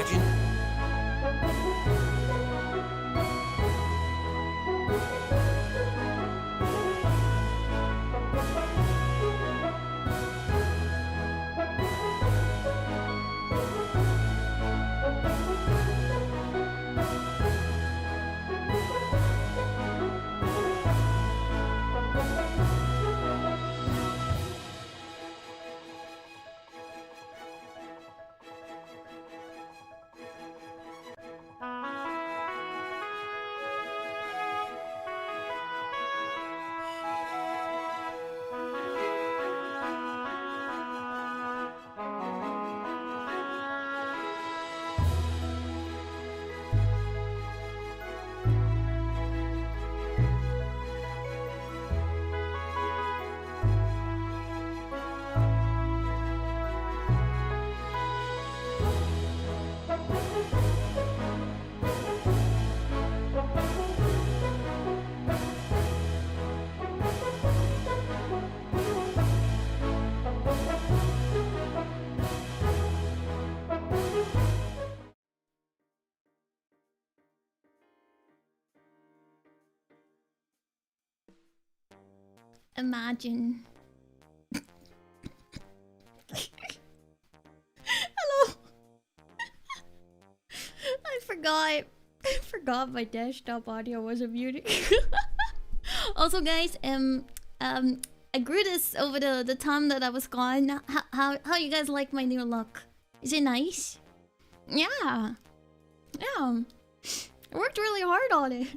Imagine. Imagine. Hello. I forgot my desktop audio wasn't muted. Also, guys, I grew this over the time that I was gone. How you guys like my new look? Is it nice? Yeah. Yeah. I worked really hard on it.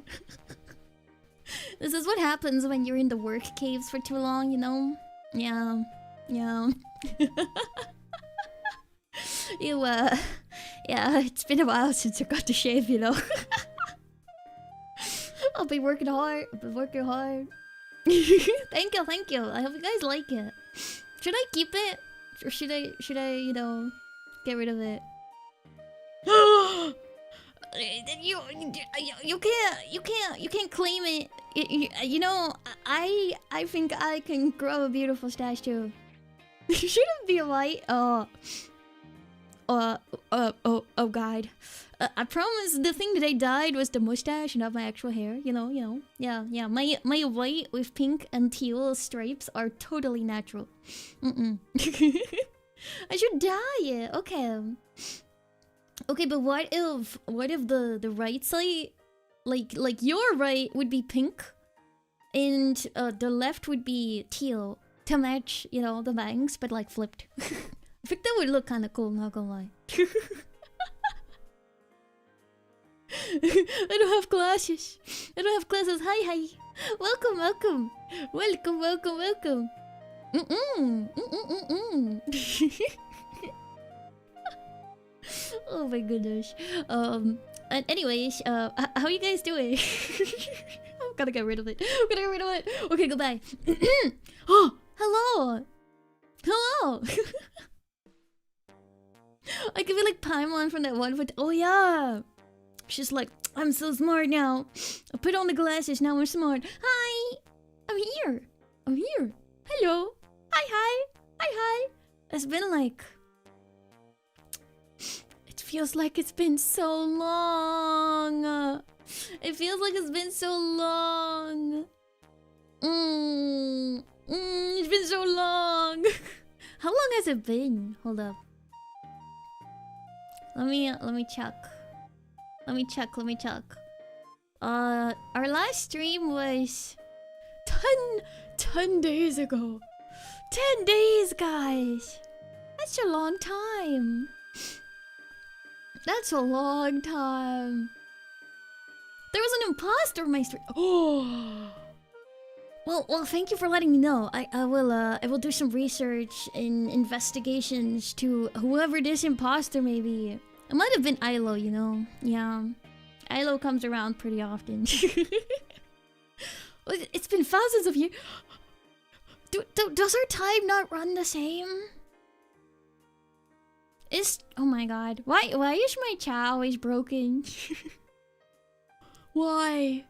This is what happens when you're in the work caves for too long, you know? Yeah. Yeah. Yeah, it's been a while since I got to shave, you know? I've been working hard. Thank you. I hope you guys like it. Should I keep it? Or should I, you know, get rid of it? You can't claim it. You know, I think I can grow a beautiful stash too. Shouldn't be white. Oh God. I promise the thing that I dyed was the mustache, not my actual hair. You know. Yeah. My white with pink and teal stripes are totally natural. I should dye it. Okay, but what if the right side, like your right would be pink, and the left would be teal to match, you know, the bangs, but like flipped. I think that would look kind of cool. Not gonna lie. I don't have glasses. Hi. Welcome. Oh my goodness. And anyways, how are you guys doing? I'm gonna get rid of it. Okay, goodbye. Oh, hello. I could be like Paimon from that one, but oh yeah. She's like, I'm so smart now. I put on the glasses, now I'm smart. Hi. I'm here. Hello. Hi. It's been like... It feels like it's been so long. It's been so long. How long has it been? Hold up. Let me check. Our last stream was 10 days ago. 10 days, guys. That's a long time. There was an imposter in my stream. Oh. Well, thank you for letting me know. I will do some research and investigations to whoever this imposter may be. It might have been Ayla, you know. Yeah. Ayla comes around pretty often. It's been thousands of years. Does our time not run the same? Oh my god. Why is my chat always broken? Why?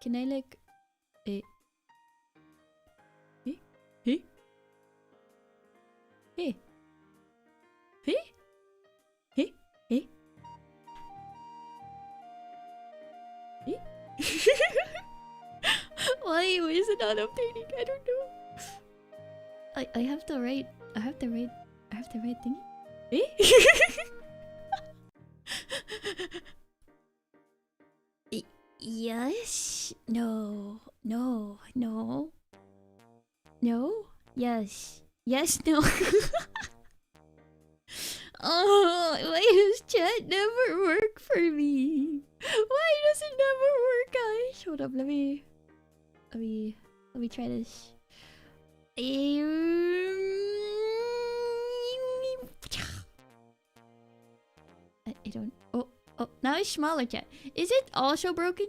Can I like... Hey? Hey? Hey? Hey? Hey? Hey? Hey? Hey? Why is it not updating? I don't know. I have to write. I have to write thingy. Eh? Yes. No. No. No. No. Yes. Yes. No. Oh, why does chat never work for me? Why does it never work, guys? Hold up. Let me try this. I don't. Oh, now it's smaller, chat. Is it also broken?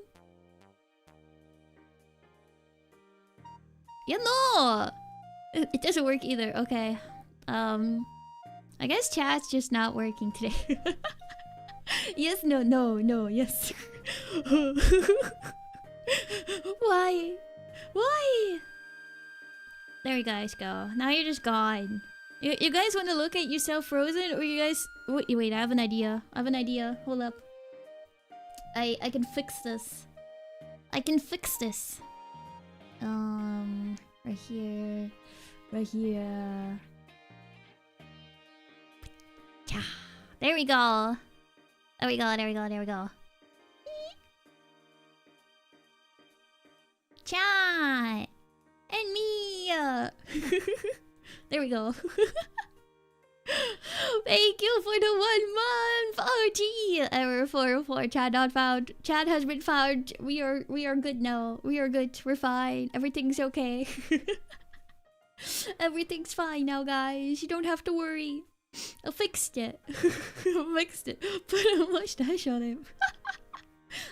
Yeah, no. It doesn't work either. Okay. I guess chat's just not working today. Yes, no, yes. Why? Why? There you guys go. Now you're just gone. You guys want to look at yourself frozen, or you guys... Wait, I have an idea. Hold up. I can fix this. Right here. There we go. Chat! And me! There we go. Thank you for the 1 month! Oh gee! Error 404. Chat not found. Chat has been found. We are good now. We are good. We're fine. Everything's okay. Everything's fine now, guys. You don't have to worry. I fixed it. Put a mustache on him.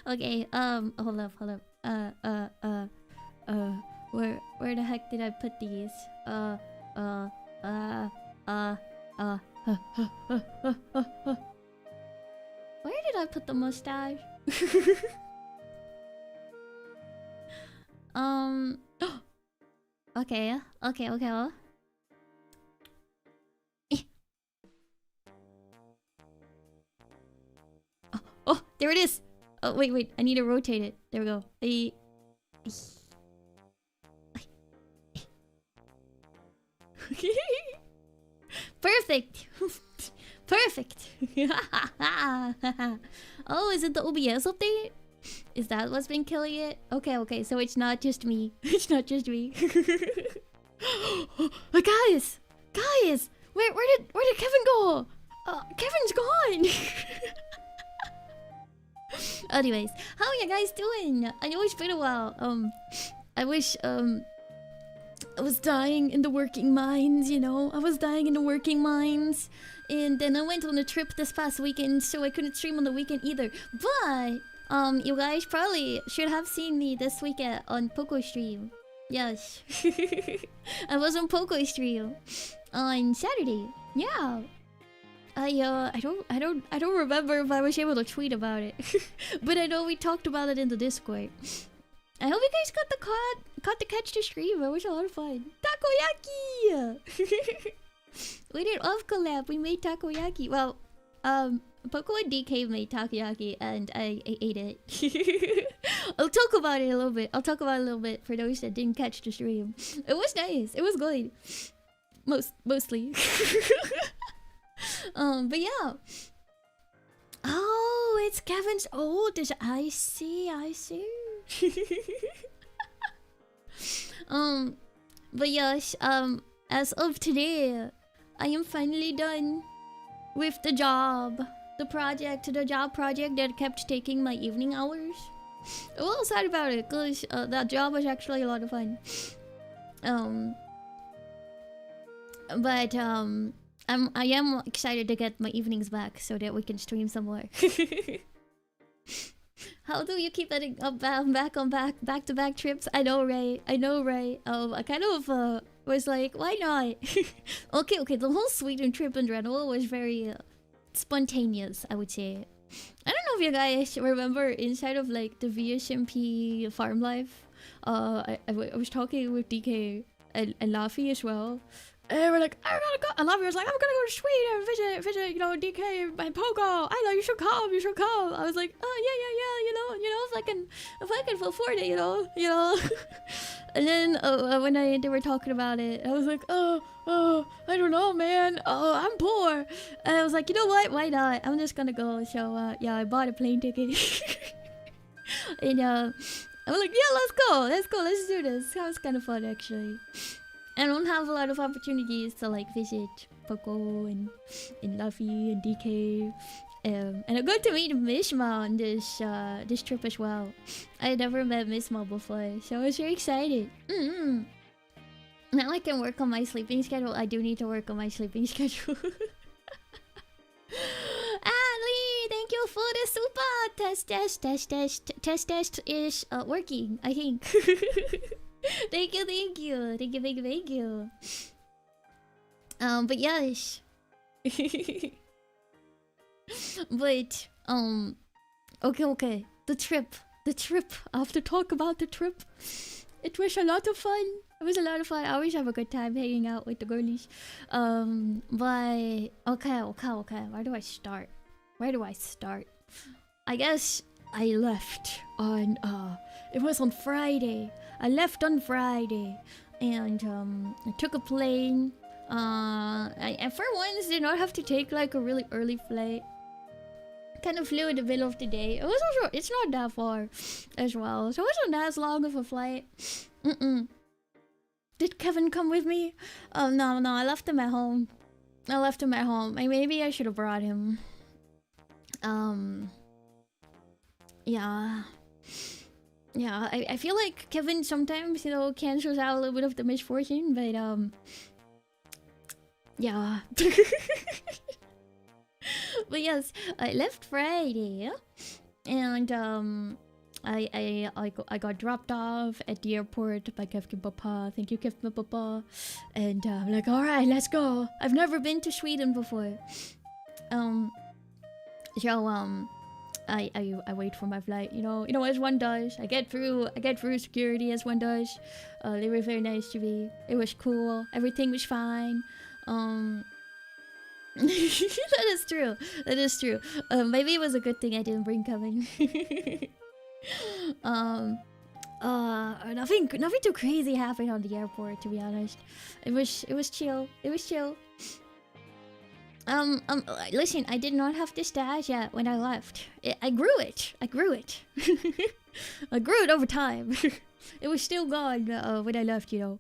Okay, hold up. Where the heck did I put these? Where did I put the mustache? Okay. Oh, there it is. Oh, wait. I need to rotate it. There we go. Perfect. Oh, is it the OBS update? Is that what's been killing it? Okay. So it's not just me. Guys, where did Kevin go? Kevin's gone. Anyways, how are you guys doing? I know it's been a while. I wish I was dying in the working mines, you know? And then I went on a trip this past weekend, so I couldn't stream on the weekend either. But you guys probably should have seen me this weekend on Poco stream. Yes. I was on Poco stream on Saturday. Yeah. I don't remember if I was able to tweet about it. But I know we talked about it in the Discord. I hope you guys got to catch the stream. It was a lot of fun. Takoyaki! We did off collab. We made takoyaki. Well, Poco and DK made takoyaki, and I ate it. I'll talk about it a little bit. For those that didn't catch the stream. It was nice. It was good. Mostly. But yeah. Oh, it's Kevin's oldest. I see. But yes, as of today, I am finally done with the job. The job project that kept taking my evening hours. I'm a little sad about it, because that job was actually a lot of fun. But I am excited to get my evenings back so that we can stream some more. How do you keep adding back-to-back trips? I know, right? I kind of was like, why not? Okay. The whole Sweden trip in general was very spontaneous, I would say. I don't know of you guys remember inside of like the VSMP farm life. I was talking with DK and Laffy as well. And we're like, I'm gonna go. And Laffy was like, I'm gonna go to Sweden and visit, you know, DK and Pogo. Ayla, you should come. I was like, oh yeah, if I can afford it, you know. And then when they were talking about it, I was like, oh, I don't know, man. Oh, I'm poor. And I was like, you know what? Why not? I'm just gonna go. So yeah, I bought a plane ticket. And I'm like, yeah, let's do this. Sounds kind of fun, actually. I don't have a lot of opportunities to like visit Poco and Luffy and DK. And I got to meet Mishma on this trip as well. I had never met Mishma before, so I was very excited. Now I can work on my sleeping schedule. I do need to work on my sleeping schedule. Ali, thank you for the super test is working, I think. Thank you. But yes. But okay. The trip. I have to talk about the trip. It was a lot of fun. I always have a good time hanging out with the girlies. But okay. Where do I start? I guess I left on it was on Friday. I left on Friday and I took a plane. I for once did not have to take like a really early flight. Kind of flew in the middle of the day. It was also, it's not that far as well, so it wasn't as long of a flight. Did Kevin come with me? Oh no, I left him at home. Maybe I should have brought him. Yeah, I feel like Kevin sometimes, you know, cancels out a little bit of the misfortune, but yeah. But yes, I left Friday, and I got dropped off at the airport by Kevin Papa. Thank you, Kevin Papa. And I'm like, all right, let's go. I've never been to Sweden before. I wait for my flight, you know, as one does. I get through security as one does. They were very nice to me. It was cool. Everything was fine. That is true. Maybe it was a good thing I didn't bring Kevin. Nothing too crazy happened on the airport, to be honest. It was chill. Listen, I did not have this stash yet when I left. I grew it. I grew it over time. It was still gone when I left, you know.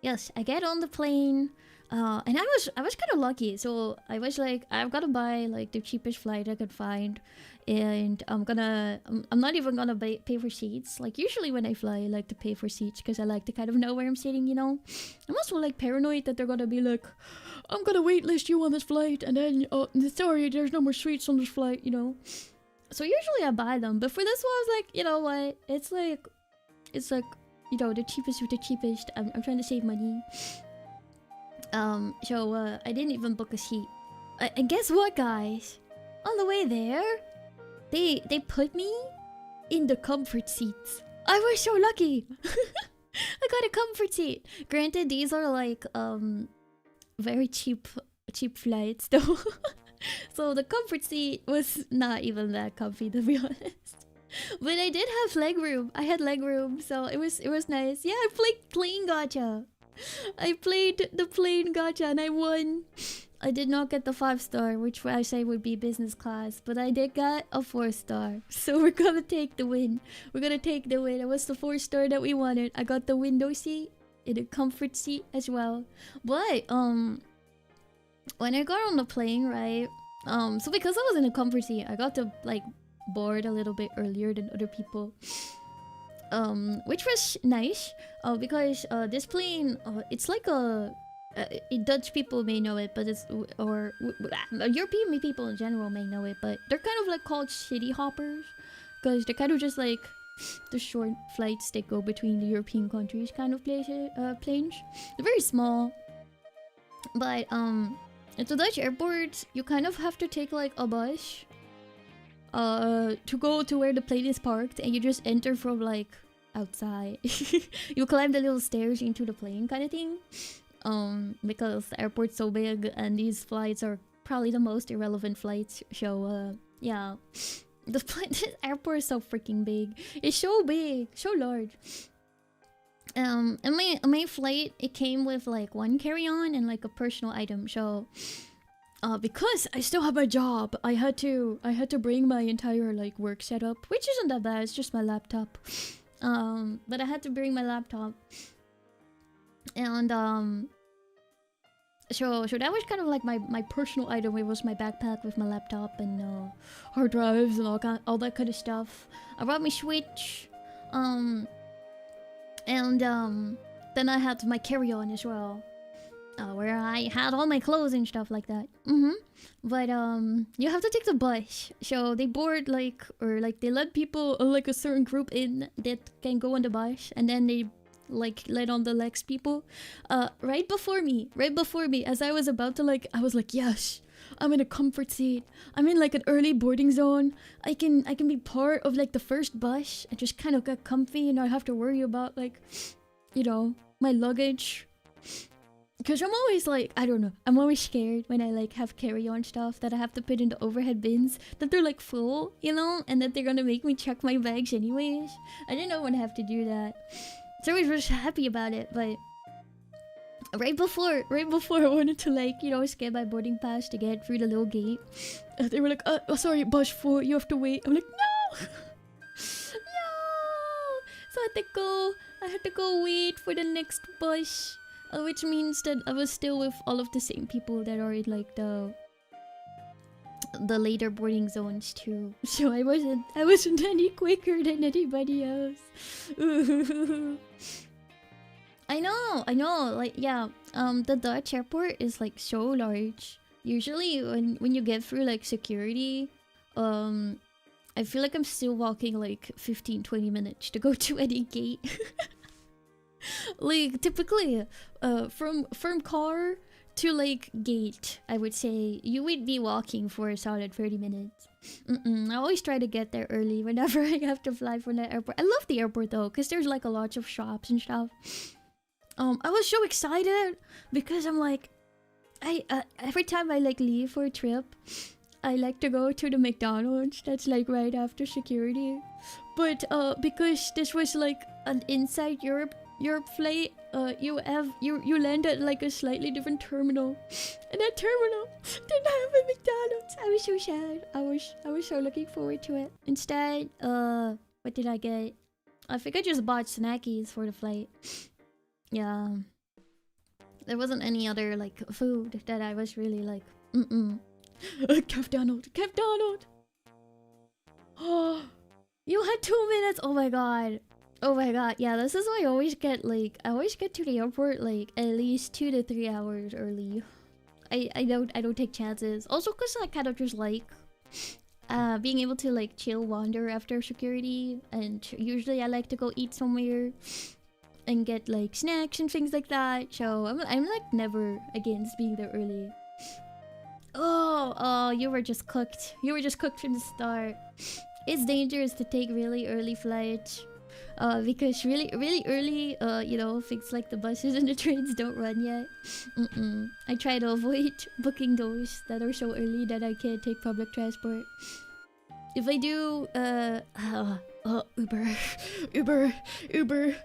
Yes, I get on the plane. And I was kind of lucky. So I was like, I've got to buy like the cheapest flight I could find. And I'm not even gonna pay for seats. Like usually when I fly, I like to pay for seats because I like to kind of know where I'm sitting, you know. I'm also like paranoid that they're gonna be like, I'm gonna waitlist you on this flight, and then sorry, there's no more seats on this flight, you know. So usually I buy them, but for this one I was like, you know what? It's like, you know, the cheapest with the cheapest. I'm trying to save money. So I didn't even book a seat. And guess what, guys? On the way there, they put me in the comfort seats. I was so lucky. I got a comfort seat. Granted, these are like very cheap flights though. So the comfort seat was not even that comfy, to be honest. But I did have leg room. I had leg room, so it was nice. Yeah, I played plane gacha. I played the plane gacha and I won. I did not get the 5-star, which I say would be business class, but I did get a 4-star. So we're gonna take the win. It was the 4-star that we wanted. I got the window seat in a comfort seat as well. But when I got on the plane, right? So because I was in a comfort seat, I got to like board a little bit earlier than other people. Which was nice. Because this plane, it's like a Dutch people may know it, but European people in general may know it, but they're kind of like called city hoppers, because they're kind of just like the short flights that go between the European countries kind of planes. They're very small, but At the Dutch airport, you kind of have to take like a bus to go to where the plane is parked, and you just enter from like outside. You climb the little stairs into the plane kind of thing. Because the airport's so big and these flights are probably the most irrelevant flights. So yeah. This airport is so freaking big. It's so big, so large. And my flight, it came with like one carry-on and like a personal item. So because I still have my job, I had to bring my entire like work setup, which isn't that bad. It's just my laptop. But I had to bring my laptop, and so that was kind of like my personal item. It was my backpack with my laptop and hard drives and all that kind of stuff. I brought my Switch, and then I had my carry-on as well, where I had all my clothes and stuff like that. But you have to take the bus. So they board like, or like they let people, like a certain group in that can go on the bus, and then they like let on the next people. Right before me, as I was about to like, I was like, yes, I'm in a comfort seat. I'm in like an early boarding zone. I can be part of like the first bus and just kind of get comfy and not have to worry about like, you know, my luggage. Because I'm always like, I don't know, I'm always scared when I like have carry-on stuff that I have to put in the overhead bins, that they're like full, you know, and that they're gonna make me check my bags anyways. I didn't know I would have to do that. So I was just happy about it, but right before I wanted to like, you know, scan my boarding pass to get through the little gate, they were like, oh, sorry, bus full, you have to wait. I'm like, no! No! So I had to go wait for the next bus. Which means that I was still with all of the same people that are in like the later boarding zones too. So I wasn't any quicker than anybody else. I know, like yeah. The Dutch airport is like so large. Usually when you get through like security, I feel like I'm still walking like 15-20 minutes to go to any gate. Like typically from car to like gate, I would say you would be walking for a solid 30 minutes. I always try to get there early whenever I have to fly from the airport. I love the airport though, because there's like a lot of shops and stuff. I was so excited because I'm like, every time I like leave for a trip, I like to go to the McDonald's that's like right after security. But because this was like an inside Europe flight, you land at like a slightly different terminal, and that terminal didn't have a McDonald's. I was so sad. I was so looking forward to it. Instead, what did I get? I think I just bought snackies for the flight. Yeah, there wasn't any other like food that I was really like. Kev Donald. Oh, you had 2 minutes. Oh my god. Yeah, this is why I always get like, I always get to the airport like at least 2 to 3 hours early. I don't take chances. Also because I kind of just like being able to like chill wander after security, and usually I like to go eat somewhere and get like snacks and things like that. So I'm like never against being there early. Oh, you were just cooked. You were just cooked from the start. It's dangerous to take really early flights. Because really early, you know, things like the buses and the trains don't run yet. I try to avoid booking those that are so early that I can't take public transport. If I do, Uber.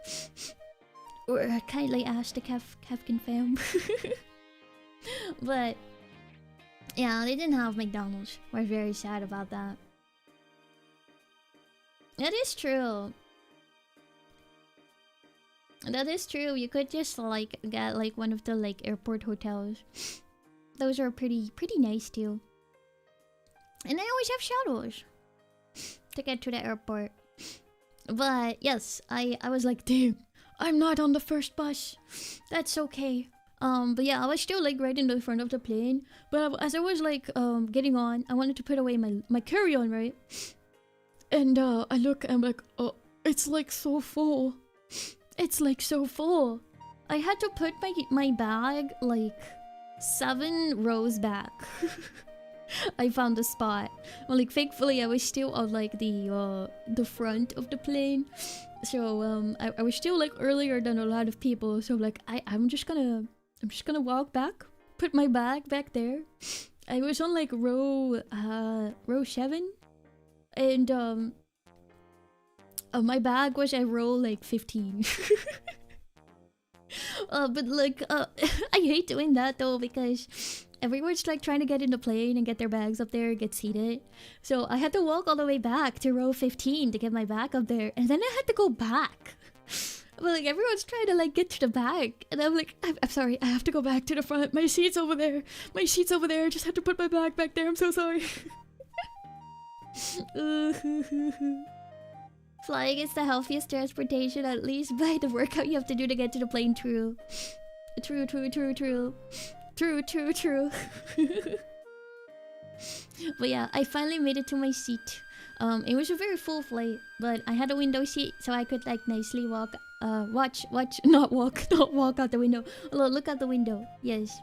Or kindly ask the Kevkin fam. But yeah, they didn't have McDonald's. We're very sad about that. That is true. That is true. You could just like get like one of the like airport hotels. Those are pretty nice too. And they always have shuttles to get to the airport. But yes, I was like, damn, I'm not on the first bus. That's okay. But yeah, I was still like right in the front of the plane. But as I was like getting on, I wanted to put away my carry-on, right? And I look, I'm like, oh, it's like so full. It's like so full. I had to put my bag like 7 rows back. I found a spot. Well, like thankfully I was still on like the front of the plane. So I was still like earlier than a lot of people. So like I'm just gonna walk back, put my bag back there. I was on like row 7, and my bag was at row like 15. But like I hate doing that though, because everyone's like trying to get in the plane and get their bags up there and get seated. So I had to walk all the way back to row 15 to get my bag up there, and then I had to go back. But like everyone's trying to like get to the back, and I'm like, I'm sorry, I have to go back to the front. My seat's over there. My seat's over there. I just have to put my bag back there. I'm so sorry. Flying is the healthiest transportation, at least by the workout you have to do to get to the plane. True. True. But yeah, I finally made it to my seat. It was a very full flight, but I had a window seat, so I could like nicely walk, not walk out the window. Although, look out the window. Yes.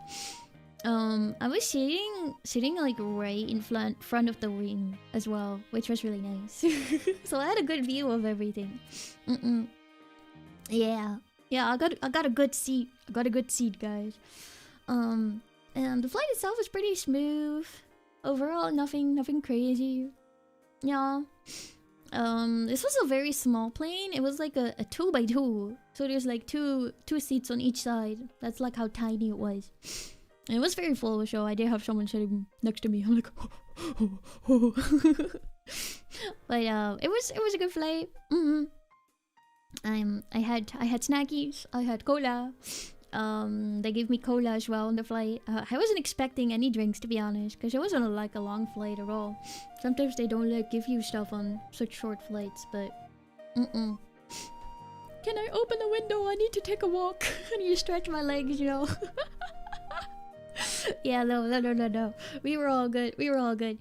I was sitting like right in front of the wing as well, which was really nice. So I had a good view of everything. Yeah, I got a good seat. I got a good seat, guys. And the flight itself was pretty smooth. Overall, nothing crazy. Yeah. This was a very small plane. It was like a 2x2. So there's like two seats on each side. That's like how tiny it was. And it was very full, so I did have someone sitting next to me. I'm like, but it was a good flight. I had snackies. I had cola. They gave me cola as well on the flight. I wasn't expecting any drinks, to be honest, because it wasn't like a long flight at all. Sometimes they don't like give you stuff on such short flights, but Can I open the window? I need to take a walk. I need to stretch my legs, you know. Yeah, no. We were all good. Landing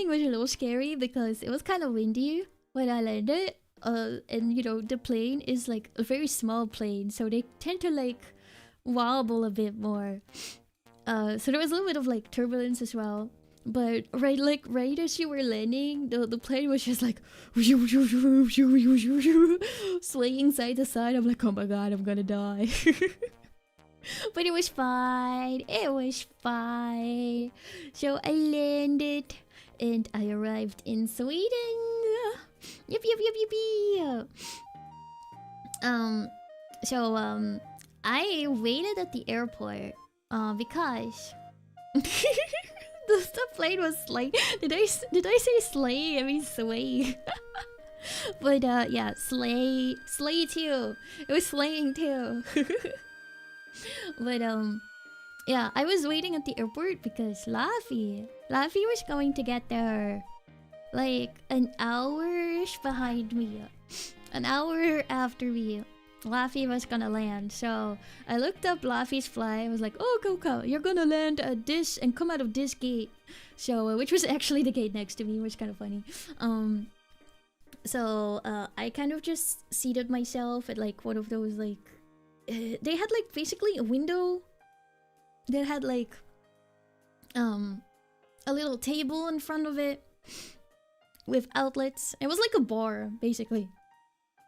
was a little scary because it was kind of windy when I landed. And you know, the plane is like a very small plane, so they tend to like wobble a bit more. So there was a little bit of like turbulence as well. But right as you were landing, the plane was just like swaying side to side. I'm like, oh my god, I'm gonna die. But it was fine. So I landed and I arrived in Sweden. Yep. I waited at the airport because the plane was like, did I say slay? I mean sway. But yeah, slay too. It was slaying too. But yeah, I was waiting at the airport because Laffy was going to get there like an hour behind me. An hour after me, Laffy was gonna land. So I looked up Laffy's flight. I was like, oh, COCA, you're gonna land at this and come out of this gate. So which was actually the gate next to me, which is kind of funny. So I kind of just seated myself at like one of those like they had like basically a window that had like a little table in front of it with outlets. It was like a bar basically,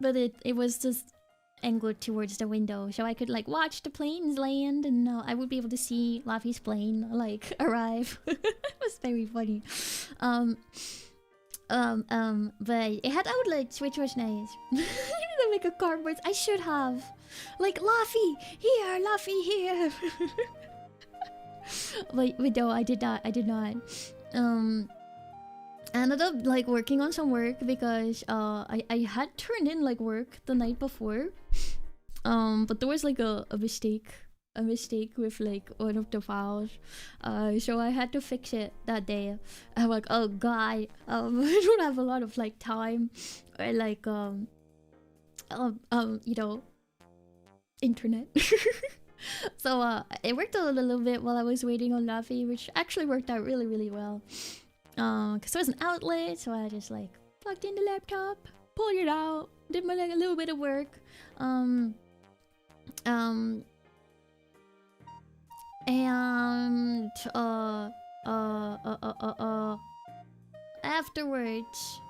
but it was just angled towards the window, so I could like watch the planes land, and I would be able to see Laffy's plane like arrive. It was very funny. But it had outlets, which was nice. I didn't make a cardboard. I should have. Like, Laffy here. But no, I did not. I ended up like working on some work because I had turned in like work the night before. But there was like a mistake with like one of the files, so I had to fix it that day. I'm like, oh god, I don't have a lot of like time or like you know, internet. So it worked a little bit while I was waiting on Laffy, which actually worked out really well. Cause there was an outlet, so I just like plugged in the laptop, pulled it out, did my like a little bit of work. And afterwards,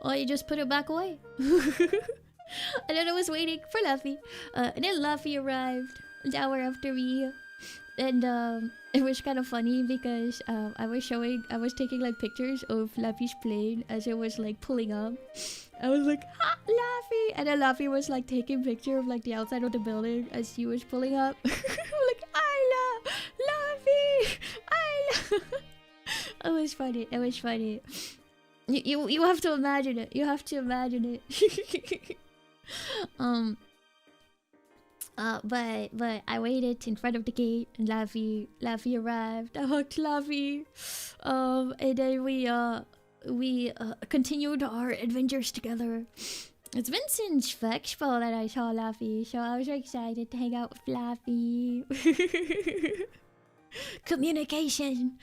well, you just put it back away. And then I was waiting for Luffy. And then Luffy arrived an hour after me. And it was kind of funny because I was taking like pictures of Luffy's plane as it was like pulling up. I was like, ha, Luffy! And then Luffy was like taking picture of like the outside of the building as he was pulling up. I'm like, Ayla! Luffy! Ayla! It was funny. It was funny. You have to imagine it. You have to imagine it. But I waited in front of the gate and Luffy arrived. I hugged Luffy. And then we continued our adventures together. It's been since Expo that I saw Luffy, so I was very excited to hang out with Luffy. Communication.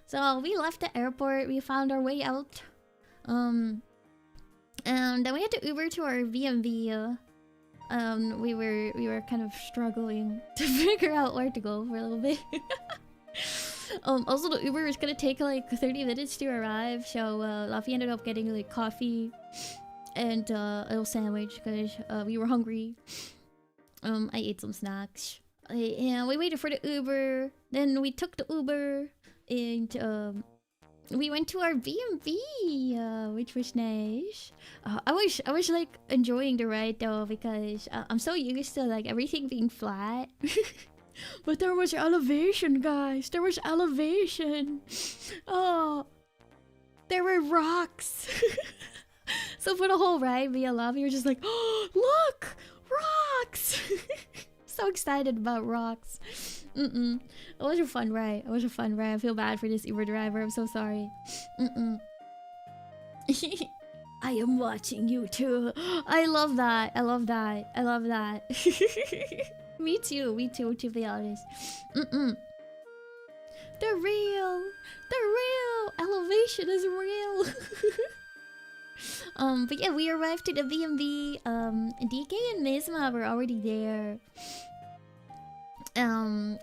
So we left the airport, we found our way out. And then we had to Uber to our B&B. We were kind of struggling to figure out where to go for a little bit. Also the Uber was gonna take like 30 minutes to arrive, so Luffy ended up getting like coffee and a little sandwich because we were hungry. I ate some snacks. And we waited for the Uber. Then we took the Uber and we went to our B&B, which was nice. I was like enjoying the ride though because I'm so used to like everything being flat. But there was elevation, guys. There was elevation. Oh, there were rocks. So for the whole ride, me and Luffy were just like, oh, look, rocks. So excited about rocks. It was a fun ride. It was a fun ride. I feel bad for this Uber driver. I'm so sorry. I am watching you too. I love that. I love that. I love that. Me too, to be honest. The real elevation is real. But yeah, we arrived to the B&B. DK and Mizma were already there.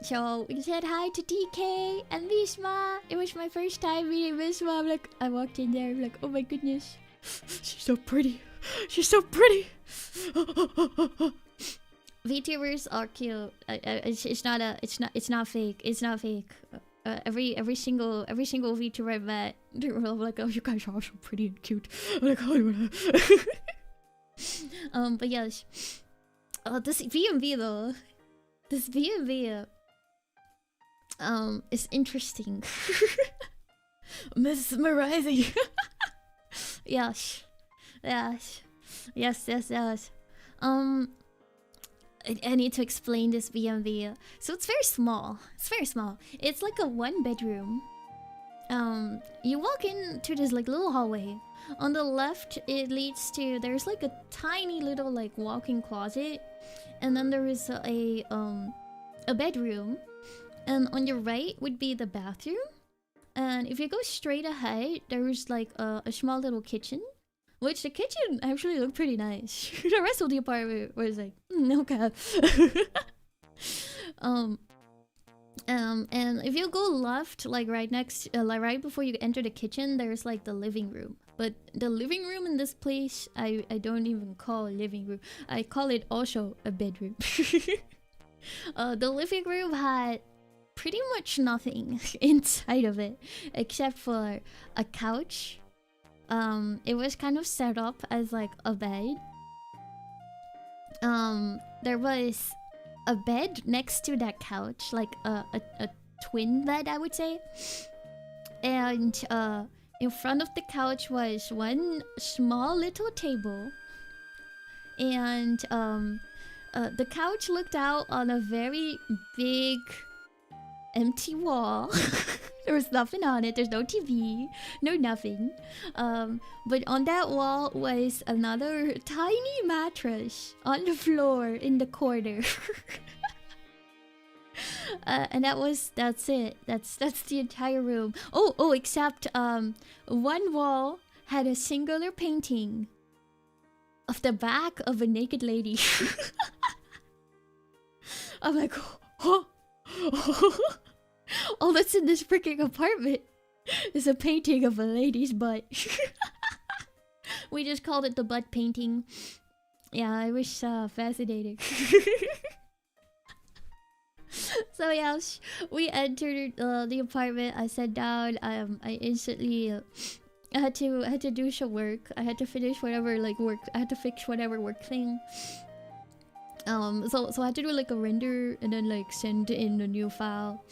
So we said hi to DK and Mizma. It was my first time meeting Mizma. I walked in there, I'm like, oh my goodness, she's so pretty. She's so pretty. VTubers are cute. It's not fake. It's not fake. Every single VTuber I met, they were all like, "Oh, you guys are all so pretty and cute." I'm like, "Oh." But yes, this B&B though, this B&B, is interesting. Mesmerizing. Yes. I need to explain this B&B. So it's very small. It's like a 1-bedroom. You walk into this like little hallway. On the left, it leads to there's like a tiny little like walk-in closet, and then there is a bedroom, and on your right would be the bathroom. And if you go straight ahead, there's like a small little kitchen. Which the kitchen actually looked pretty nice. The rest of the apartment was like, okay. And if you go left, like right next, like right before you enter the kitchen, there's like the living room. But the living room in this place, I don't even call a living room. I call it also a bedroom. The living room had pretty much nothing inside of it, except for a couch. It was kind of set up as like a bed. There was a bed next to that couch, like a twin bed, I would say. And in front of the couch was one small little table. And the couch looked out on a very big empty wall. There was nothing on it. There's no TV, no nothing. But on that wall was another tiny mattress on the floor in the corner. And that's it. That's the entire room. Oh, except one wall had a singular painting of the back of a naked lady. I'm like, huh? All that's in this freaking apartment is a painting of a lady's butt. We just called it the butt painting. Yeah, I wish fascinating. So yeah, we entered the apartment. I sat down. I instantly I had to do some work. I had to finish whatever like work. I had to fix whatever work thing. So I had to do like a render and then like send in a new file.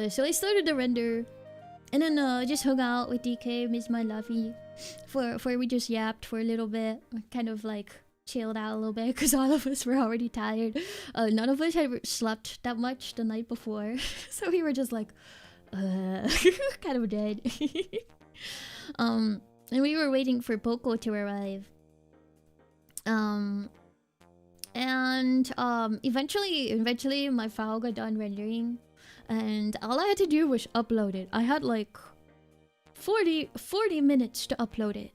So I started the render, and then just hung out with DK, Miss My Lovey, for we just yapped for a little bit, kind of like chilled out a little bit because all of us were already tired. None of us had slept that much the night before, so we were just like, kind of dead. And we were waiting for Poco to arrive. And eventually my file got done rendering, and all I had to do was upload it. I had like 40 minutes to upload it,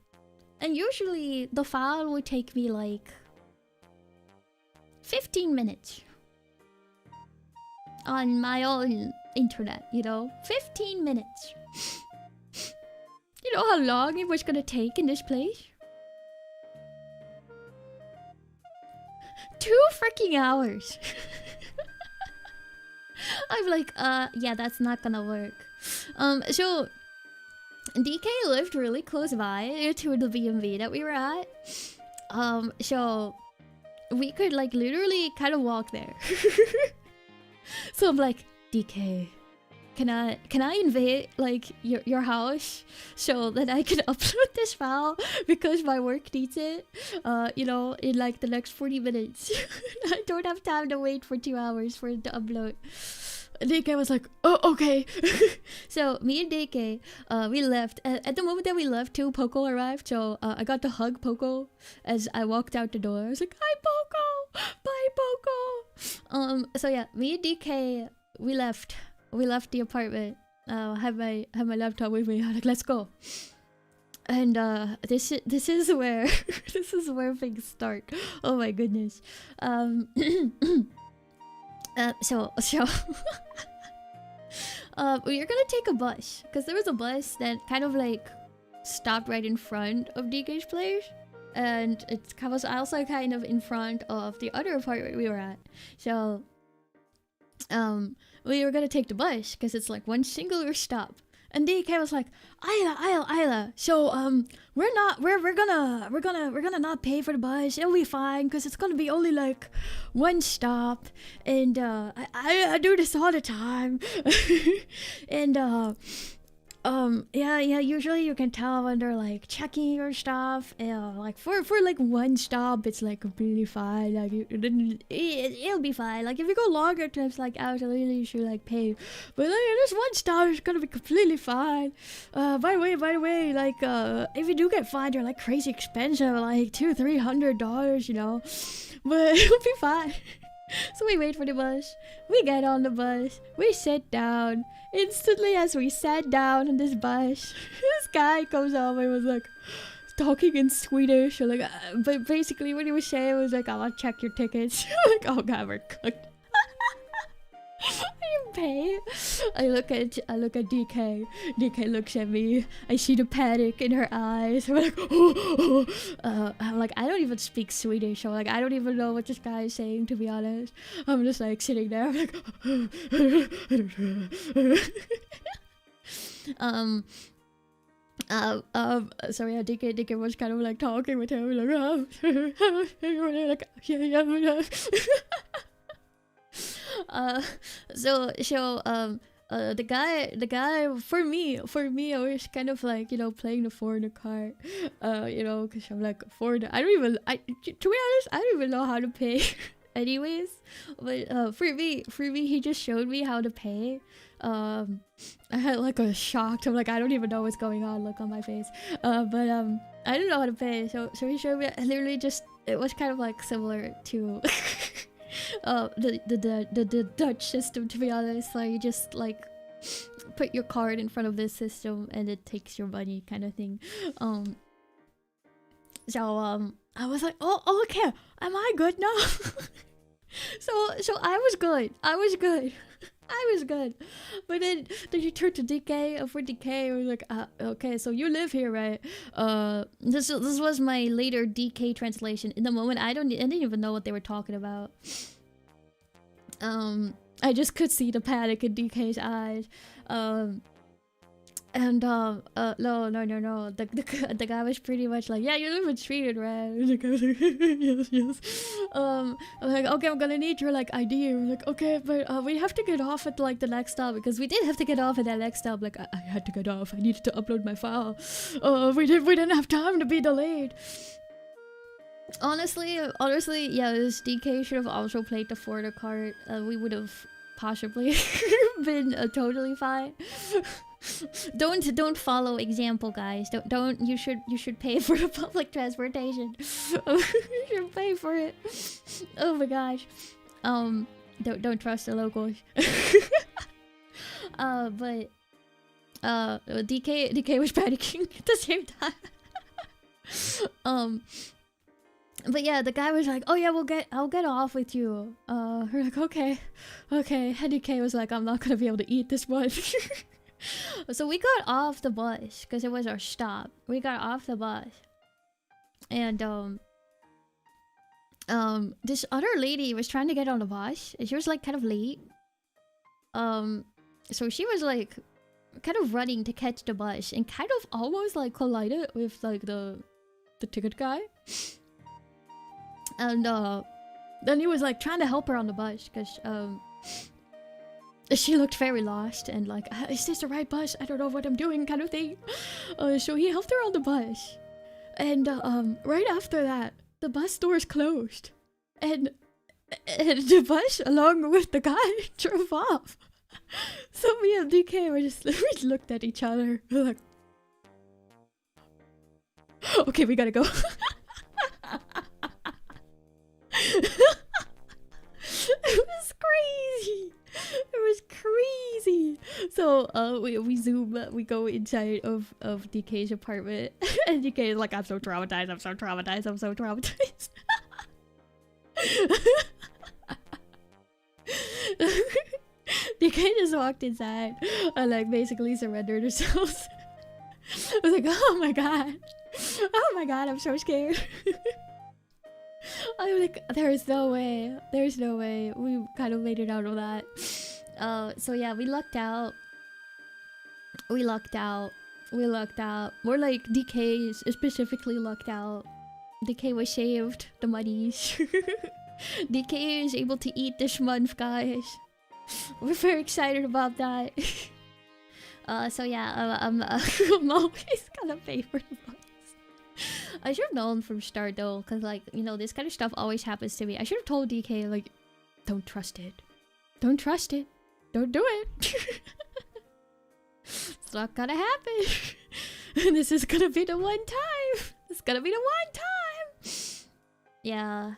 and usually the file would take me like 15 minutes on my own internet, you know. 15 minutes. You know how long it was gonna take in this place? 2 freaking hours. I'm like, yeah, that's not gonna work. So DK lived really close by to the B&B that we were at. So we could like literally kind of walk there. So I'm like, DK, can I invade like your house so that I can upload this file because my work needs it, you know, in like the next 40 minutes. I don't have time to wait for 2 hours for it to upload. DK was like, oh, okay. So me and DK, we left. At the moment that we left too, Poco arrived. So I got to hug Poco as I walked out the door. I was like, hi Poco, bye Poco. So yeah, me and DK, we left the apartment. Had my laptop with me. I was like, let's go. And this is where this is where things start. Oh my goodness. So we were gonna take a bus because there was a bus that kind of like stopped right in front of DK's place, and it was also kind of in front of the other apartment we were at. So we were gonna take the bus because it's like one singular stop. And DK was like, Ayla. So we're gonna not pay for the bus. It'll be fine because it's gonna be only like one stop. And I do this all the time. And yeah, usually you can tell when they're like checking your stuff. Like for like one stop, it's like completely fine. Like it'll be fine. Like if you go longer trips, like absolutely you should like pay. But like this one stop is gonna be completely fine. By the way, like if you do get fined, they're like crazy expensive, like $200-300, you know. But it'll be fine. So we wait for the bus. We get on the bus. We sit down. Instantly, as we sat down on this bus, this guy comes over and was like talking in Swedish. Or like, but basically, what he was saying was like, "I want to check your tickets." Like, oh god, we're cooked. You pay. I look at DK. DK looks at me. I see the panic in her eyes. I'm like, I'm like, I don't even speak Swedish. So like, I don't even know what this guy is saying, to be honest. I'm just like sitting there. I'm like, so yeah, DK was kind of like talking with him, like, yeah. The guy for me I was kind of like, you know, playing the foreigner card, you know, because I'm like foreigner. To be honest, I don't even know how to pay anyways, but for me he just showed me how to pay. I had like a shocked, I'm like, I don't even know what's going on look on my face, but I didn't know how to pay, so he showed me. Literally just, it was kind of like similar to the Dutch system, to be honest. Like you just like put your card in front of this system and it takes your money, kind of thing. So I was like, oh okay, am I good now? So I was good. I was good. I was good. But then you turned to DK. For DK, I was like, okay, so you live here, right? This was my later DK translation. In the moment, I didn't even know what they were talking about. I just could see the panic in DK's eyes. And no. The guy was pretty much like, yeah, you live in Sweden, right? And the guy was like, yes. I'm like, okay, I'm gonna need your like ID. I'm like, okay, but we have to get off at like the next stop, because we did have to get off at that next stop. Like I had to get off. I needed to upload my file. We didn't have time to be delayed. Honestly, yeah, this DK should have also played the Florida card. We would have possibly been totally fine. Don't follow example, guys. Don't you should pay for the public transportation. You should pay for it. Oh my gosh. Don't trust the locals. But DK was panicking at the same time. But yeah, the guy was like, oh yeah, I'll get off with you. We're like, okay. And DK was like, I'm not gonna be able to eat this much. So we got off the bus because it was our stop. We got off the bus, and this other lady was trying to get on the bus, and she was like kind of late. So she was like kind of running to catch the bus, and kind of almost like collided with like the ticket guy. And then he was like trying to help her on the bus because she looked very lost and like, is this the right bus? I don't know what I'm doing, kind of thing. So he helped her on the bus, and right after that, the bus doors closed, and the bus, along with the guy, drove off. So me and DK were just we looked at each other. We're like, okay, we gotta go. It was crazy. It was crazy. So we zoom, we go inside of DK's apartment, and DK is like, I'm so traumatized. DK just walked inside and like basically surrendered herself. I was like, oh my god, I'm so scared. I'm like, there's no way. We kind of made it out of that. So yeah, we lucked out. More like DK specifically lucked out. DK was saved the monies. DK is able to eat this month, guys. We're very excited about that. So yeah, I'm always gonna pay for the bus. I should have known from start though, because like, you know, this kind of stuff always happens to me. I should have told DK like, don't trust it. Don't do it. It's not gonna happen. This is gonna be the one time. Yeah.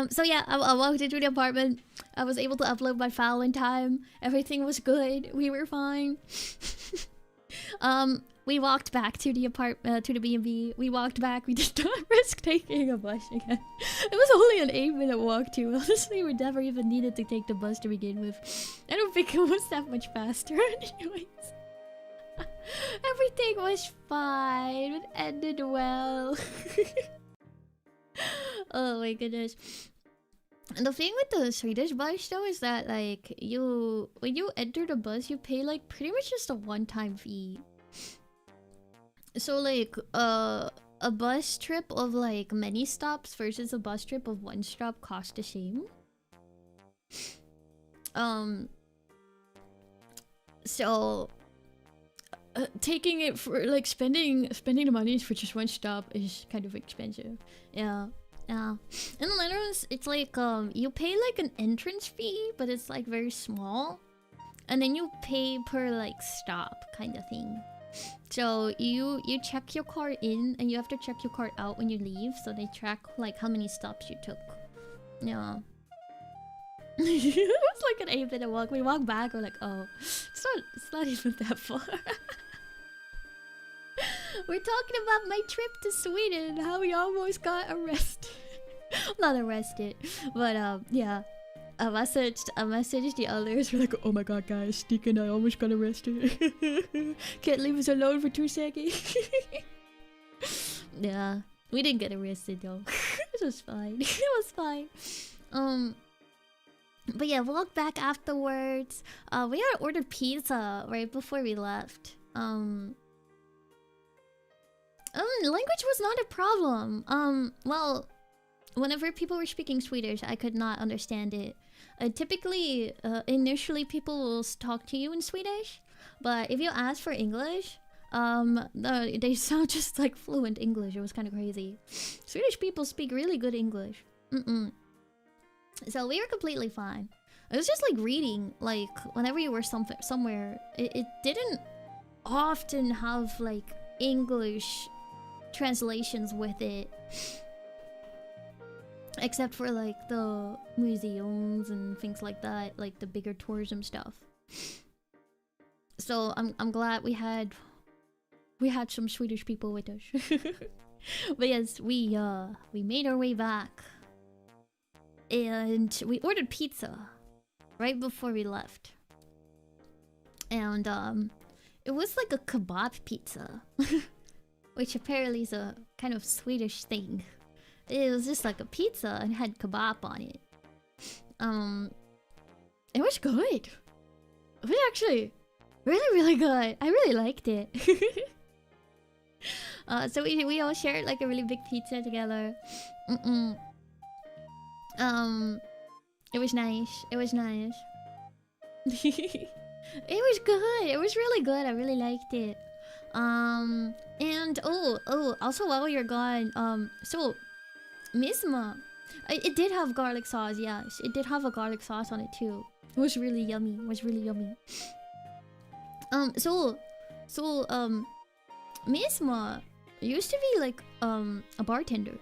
So yeah, I walked into the apartment. I was able to upload my file in time. Everything was good. We were fine. We walked back to the apartment, to the B&B. We walked back. We did not risk taking a bus again. It was only an 8-minute walk too. Honestly, we never even needed to take the bus to begin with. I don't think it was that much faster anyways. Everything was fine. It ended well. Oh my goodness. And the thing with the Swedish bus though is that like when you enter the bus, you pay like pretty much just a one-time fee. So like a bus trip of like many stops versus a bus trip of one stop cost the same. So taking it for like spending the money for just one stop is kind of expensive. Yeah. In the Netherlands, it's like you pay like an entrance fee, but it's like very small, and then you pay per like stop kind of thing. So you check your card in, and you have to check your card out when you leave. So they track like how many stops you took. Yeah. It was like an 8-minute walk. We walked back. We're like, oh, it's not even that far. We're talking about my trip to Sweden, how we almost got arrested. Not arrested, but yeah. I messaged the others. We're like, oh my god, guys, Steve and I almost got arrested. Can't leave us alone for 2 seconds. Yeah, we didn't get arrested though. It was fine. It was fine. But yeah, walked back afterwards. We had ordered pizza right before we left. Language was not a problem. Well, whenever people were speaking Swedish, I could not understand it. Typically, initially people will talk to you in Swedish, but if you ask for English, they sound just like fluent English. It was kind of crazy. Swedish people speak really good English. So we were completely fine. It was just like reading, like whenever you were somewhere, it didn't often have like English translations with it. Except for like the museums and things like that, like the bigger tourism stuff. So I'm glad we had some Swedish people with us. But yes, we made our way back, and we ordered pizza right before we left. And it was like a kebab pizza, which apparently is a kind of Swedish thing. It was just like a pizza and had kebab on it. It was good. It was actually really, really good. I really liked it. So we all shared like a really big pizza together. It was nice. It was nice. It was good. It was really good. I really liked it. And also while you're gone, so Misma, it did have garlic sauce. Yes, it did have a garlic sauce on it too. It was really yummy. It was really yummy. Misma used to be like a bartender.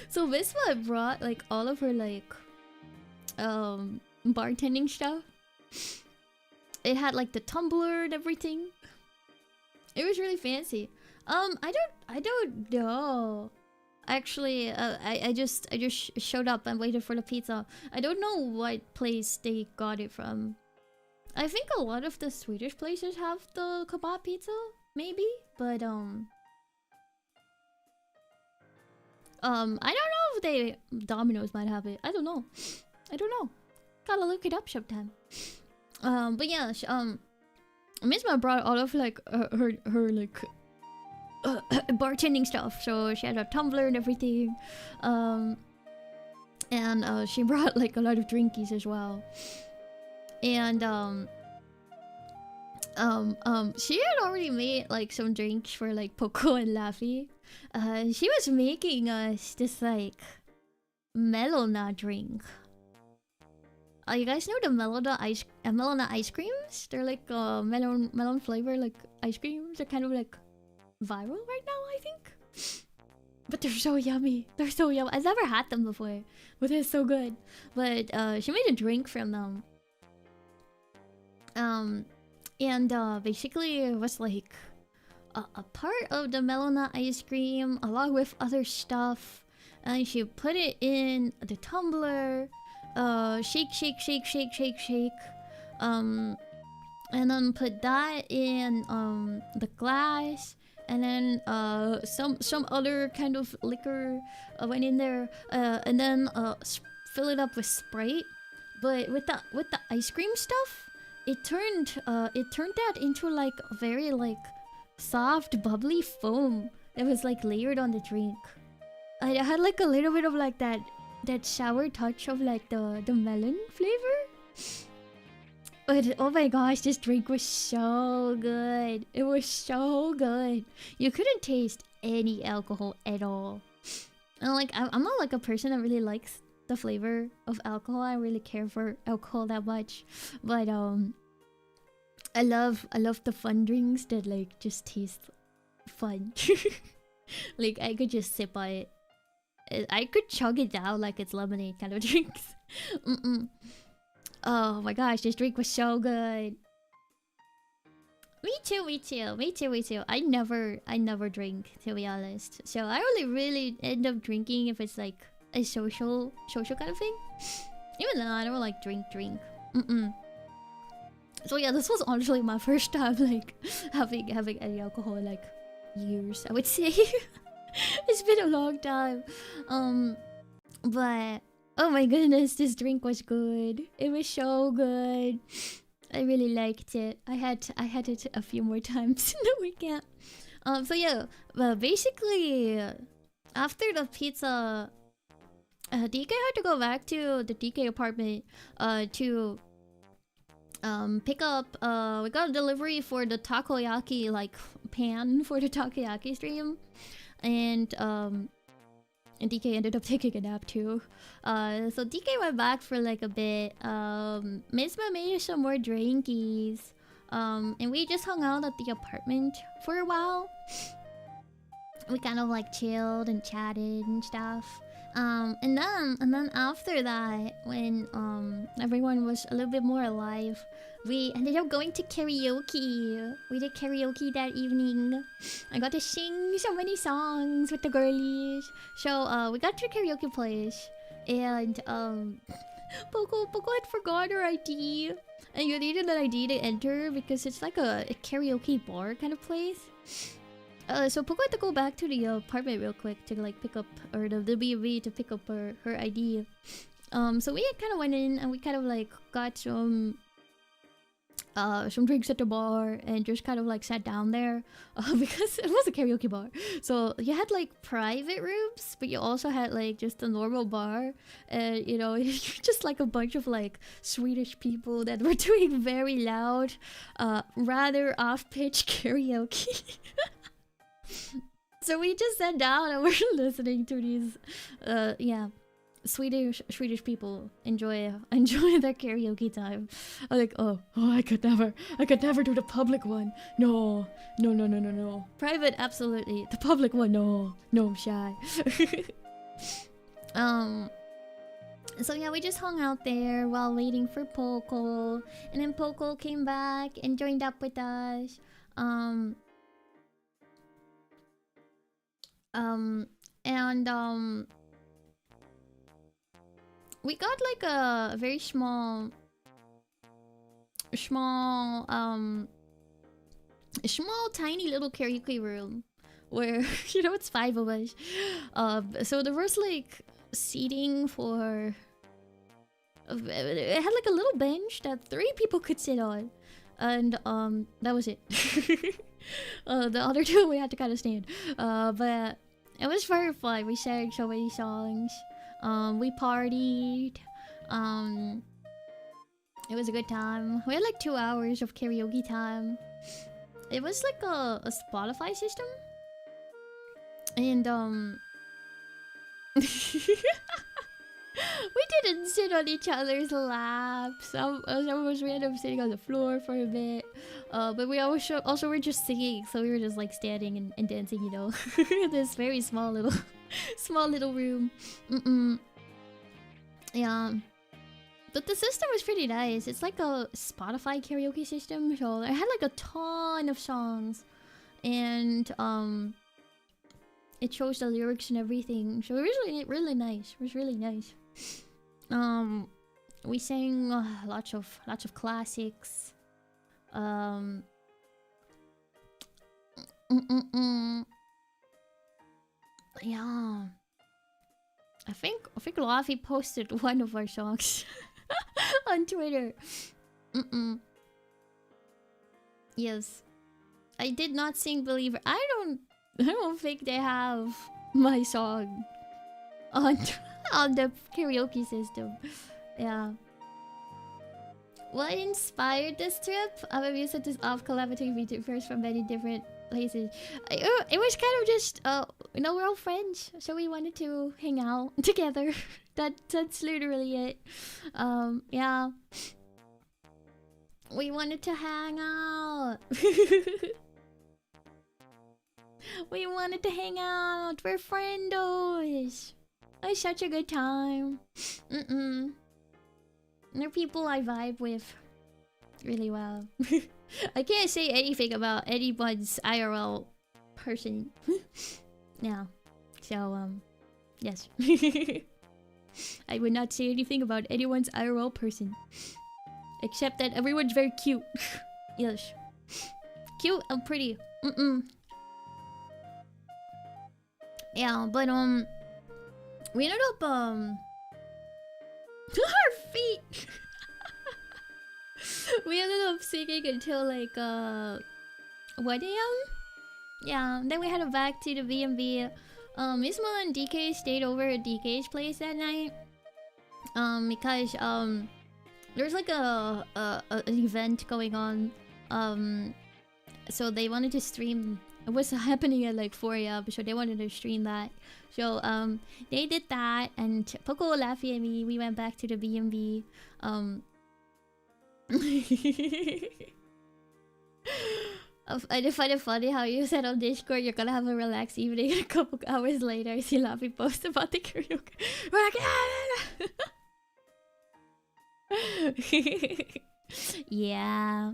So Misma brought like all of her like bartending stuff. It had like the tumbler and everything. It was really fancy. I don't know. Actually, I just showed up and waited for the pizza. I don't know what place they got it from. I think a lot of the Swedish places have the kebab pizza, maybe, but I don't know if they Domino's might have it. I don't know. Gotta look it up sometime. But yeah, Misma brought all of like her like bartending stuff. So she had a tumbler and everything, and she brought like a lot of drinkies as well. And she had already made like some drinks for like Poco and Laffy. She was making us this like Melona drink. You guys know the Melona ice creams? They're like melon flavor like ice creams. They're kind of like viral right now, I think. But they're so yummy. They're so yummy. I've never had them before, but they're so good. But she made a drink from them. And basically it was like a part of the Melona ice cream along with other stuff, and she put it in the tumbler. Shake, and then put that in the glass, and then some other kind of liquor went in there, and then fill it up with Sprite. But with the ice cream stuff, it turned that into like a very like soft bubbly foam that was like layered on the drink. I had like a little bit of like that sour touch of like the melon flavor. But oh my gosh, this drink was so good. It was so good. You couldn't taste any alcohol at all. And like I'm not like a person that really likes the flavor of alcohol. I don't really care for alcohol that much. But I love the fun drinks that like just taste fun. Like I could just sip on it. I could chug it down like it's lemonade kind of drinks. Oh my gosh, this drink was so good. Me too. I never drink, to be honest. So I only really end up drinking if it's like a social kind of thing. Even though I don't like drink. So yeah, this was honestly my first time like having any alcohol in like years, I would say. It's been a long time. But oh my goodness, this drink was good. It was so good. I really liked it. I had it a few more times in the weekend. So yeah, basically after the pizza, DK had to go back to the DK apartment to pick up. We got a delivery for the takoyaki like pan for the takoyaki stream, and DK ended up taking a nap too. So DK went back for like a bit. Misma made us some more drinkies. And we just hung out at the apartment for a while. We kind of like chilled and chatted and stuff. And then after that, when everyone was a little bit more alive, we ended up going to karaoke. We did karaoke that evening. I got to sing so many songs with the girlies. So we got to the karaoke place, and Poco had forgot her ID, and you needed an ID to enter because it's like a karaoke bar kind of place. So Poco had to go back to the apartment real quick to like pick up, or the B&B to pick up her ID. So we kind of went in and we kind of like got some drinks at the bar and just kind of like sat down there because it was a karaoke bar. So you had like private rooms, but you also had like just a normal bar, and you know, just like a bunch of like Swedish people that were doing very loud, rather off-pitch karaoke. So we just sat down and we're listening to these, Swedish people enjoy their karaoke time. I'm like, oh, I could never do the public one. No. Private, absolutely. The public one, no, I'm shy. So yeah, we just hung out there while waiting for Poco, and then Poco came back and joined up with us. We got like a very small tiny little karaoke room where you know, it's 5 of us. So there was like seating for it had like a little bench that 3 people could sit on, and that was it. The other 2 we had to kind of stand, but it was very fun. We sang so many songs. We partied. It was a good time. We had like 2 hours of karaoke time. It was like a Spotify system, and we didn't sit on each other's laps. Some of us we ended up sitting on the floor for a bit. But we also were just singing, so we were just like standing and dancing, you know. This very small little room. Yeah. But the system was pretty nice. It's like a Spotify karaoke system, so I had like a ton of songs, and it shows the lyrics and everything. So it was really nice. It was really nice. We sang lots of classics. Yeah. I think Laffy posted one of our songs on Twitter. Yes. I did not sing Believer. I don't think they have my song on the karaoke system. Yeah. What inspired this trip? I'm amused at this collaborating VTubers from many different places. It was kind of just, you know, we're all friends, so we wanted to hang out together. That's literally it. Yeah. We wanted to hang out. We wanted to hang out. We're friendos. It was such a good time. They're people I vibe with really well. I can't say anything about anyone's IRL person. Yeah. So, yes. I would not say anything about anyone's IRL person. Except that everyone's very cute. Yes. Cute and pretty. Yeah, but, we ended up, our feet! We ended up singing until, like, 1 AM? Yeah, then we headed back to the B&B. Isma and DK stayed over at DK's place that night. Because, there's like an event going on. So they wanted to stream. It was happening at like 4 AM, so they wanted to stream that. So, they did that, and Poco, Laffy, and me, we went back to the B&B. I find it funny how you said on Discord you're gonna have a relaxed evening, and a couple hours later I see Laffy post about the karaoke. We're like, yeah.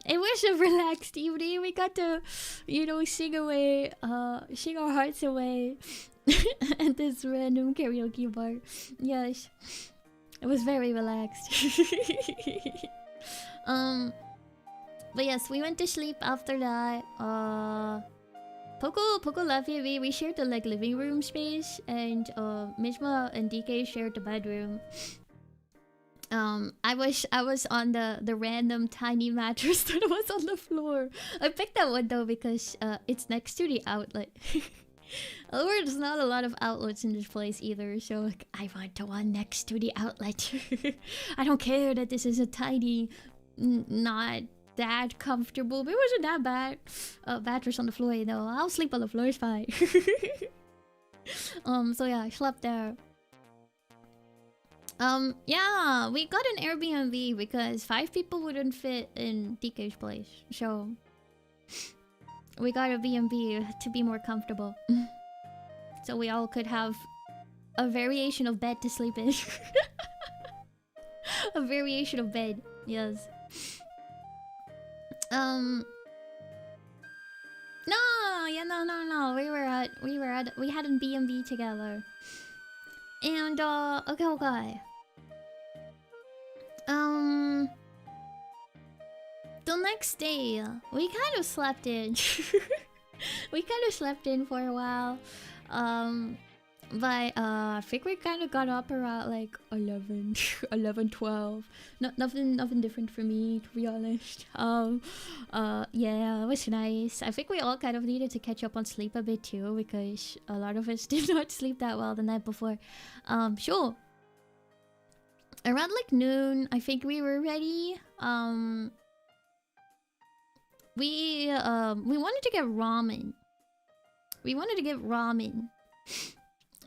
It was a relaxed evening. We got to, you know, sing away, sing our hearts away at this random karaoke bar. Yes. It was very relaxed. But yes, we went to sleep after that. Poco, Laffy, and me, we shared the like living room space, and Mishma and DK shared the bedroom. I was on the random tiny mattress that was on the floor. I picked that one though because it's next to the outlet. There's not a lot of outlets in this place either, so like, I want the one next to the outlet. I don't care that this is a tiny, not that comfortable, but it wasn't that bad. Mattress on the floor, you know. I'll sleep on the floor, it's fine. So yeah, I slept there. Yeah, we got an Airbnb because 5 people wouldn't fit in DK's place, so we got a B&B to be more comfortable. So we all could have a variation of bed to sleep in. A variation of bed, yes. No, yeah, no. We had a B&B together. And, okay. The next day, we kind of slept in. We kind of slept in for a while. But, I think we kind of got up around like 11, 12. Nothing different for me, to be honest. Yeah, it was nice. I think we all kind of needed to catch up on sleep a bit too, because a lot of us did not sleep that well the night before. Sure. Around like noon, I think we were ready. We wanted to get ramen.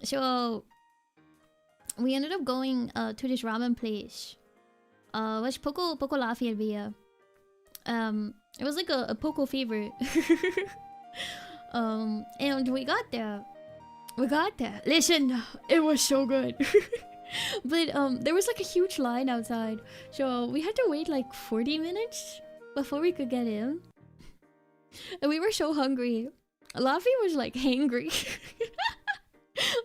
So we ended up going to this ramen place. It was Poco Laffy and Via. It was like a Poco favorite. And we got there. Listen, it was so good. But there was like a huge line outside, so we had to wait like 40 minutes before we could get in. And we were so hungry. Laffy was like hangry.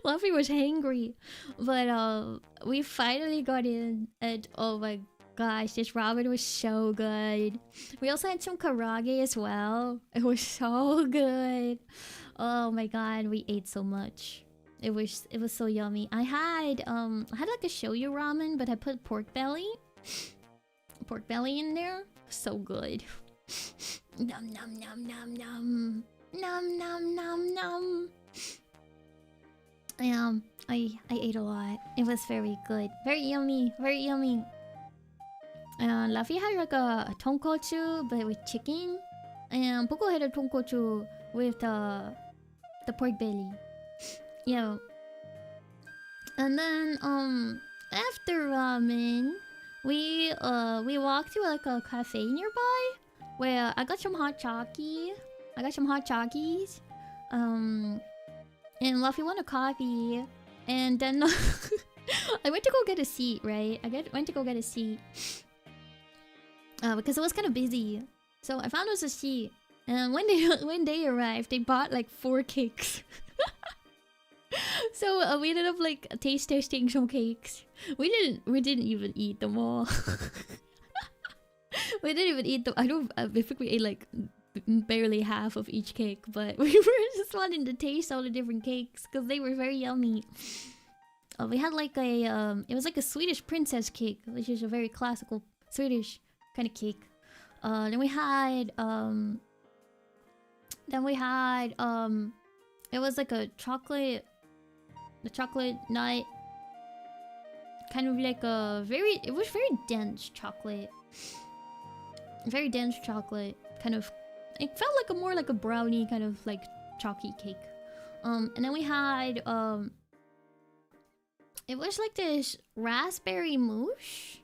Laffy was hangry. But we finally got in, and oh my gosh, this ramen was so good. We also had some karaage as well. It was so good. Oh my god, we ate so much. It was so yummy. I had like a shoyu ramen, but I put pork belly in there. So good. Nom nom nom nom nom. Nom nom nom nom. I ate a lot. It was very good. Very yummy. Laffy had like a tonkotsu, but with chicken. And Poco had a tonkotsu with the pork belly. Yeah. And then after ramen, we walked to like a cafe nearby where I got some hot chokies. And Laffy wanted a coffee, and then I went to go get a seat, right? Went to go get a seat because it was kind of busy. So I found a sushi, and when they arrived, they bought like 4 cakes. So we ended up like taste testing some cakes. We didn't even eat them all. We didn't even eat them. I think we ate like barely half of each cake, but we were just wanting to taste all the different cakes because they were very yummy. We had like a it was like a Swedish princess cake, which is a very classical Swedish kind of cake. Then we had it was like a chocolate nut, kind of like it was very dense chocolate. Very dense chocolate, kind of. It felt like more like a brownie, kind of like chalky cake. And then we had it was like this raspberry mousse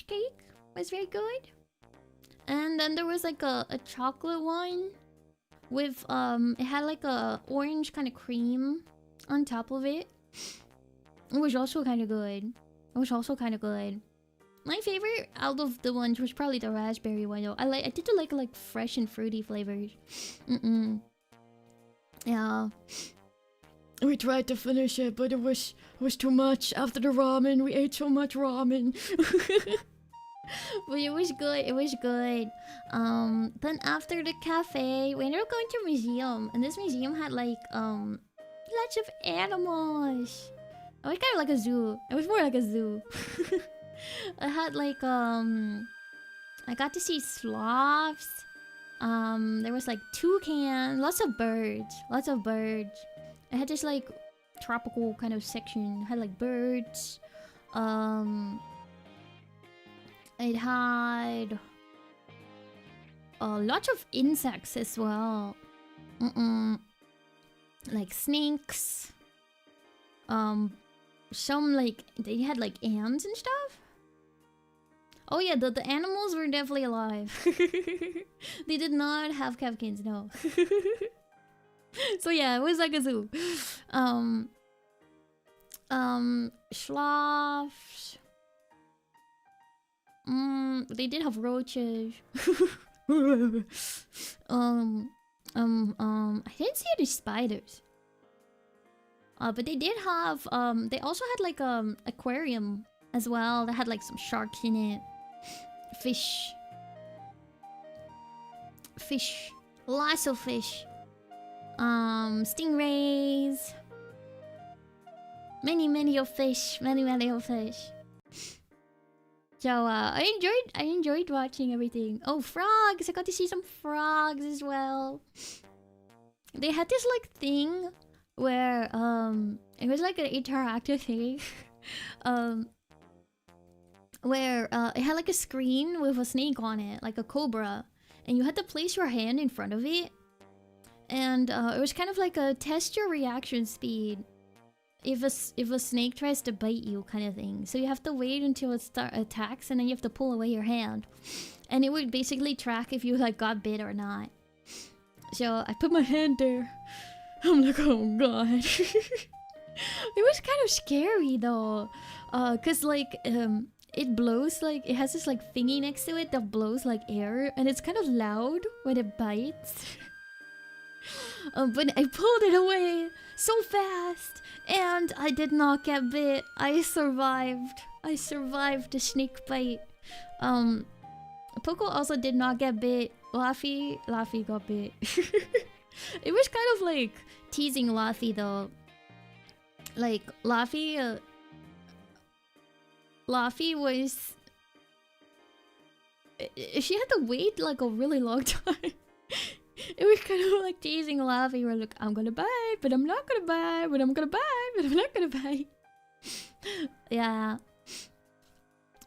cake. Was very good. And then there was like a chocolate one with it had like a orange kind of cream on top of it. It was also kind of good. My favorite out of the ones was probably the raspberry one though. I did like fresh and fruity flavors. Yeah. We tried to finish it, but it was too much after the ramen. We ate so much ramen. But it was good. Then after the cafe, we ended up going to a museum, and this museum had like lots of animals. It was kind of like a zoo. It was more like a zoo. I had like I got to see sloths. There was like toucans, lots of birds. It had this like tropical kind of section. It had like birds. It had lots of insects as well. Like snakes. Some like they had like ants and stuff. Oh yeah, the animals were definitely alive. They did not have Kevkins, no. So yeah, it was like a zoo. Sloths. They did have roaches. I didn't see any spiders. But they did have they also had like aquarium as well. They had like some sharks in it. Fish. Lots of fish. Stingrays. Many of fish. So I enjoyed watching everything. Oh, frogs! I got to see some frogs as well. They had this like thing where it was like an interactive thing. Where it had like a screen with a snake on it, like a cobra, and you had to place your hand in front of it, and it was kind of like a test your reaction speed if a snake tries to bite you kind of thing. So you have to wait until it attacks, and then you have to pull away your hand, and it would basically track if you like got bit or not. So I put my hand there. I'm like, oh god. It was kind of scary though, cause like it blows, like it has this like thingy next to it that blows like air, and it's kind of loud when it bites. But I pulled it away so fast, and I did not get bit. I survived the snake bite. Poco also did not get bit. Laffy got bit. It was kind of like teasing Laffy though. Like Laffy was... She had to wait like a really long time. It was kind of like teasing Laffy. We're like, I'm gonna buy, but I'm not gonna buy, but I'm gonna buy, but I'm not gonna buy. Yeah.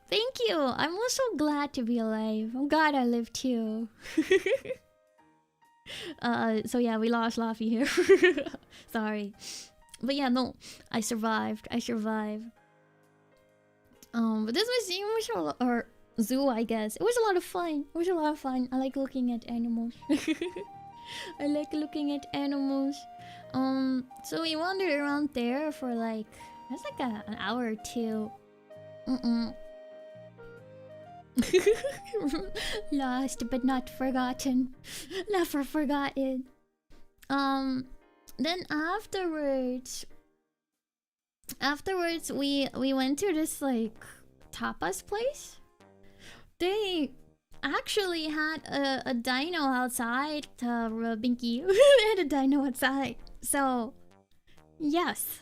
Thank you. I'm also glad to be alive. I'm glad I lived too. So yeah, we lost Laffy here. Sorry. But yeah, no. I survived. But this museum was or zoo, I guess. It was a lot of fun. I like looking at animals. So we wandered around there for like... That's like an hour or two. Lost but not forgotten. Never forgotten. Then afterwards we went to this like tapas place. They actually had a dino outside, Binky. They had a dino outside. So yes,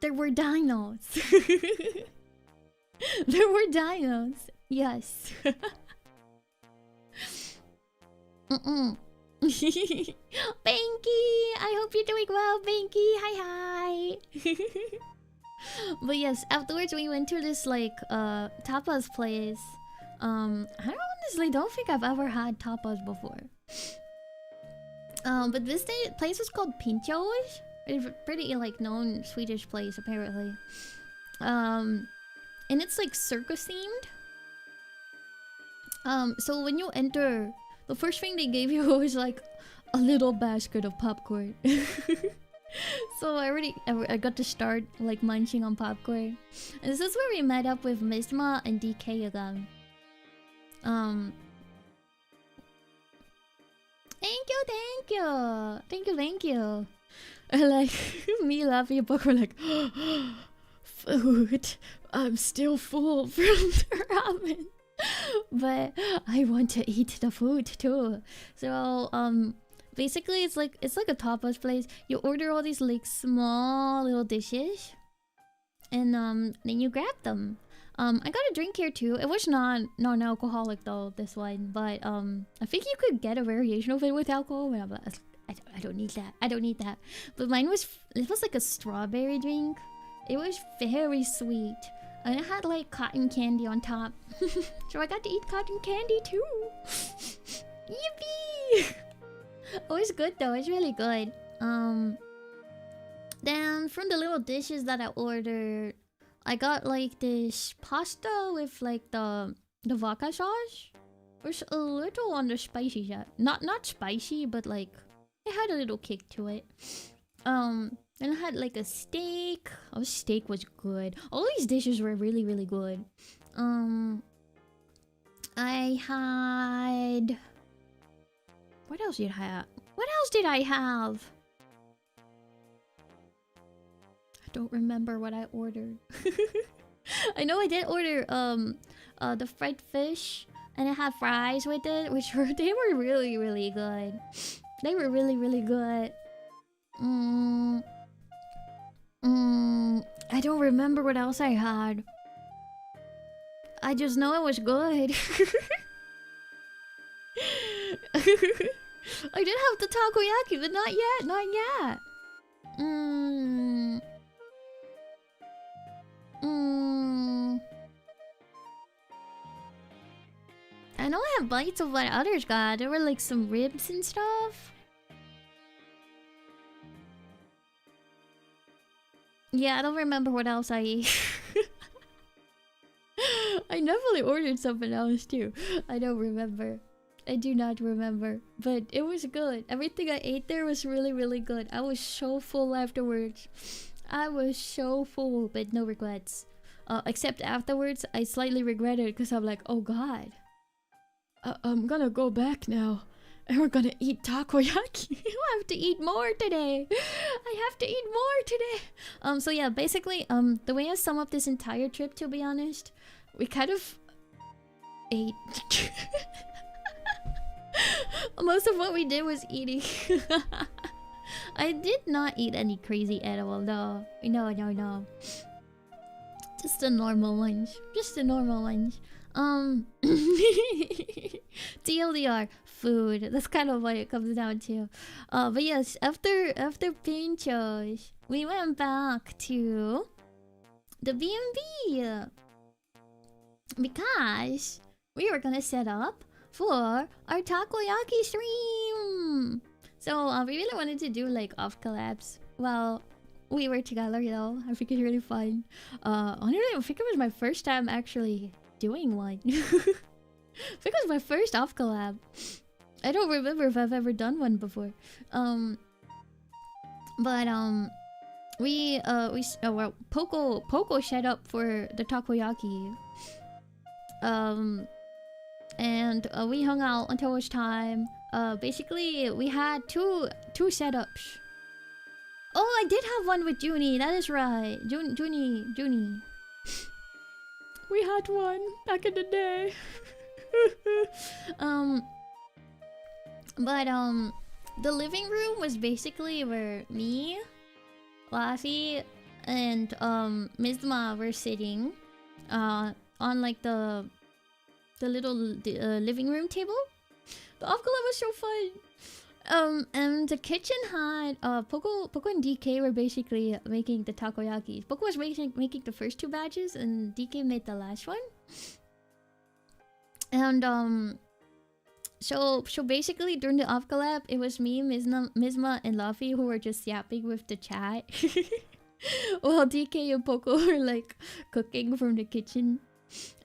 there were dinos. There were dinos. Yes. Binky, I hope you're doing well, Binky. Hi. But yes, afterwards we went to this like tapas place. I honestly don't think I've ever had tapas before. But this place was called Pinchos. It's a pretty like known Swedish place apparently. And it's like circus themed. So when you enter, the first thing they gave you was like a little basket of popcorn. So I got to start like munching on popcorn. And this is where we met up with Misma and DK again. Thank you. And like me laughing at book, we're like, food. I'm still full from the ramen. But I want to eat the food too. So basically it's like a tapas place. You order all these like small little dishes, and then you grab them. I got a drink here too. It was non-alcoholic though, this one, but I think you could get a variation of it with alcohol. But I don't need that. But mine was like a strawberry drink. It was very sweet. And it had like cotton candy on top. So I got to eat cotton candy too. Yippee! It was good though, it's really good. Then from the little dishes that I ordered, I got like this pasta with like the vodka sauce. It was a little on the spicy side. Not spicy, but like it had a little kick to it. And I had like a steak. Oh, steak was good. All these dishes were really, really good. I had... What else did I have? I don't remember what I ordered. I know I did order the fried fish, and I had fries with it, they were really, really good. They were really, really good. I don't remember what else I had. I just know it was good. I did have the takoyaki, but not yet. I know I have bites of what others got. There were like some ribs and stuff. Yeah, I don't remember what else I ate. I definitely ordered something else too. I don't remember. I do not remember. But it was good. Everything I ate there was really, really good. I was so full afterwards. I was so full, but no regrets. Except afterwards, I slightly regretted it because I'm like, oh god. I'm gonna go back now. And we're gonna eat takoyaki. I have to eat more today. So yeah, basically, the way I sum up this entire trip, to be honest, we kind of ate. Most of what we did was eating. I did not eat any crazy edible, no. No. Just a normal lunch. TLDR, food. That's kind of what it comes down to. But yes, after Pinchos, we went back to the B&B because we were gonna set up for our takoyaki stream. So we really wanted to do like off collabs. Well, we were together, you know. I think it's really fun. Honestly, I think it was my first time actually doing one. I think it was my first off collab. I don't remember if I've ever done one before. Poco set up for the takoyaki. And we hung out until it was time. Basically, we had two setups. Oh, I did have one with Zhuni. That is right. Zhuni. We had one back in the day. But the living room was basically where me, Laffy, and Mizma were sitting on like the little living room table. The off-color was so fun. And the kitchen had Poco and DK were basically making the takoyaki. Poco was making the first two batches, and DK made the last one. And so basically during the off collab, it was me, Mizma, and Luffy who were just yapping with the chat, while DK and Poco were like cooking from the kitchen.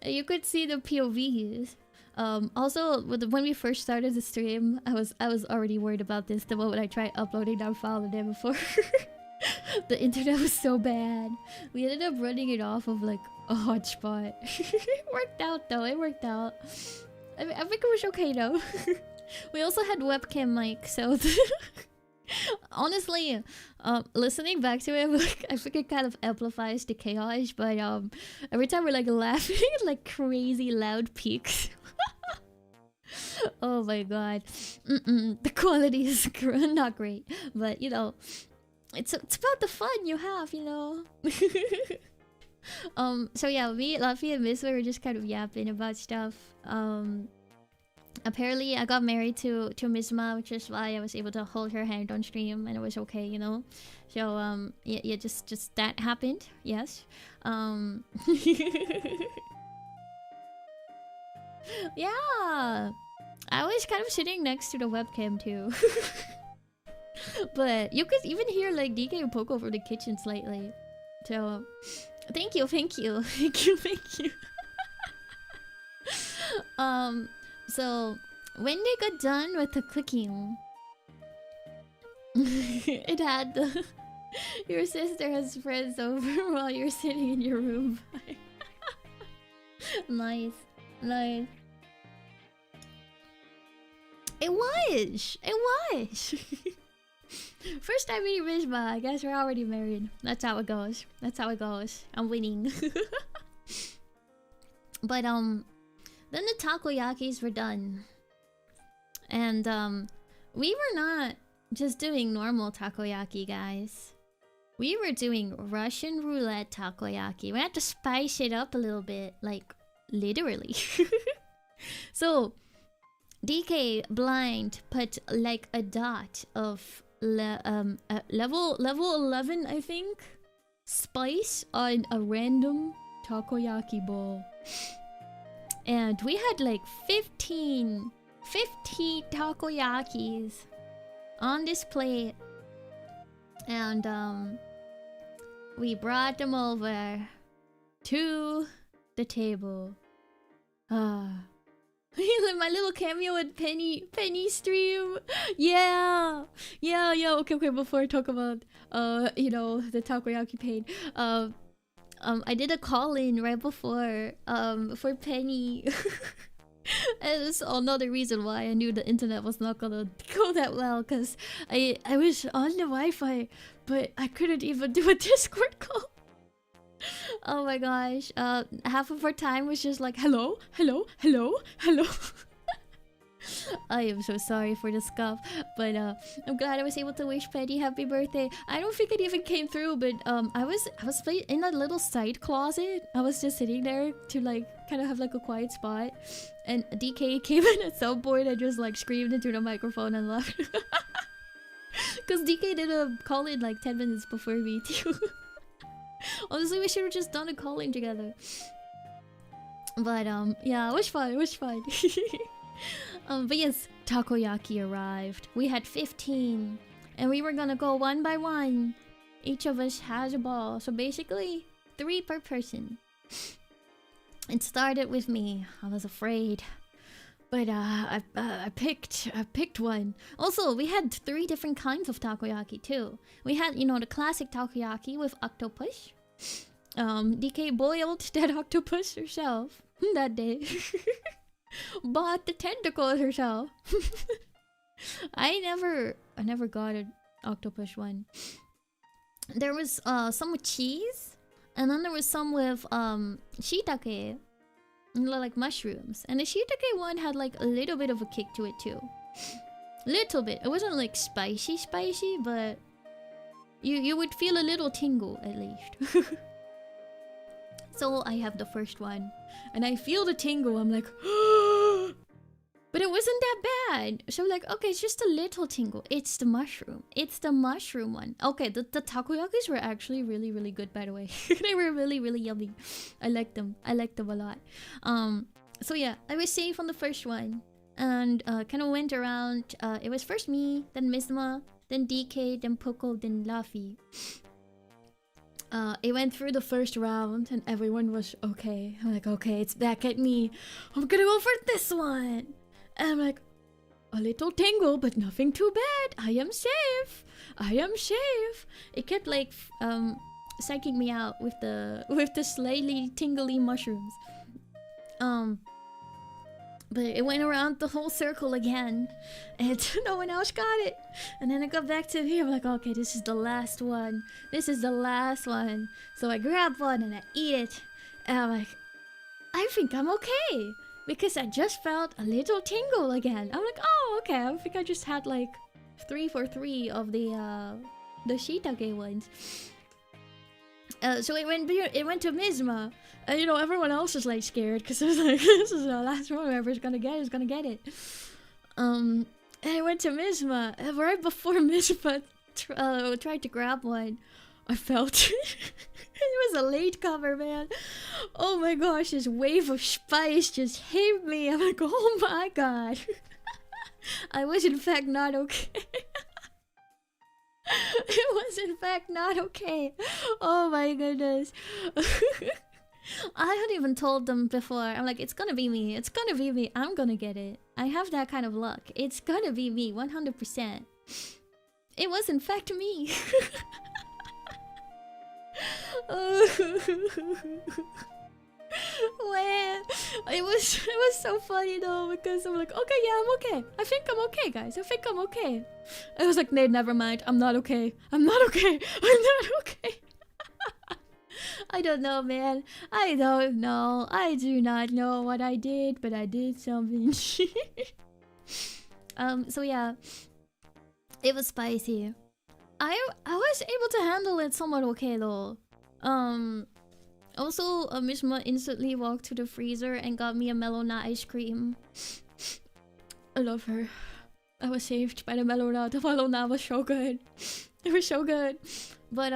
You could see the POVs. Also, when we first started the stream, I was already worried about this the moment I tried uploading that file the day before. The internet was so bad. We ended up running it off of like a hotspot. It worked out though. It worked out. I think it was okay though. We also had webcam mic, so honestly, listening back to it, like, I think it kind of amplifies the chaos. But every time we're like laughing, like crazy loud peaks. Oh my god. The quality is not great, but you know, it's about the fun you have, you know. So yeah, me, Luffy, and Miss were just kind of yapping about stuff. Apparently I got married to Mizma, which is why I was able to hold her hand on stream, and it was okay, you know. So yeah, just that happened. Yes. Yeah, I was kind of sitting next to the webcam too. But you could even hear like DK and Poco from the kitchen slightly. So thank you. So when they got done with the cooking, it had your sister has friends over while you're sitting in your room. Nice. It was. First time meeting Mizma, I guess we're already married. That's how it goes. I'm winning. But then the takoyakis were done. And we were not just doing normal takoyaki, guys. We were doing Russian roulette takoyaki. We had to spice it up a little bit, like literally. So DK blind put like a dot of level 11, I think, spice on a random takoyaki bowl. And we had like 15 takoyakis on this plate. And we brought them over to the table. My little cameo with Penny stream. Yeah. Okay. Before I talk about you know, the takoyaki pain, I did a call-in right before for Penny. And it's another reason why I knew the internet was not gonna go that well, because I was on the Wi-Fi, but I couldn't even do a Discord call. Oh my gosh, half of our time was just like hello. I am so sorry for the scuff, but I'm glad I was able to wish Penny happy birthday. I don't think it even came through, but I was in a little side closet. I was just sitting there to like kind of have like a quiet spot, and DK came in at some point and just like screamed into the microphone and left. Because DK did a call in like 10 minutes before me too. Honestly, we should have just done a call-in together. But yeah, it was fun. But yes, takoyaki arrived. We had 15, and we were gonna go one by one. Each of us has a ball, so basically 3 per person. It started with me. I was afraid, but I picked one. Also, we had 3 different kinds of takoyaki too. We had, you know, the classic takoyaki with octopus. DK boiled that octopus herself. that day. Bought the tentacles herself. I never got an octopus one. There was some with cheese, and then there was some with shiitake, like mushrooms. And the shiitake one had like a little bit of a kick to it too. Little bit. It wasn't like spicy, but you would feel a little tingle at least. So I have the first one, and I feel the tingle. I'm like, but it wasn't that bad. So I'm like, okay, it's just a little tingle. It's the mushroom. It's the mushroom one. Okay, the takoyakis were actually really, really good, by the way. They were really, really yummy. I liked them. I liked them a lot. So yeah, I was safe on the first one, and kind of went around. It was first me, then Misma, then DK, then Poco, then Laffy. It went through the first round and everyone was okay. I'm like, okay, it's back at me. I'm gonna go for this one. And I'm like, a little tingle, but nothing too bad. I am safe. I am safe. It kept like psyching me out with the slightly tingly mushrooms. But it went around the whole circle again, and no one else got it. And then I got back to me. I'm like, okay, this is the last one. This is the last one. So I grab one and I eat it. And I'm like, I think I'm okay, because I just felt a little tingle again. I'm like, oh, okay. I think I just had like 3 for 3 of the shiitake ones. So it went to Misma. And you know, everyone else was like scared, because it was like, this is the last one. Whoever's gonna get it is gonna get it. And I went to Misma, and right before Misma tried to grab one, I felt it was a late comer, man. Oh my gosh, this wave of spice just hit me. I'm like, oh my god. I was in fact not okay. It was in fact not okay. Oh my goodness. I had even told them before. I'm like, it's gonna be me. It's gonna be me. I'm gonna get it. I have that kind of luck. It's gonna be me, 100%. It was in fact me. Man, it was so funny though, because I'm like, okay, yeah, I'm okay. I think I'm okay, guys. I think I'm okay. I was like, no, never mind. I'm not okay. I'm not okay. I'm not okay. I don't know, man. I don't know. I do not know what I did, but I did something. So yeah, it was spicy. I was able to handle it somewhat okay though. Also, Mishma instantly walked to the freezer and got me a Melona ice cream. I love her. I was saved by the Melona. The Melona was so good. It was so good. But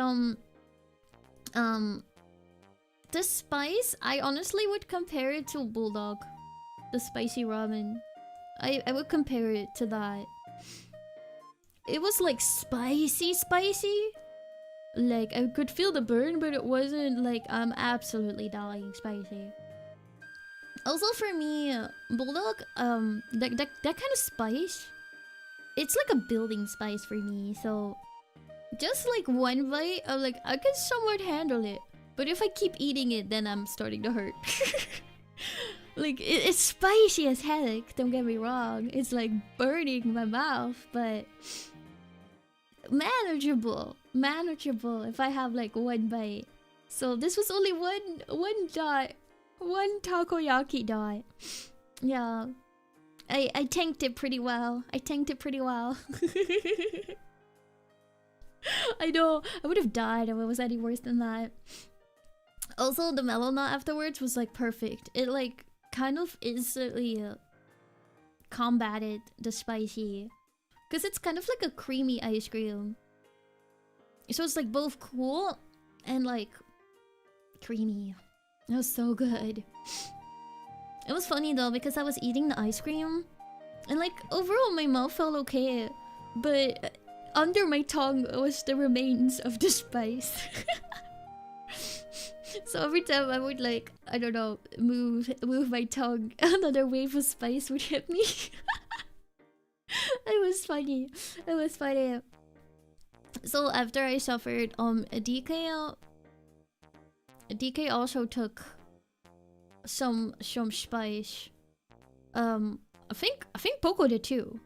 the spice, I honestly would compare it to Bulldog. The spicy ramen. I would compare it to that. It was like spicy. Like, I could feel the burn, but it wasn't like I'm absolutely dying spicy. Also for me, Bulldog, that kind of spice, it's like a building spice for me. So just like one bite, I'm like, I can somewhat handle it. But if I keep eating it, then I'm starting to hurt. Like, it's spicy as heck, don't get me wrong. It's like burning my mouth, but manageable if I have like one bite. So this was only one takoyaki dot. Yeah, I tanked it pretty well. I know, I would have died if it was any worse than that. Also, the Melona afterwards was like perfect. It like kind of instantly combated the spicy, because it's kind of like a creamy ice cream. So it's like both cool and like creamy. It was so good. It was funny though, because I was eating the ice cream and like overall my mouth felt okay, but under my tongue was the remains of the spice. So every time I would like, I don't know, move my tongue, another wave of spice would hit me. It was funny. So after I suffered, DK also took some spice. I think Poco did too.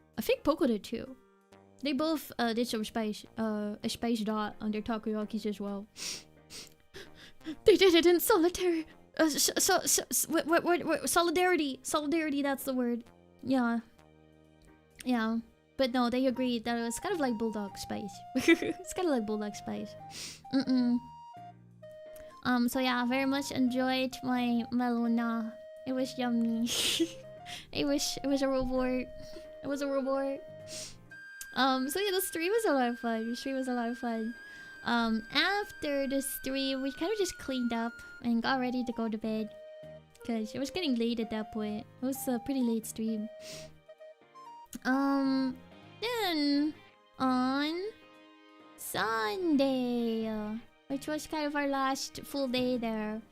They both did some spice, a spice dot on their takoyakis as well. They did it in solitary. Solidarity. Solidarity, that's the word. Yeah. Yeah. But no, they agreed that it was kind of like bulldog spice. It's kind of like bulldog spice. So yeah, very much enjoyed my melona. It was yummy. it was a reward. It was a reward. So yeah, the stream was a lot of fun. After the stream, we kind of just cleaned up and got ready to go to bed. Because it was getting late at that point. It was a pretty late stream. Then on Sunday, which was kind of our last full day there.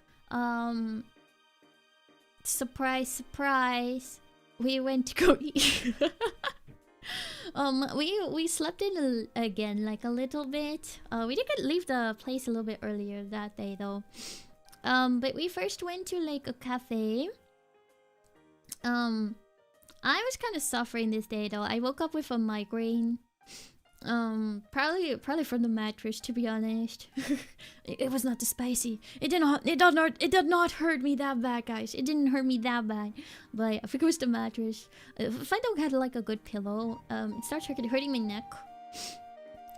Surprise, surprise. We went to go eat. We slept in again like a little bit. We did leave the place a little bit earlier that day though. But we first went to like a cafe. I was kind of suffering this day though. I woke up with a migraine. Probably from the mattress, to be honest. it was not the spicy. It did not hurt me that bad, guys. It didn't hurt me that bad. But I think it was the mattress. If I don't have like a good pillow, it starts hurting my neck.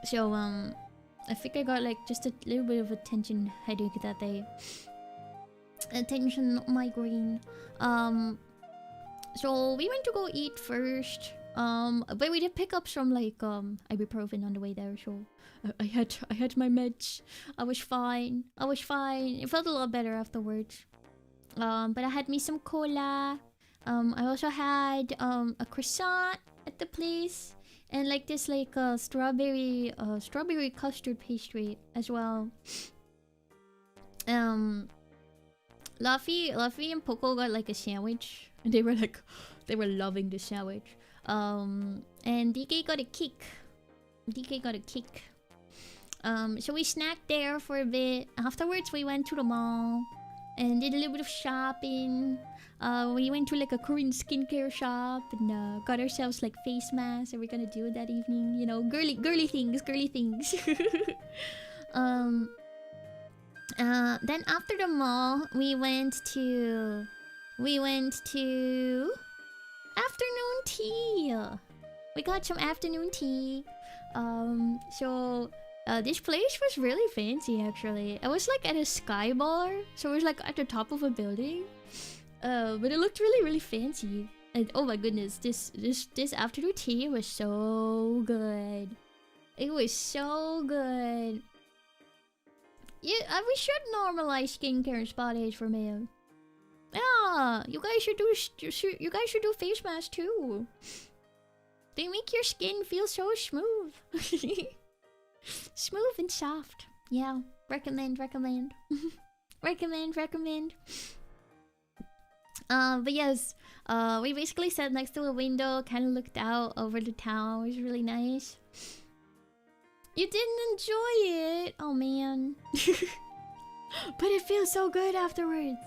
So I think I got like just a little bit of a tension headache that day. A tension migraine. So we went to go eat first. But we did pick up some like ibuprofen on the way there, so I had my meds. I was fine. It felt a lot better afterwards. But I had me some cola. I also had a croissant at the place, and like this like strawberry custard pastry as well. Luffy and Poco got like a sandwich, and they were loving the sandwich. And DK got a cake. So we snacked there for a bit. Afterwards, we went to the mall and did a little bit of shopping. We went to like a Korean skincare shop and got ourselves like face masks that we're gonna do that evening. You know, girly things. Then after the mall, we went to afternoon tea. We got some afternoon tea. So this place was really fancy actually. It was like at a sky bar, so it was like at the top of a building. But it looked really fancy. And oh my goodness, this afternoon tea was so good. It was so good. Yeah, we should normalize skincare and spa days for men. Yeah, you guys should do face masks too. They make your skin feel so smooth. Smooth and soft. Yeah, recommend. recommend. But yes, we basically sat next to a window, kind of looked out over the town. It was really nice. You didn't enjoy it? Oh man. But it feels so good afterwards.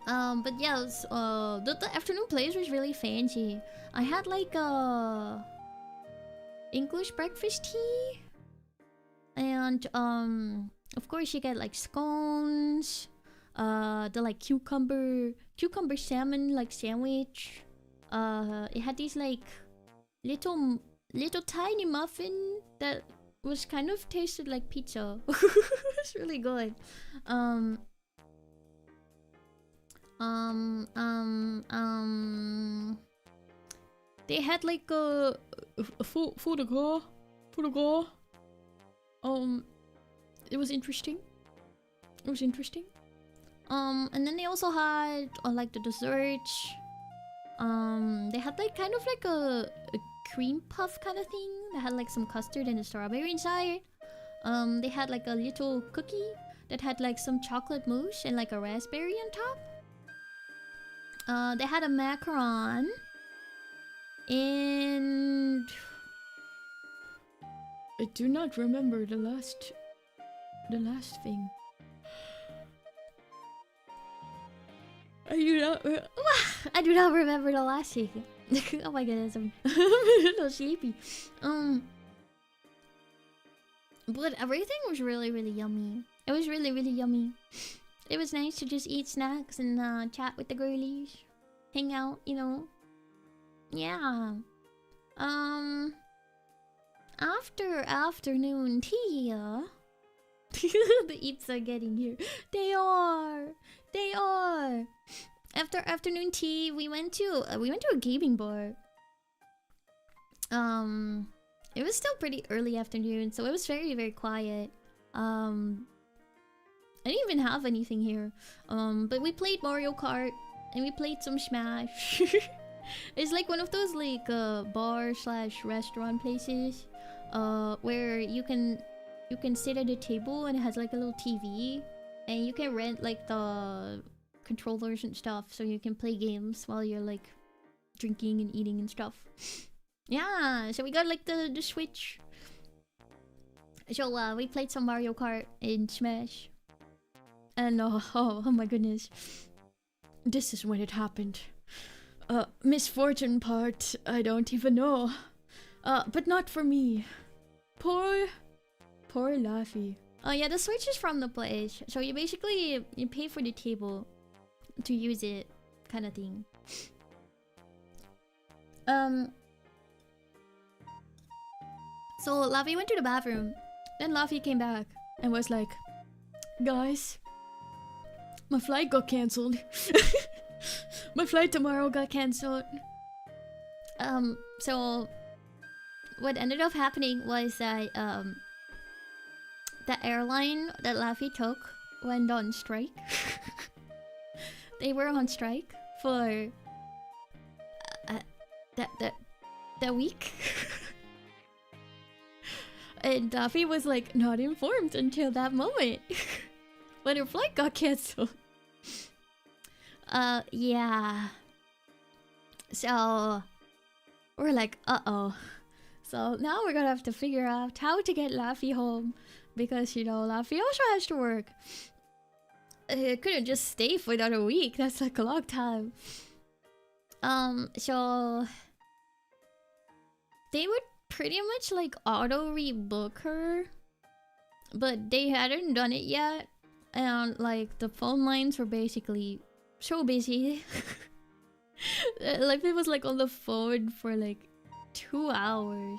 But yes, the afternoon place was really fancy. I had like English breakfast tea, and of course you get like scones, the like cucumber salmon like sandwich. It had these like little tiny muffin that was kind of tasted like pizza. It's really good. They had like a food ago. It was interesting. And then they also had like the desserts. They had like kind of like a cream puff kind of thing. They had like some custard and a strawberry inside. They had like a little cookie that had like some chocolate mousse and like a raspberry on top. They had a macaron. And I do not remember the last thing. I do not remember the last week. Oh my goodness, I'm a little sleepy. But everything was really, really yummy. It was really, really yummy. It was nice to just eat snacks and chat with the girlies, hang out, you know. Yeah. After afternoon tea, the eats are getting here. They are. They are. After afternoon tea, we went to a gaming bar. It was still pretty early afternoon, so it was very, very quiet. I didn't even have anything here. But we played Mario Kart and we played some Smash. It's like one of those like bar slash restaurant places, where you can sit at a table and it has like a little TV, and you can rent like the controllers and stuff, so you can play games while you're like drinking and eating and stuff. Yeah, so we got like the Switch. So we played some Mario Kart and Smash. And oh my goodness. This is when it happened. Misfortune part, I don't even know. But not for me. Poor Laffy. Oh yeah, the Switch is from the place. So you basically you pay for the table to use it, kind of thing. So Laffy went to the bathroom. Then Laffy came back and was like, "Guys, my flight got cancelled." My flight tomorrow got cancelled. So what ended up happening was that the airline that Laffy took went on strike. They were on strike for that week. And Laffy was like not informed until that moment when her flight got cancelled. Yeah. So we're like, uh-oh. So now we're gonna have to figure out how to get Laffy home, because you know Laffy also has to work. It couldn't just stay for another week. That's like a long time. So they would pretty much like auto rebook her, but they hadn't done it yet, and like the phone lines were basically so busy. Like it was like on the phone for like 2 hours.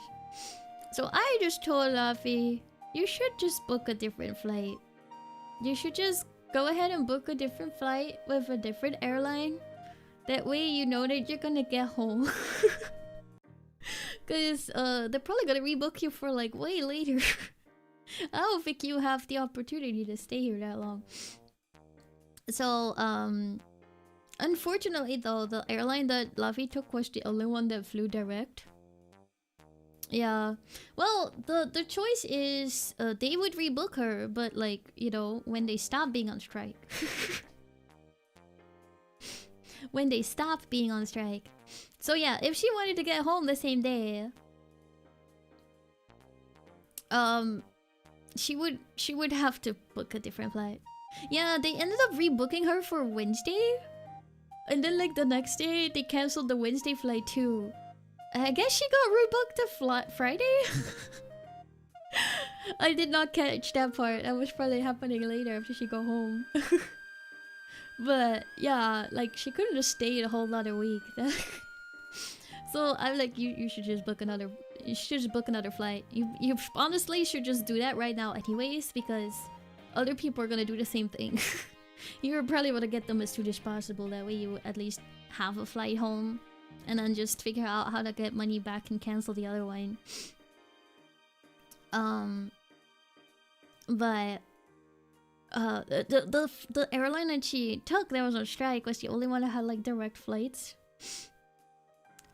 So I just told Laffy, you should just book a different flight. You should just go ahead and book a different flight with a different airline. That way you know that you're gonna get home. Cause they're probably gonna rebook you for like way later. I don't think you have the opportunity to stay here that long. So unfortunately though, the airline that Laffy took was the only one that flew direct. Yeah, well, the choice is they would rebook her, but like, you know, when they stop being on strike. When they stop being on strike. So yeah, if she wanted to get home the same day, she would have to book a different flight. Yeah, they ended up rebooking her for Wednesday, and then like the next day they canceled the Wednesday flight too. I guess she got rebooked to Friday. I did not catch that part. That was probably happening later after she got home. But yeah, like she couldn't just stay a whole other week. So I'm like, you should just book another. You should just book another flight. You honestly should just do that right now, anyways, because other people are gonna do the same thing. You're probably gonna get them as soon as possible. That way, you at least have a flight home, and then just figure out how to get money back and cancel the other one. But the airline that she took that was on strike was the only one that had like direct flights.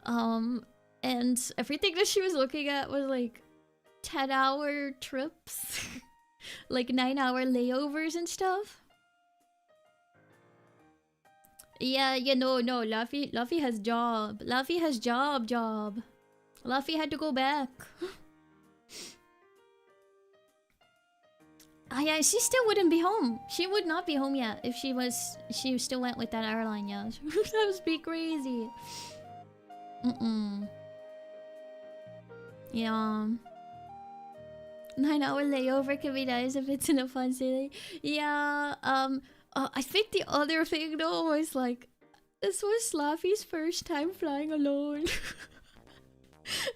And everything that she was looking at was like 10-hour trips, like 9-hour layovers and stuff. Yeah, you know, no, Laffy has job. Laffy has job. Laffy had to go back. Oh yeah, she still wouldn't be home. She would not be home yet if she still went with that airline, yeah. That would be crazy. Yeah. 9-hour layover can be nice if it's in a fun city. Yeah, I think the other thing though was like, this was Laffy's first time flying alone.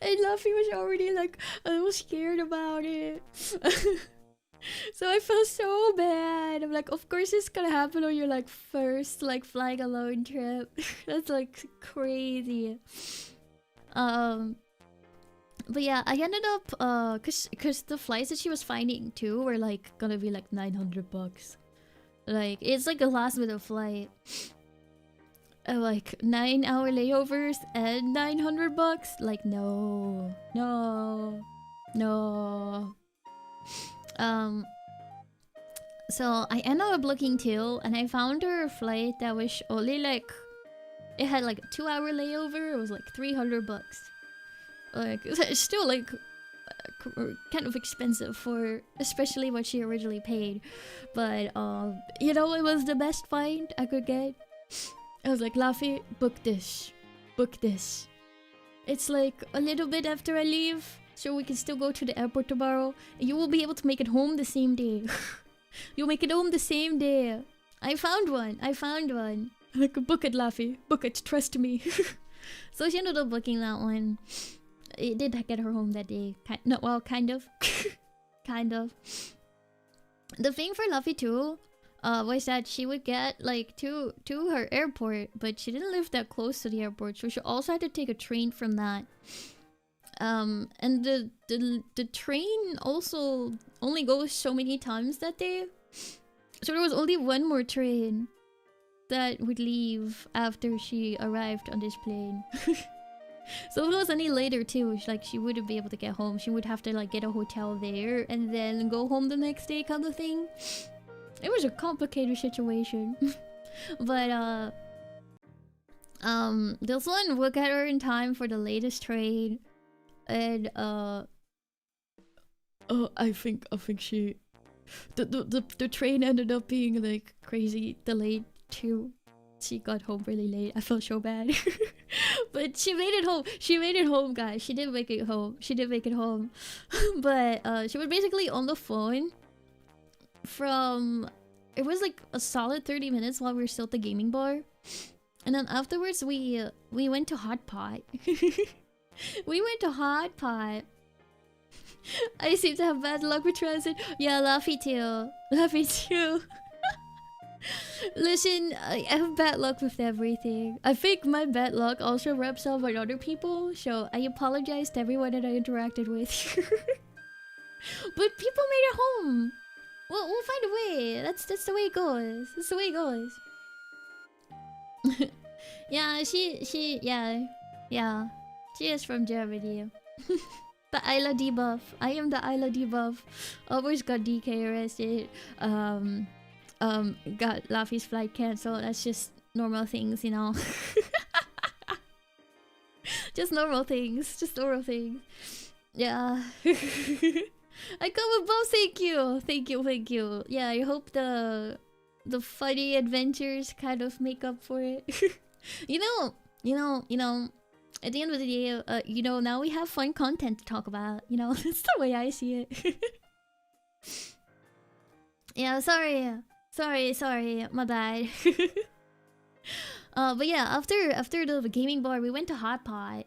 And Laffy was already like a little scared about it. So I felt so bad. I'm like, of course it's gonna happen on your like first like flying alone trip. That's like crazy. But yeah, I ended up cause the flights that she was finding too were like gonna be like 900 bucks. Like it's like a last minute flight. Like 9-hour layovers and 900 bucks. Like no. So I ended up looking too, and I found her a flight that was only like, it had like a 2-hour layover. It was like 300 bucks. Like it's still like kind of expensive for especially what she originally paid, but you know, it was the best find I could get. I was like, Laffy, book this. It's like a little bit after I leave, so we can still go to the airport tomorrow. And you will be able to make it home the same day. You'll make it home the same day. I found one. Like, book it, Laffy. Book it, trust me. So she ended up booking that one. It did get her home that day. Kind of. Kind of. The thing for Laffy too, was that she would get like to her airport, but she didn't live that close to the airport, so she also had to take a train from that. And the train also only goes so many times that day, so there was only one more train that would leave after she arrived on this plane. So if it was any later too, she wouldn't be able to get home. She would have to like get a hotel there and then go home the next day, kind of thing. It was a complicated situation. But this one will get her in time for the latest train. And I think she the train ended up being like crazy delayed too. She got home really late. I felt so bad. But she made it home, guys. She did make it home. But she was basically on the phone from, it was like a solid 30 minutes while we were still at the gaming bar. And then afterwards we went to Hot Pot. We went to Hot Pot. I seem to have bad luck with transit. Yeah, Laffy too. Listen, I have bad luck with everything. I think my bad luck also rubs off on other people, so I apologize to everyone that I interacted with. But people made it home. We'll find a way. That's the way it goes. That's the way it goes. Yeah, yeah. She is from Germany. The Ayla debuff. I am the Ayla debuff. Always got DK arrested. Got Laffy's flight cancelled. That's just normal things, you know. Just normal things. Yeah. I come with both. Thank you. Yeah, I hope the funny adventures kind of make up for it. you know. At the end of the day, you know, now we have fun content to talk about. You know, that's the way I see it. Yeah, sorry, my bad. But yeah, after the gaming bar, we went to Hot Pot.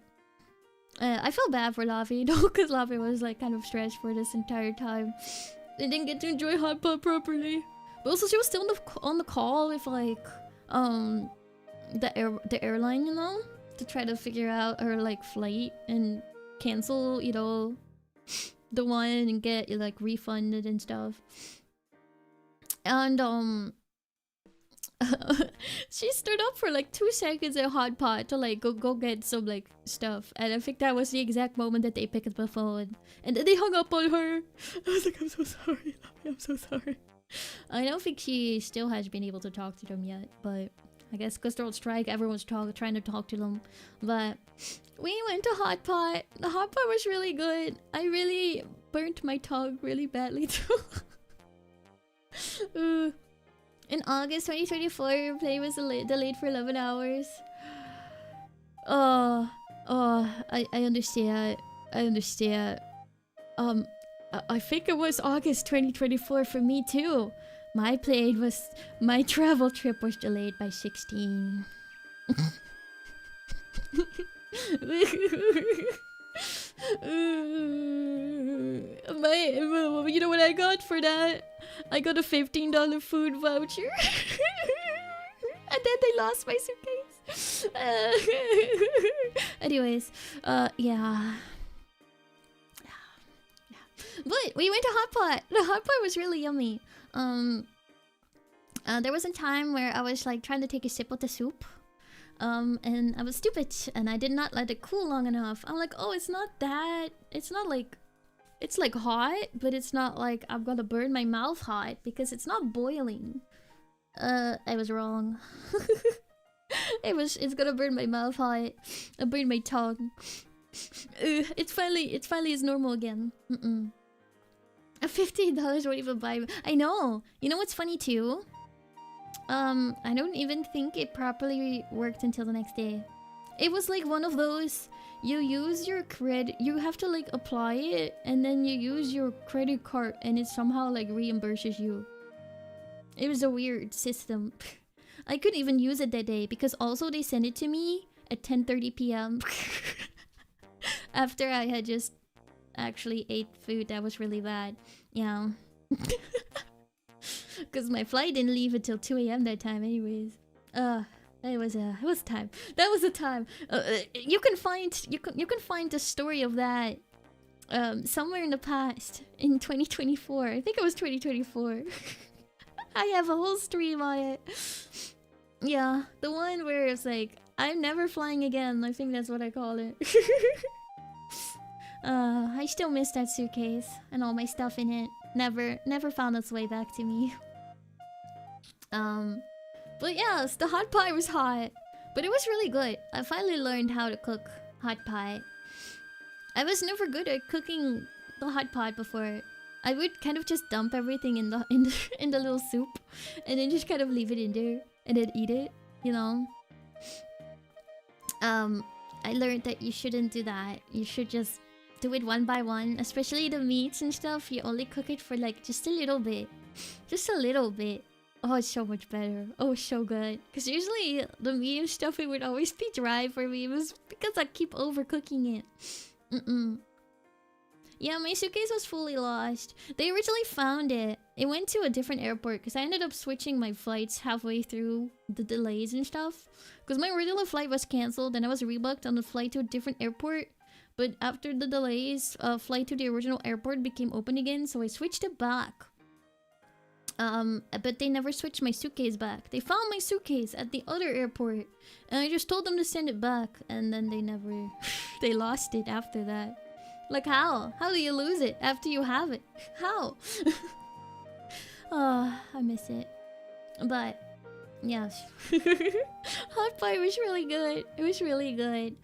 I felt bad for Laffy, though, because Laffy was like kind of stressed for this entire time. They didn't get to enjoy Hot Pot properly. But also, she was still on the call with like the airline, you know, to try to figure out her like flight and cancel, you know, the one and get like refunded and stuff. And she stood up for like 2 seconds at Hot Pot to like go get some like stuff, and I think that was the exact moment that they picked up the phone, and then they hung up on her. I was like, I'm so sorry. I don't think she still has been able to talk to them yet, but I guess because they're on strike, everyone's trying to talk to them. But we went to Hot Pot. The Hot Pot was really good. I really burnt my tongue really badly too. In August 2024, your play was delayed for 11 hours. Oh, I understand. I understand. I think it was August 2024 for me too. My travel trip was delayed by 16. You know what I got for that? I got a $15 food voucher. And then they lost my suitcase. Anyways, yeah. But we went to Hot Pot. The Hot Pot was really yummy. There was a time where I was like trying to take a sip of the soup. And I was stupid and I did not let it cool long enough. I'm like, oh, it's not like, it's like hot, but it's not like I'm gonna burn my mouth hot because it's not boiling. I was wrong. It's gonna burn my mouth hot. It'll burn my tongue. It's finally is normal again. $15 won't even buy me. I know. You know what's funny too? I don't even think it properly worked until the next day. It was like one of those, you use your credit, you have to like apply it, and then you use your credit card and it somehow like reimburses you. It was a weird system. I couldn't even use it that day because also they sent it to me at 10:30 p.m. after I had just actually ate food that was really bad. Yeah. Because my flight didn't leave until 2 a.m. that time anyways. It was time. That was the time. You can find the story of that somewhere in the past in 2024. I think it was 2024. I have a whole stream on it. Yeah, the one where it's like, I'm never flying again. I think that's what I call it. I still miss that suitcase and all my stuff in it. Never found its way back to me. But yes, the hot pie was hot, but it was really good. I finally learned how to cook hot pie. I was never good at cooking the hot pot before. I would kind of just dump everything in the little soup, and then just kind of leave it in there and then eat it. You know. I learned that you shouldn't do that. You should just do it one by one, especially the meats and stuff. You only cook it for like just a little bit, just a little bit. Oh, it's so much better. Oh, it's so good. Because usually the meat and stuff, it would always be dry for me. It was because I keep overcooking it. Yeah, my suitcase was fully lost. They originally found it. It went to a different airport because I ended up switching my flights halfway through the delays and stuff. Because my original flight was cancelled and I was rebooked on the flight to a different airport. But after the delays, flight to the original airport became open again, so I switched it back. But they never switched my suitcase back. They found my suitcase at the other airport, and I just told them to send it back, and then they never... they lost it after that. Like, how? How do you lose it after you have it? How? Oh, I miss it. But, yes. Hot pie was really good. It was really good.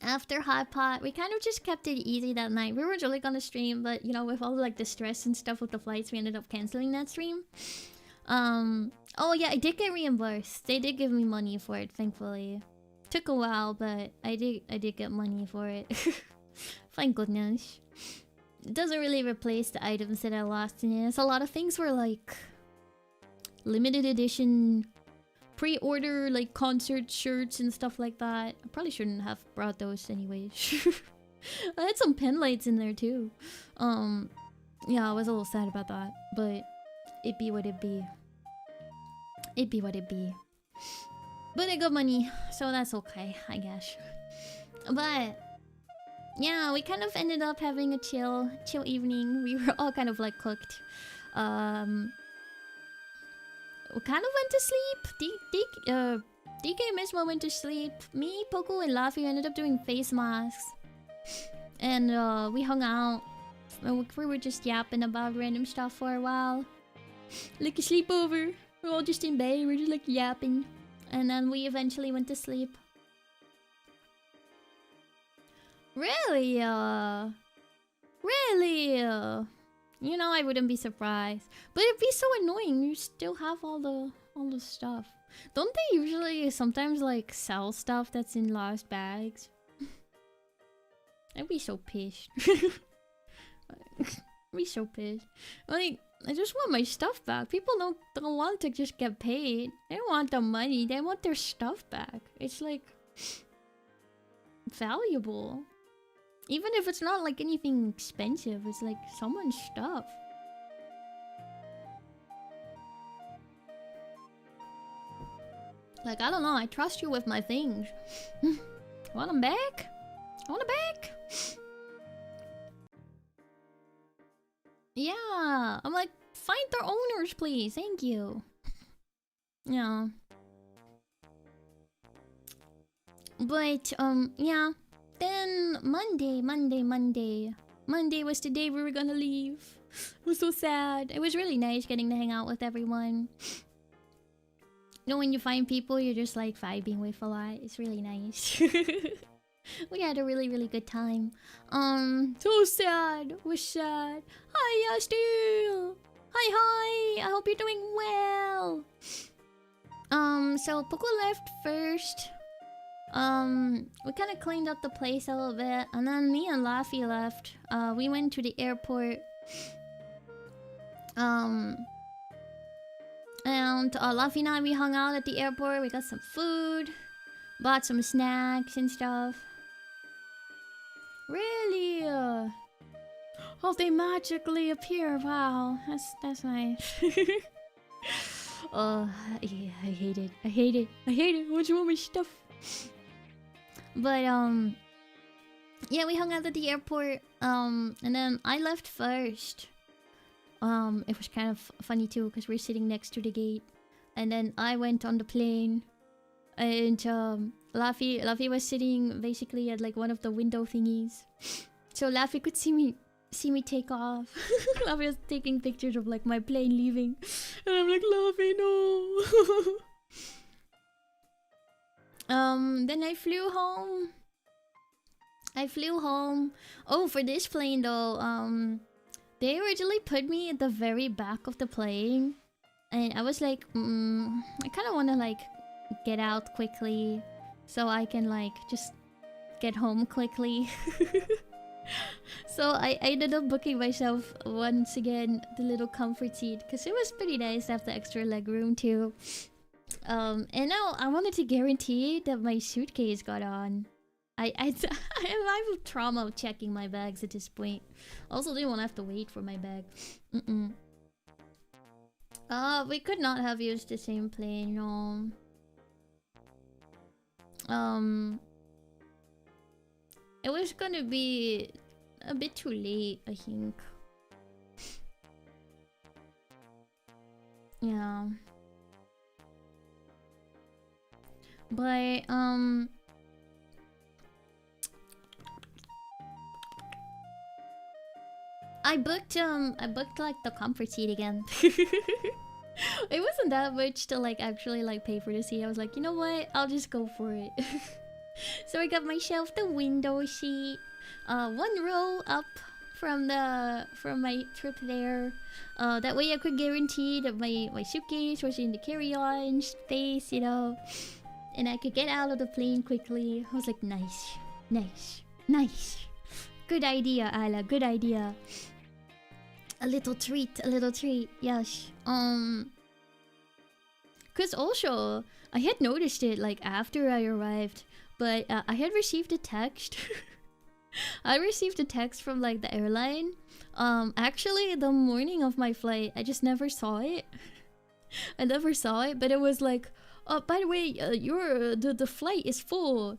After Hot Pot, we kind of just kept it easy that night. We were really gonna stream, but you know, with all like the stress and stuff with the flights, we ended up canceling that stream. Oh yeah, I did get reimbursed. They did give me money for it, thankfully. Took a while, but I did get money for it. Thank goodness. It doesn't really replace the items that I lost in it. A lot of things were like limited edition, pre-order like concert shirts and stuff like that. I probably shouldn't have brought those anyways. I had some pen lights in there too. Yeah, I was a little sad about that, but it be what it be. It be what it be. But I got money, so that's okay, I guess. But yeah, we kind of ended up having a chill evening. We were all kind of like cooked. We kind of went to sleep. DK and Mismo went to sleep. Me, Poco, and Laffy ended up doing face masks. And we hung out. We were just yapping about random stuff for a while. Like a sleepover. We're all just in bed. We're just like yapping. And then we eventually went to sleep. Really? Really? You know, I wouldn't be surprised. But it'd be so annoying. You still have all the stuff. Don't they usually sometimes like sell stuff that's in lost bags? I'd be so pissed. I'd be so pissed. Like, I just want my stuff back. People don't want to just get paid. They don't want the money. They want their stuff back. It's like valuable. Even if it's not like anything expensive, it's like someone's stuff. Like, I don't know, I trust you with my things. Want them back? Want them back? Yeah, I'm like, find their owners, please. Thank you. Yeah. But, yeah. Then Monday was the day we were gonna leave. It was so sad. It was really nice getting to hang out with everyone. You know, when you find people you're just like vibing with a lot, it's really nice. We had a really, really good time. So sad. It was sad. Hi, still. Hi. I hope you're doing well. So Poco left first. We kind of cleaned up the place a little bit, and then me and Laffy left. We went to the airport. And Laffy and I, we hung out at the airport. We got some food, bought some snacks and stuff. Really? Oh, they magically appear. Wow, that's nice. Oh, yeah, I hate it. I hate it. What's wrong with my stuff? But yeah, we hung out at the airport. And then I left first. It was kind of funny too, because we're sitting next to the gate. And then I went on the plane. And Laffy was sitting basically at like one of the window thingies. So Laffy could see me take off. Laffy was taking pictures of like my plane leaving. And I'm like, Laffy, no. Then I flew home. Oh, for this plane though, they originally put me at the very back of the plane. And I was like, I kind of want to like get out quickly so I can like just get home quickly. So I ended up booking myself once again the little comfort seat, because it was pretty nice to have the extra leg room too. And now I wanted to guarantee that my suitcase got on. I have trauma of checking my bags at this point. Also didn't want to have to wait for my bag. We could not have used the same plane, no. It was gonna be a bit too late, I think. Yeah. But I booked like the comfort seat again. It wasn't that much to like actually like pay for the seat. I was like, you know what? I'll just go for it. So I got myself the window seat, one row up from my trip there. That way I could guarantee that my suitcase was in the carry-on space, you know, and I could get out of the plane quickly. I was like, nice. Good idea, Ayla. Good idea. A little treat. Yes. Cause also I had noticed it like after I arrived, but I had received a text. I received a text from like the airline. Actually, the morning of my flight, I just never saw it. I never saw it, but it was like, by the way, the flight is full.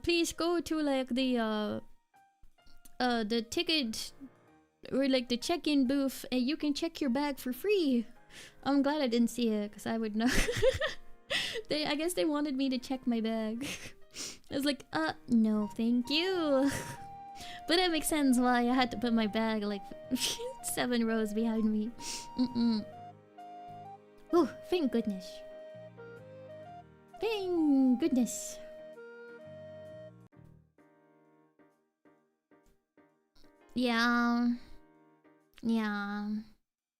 Please go to like the ticket or like the check-in booth, and you can check your bag for free. I'm glad I didn't see it, because I would know. I guess they wanted me to check my bag. I was like, no, thank you. But it makes sense why I had to put my bag like 7 rows behind me. Oh, thank goodness. Thank goodness. Yeah. Yeah.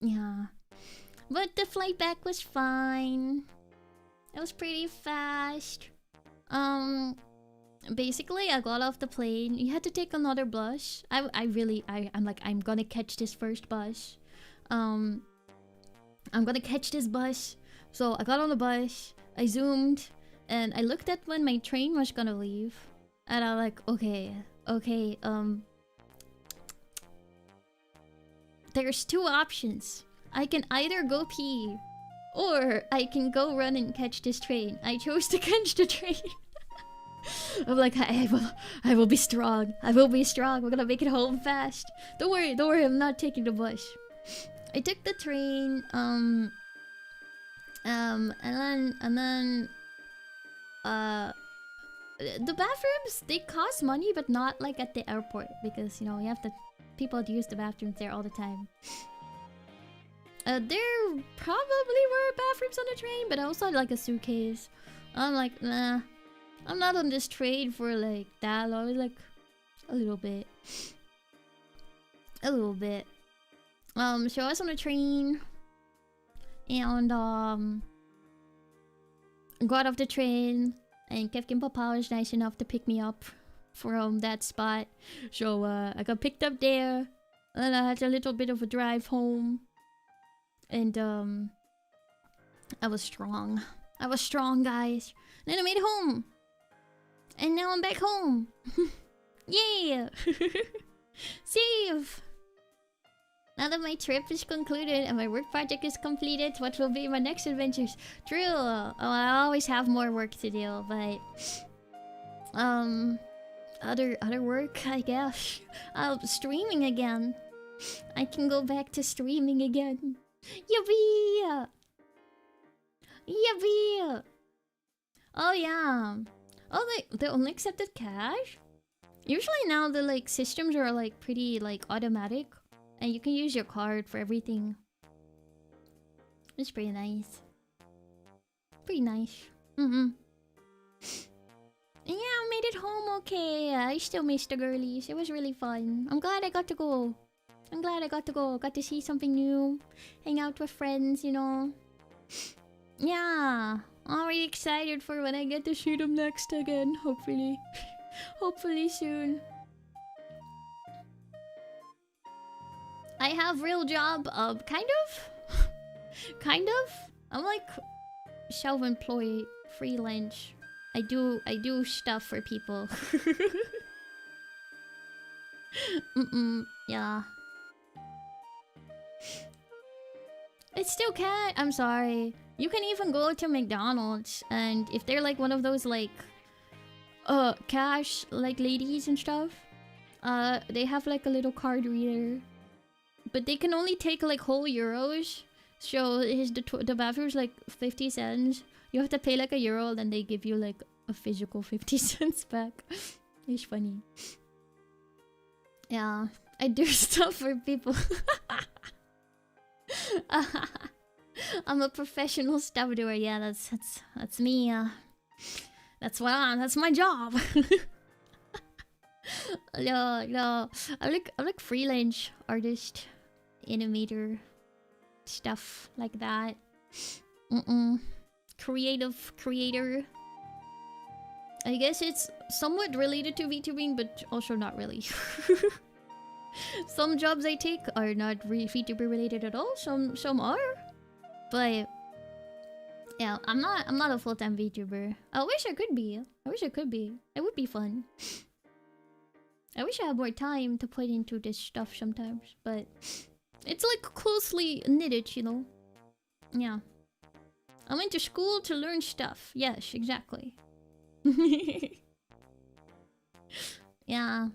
Yeah. But the flight back was fine. It was pretty fast. Basically, I got off the plane. You had to take another bus. I'm like, I'm gonna catch this first bus. I'm gonna catch this bus. So I got on the bus. I zoomed, and I looked at when my train was gonna leave, and I'm like, okay. There's two options. I can either go pee, or I can go run and catch this train. I chose to catch the train. I'm like, I will be strong. I will be strong. We're gonna make it home fast. Don't worry. I'm not taking the bus. I took the train. And then, the bathrooms, they cost money, but not like at the airport, because you know you have to people use the bathrooms there all the time. There probably were bathrooms on the train, but I also had like a suitcase. I'm like, nah, I'm not on this train for like that long. Like a little bit. So I was on the train, and got off the train, and Kevkin Papa was nice enough to pick me up from that spot. So I got picked up there, and I had a little bit of a drive home. And I was strong. Guys. And then I made it home. And now I'm back home. Yeah. Save. Now that my trip is concluded and my work project is completed, what will be my next adventures? True. Oh, I always have more work to do, but other work, I guess. Streaming again. I can go back to streaming again. Yippee! Oh yeah. Oh, they only accepted cash? Usually now the like systems are like pretty like automatic, and you can use your card for everything. It's pretty nice. Yeah, I made it home okay. I still missed the girlies. It was really fun. I'm glad I got to go. Got to see something new. Hang out with friends, you know. Yeah. Already excited for when I get to see them next again. Hopefully. Hopefully soon. I have real job, kind of. I'm like self-employed, freelance. I do stuff for people. Yeah. It still can't. I'm sorry. You can even go to McDonald's, and if they're like one of those like cash like ladies and stuff, they have like a little card reader, but they can only take like whole euros. So the bathroom's like 50 cents. You have to pay like €1, then they give you like a physical 50 cents back. It's funny. Yeah, I do stuff for people. I'm a professional stuff doer. Yeah, that's me. That's my job. No. I'm like freelance artist, animator, stuff like that. Creative creator. I guess it's somewhat related to VTubing, but also not really. Some jobs I take are not VTuber related at all. Some are, but yeah, I'm not a full-time VTuber. I wish I could be. It would be fun. I wish I had more time to put into this stuff sometimes, but it's like closely knitted, you know. Yeah, I went to school to learn stuff. Yes, exactly. Yeah.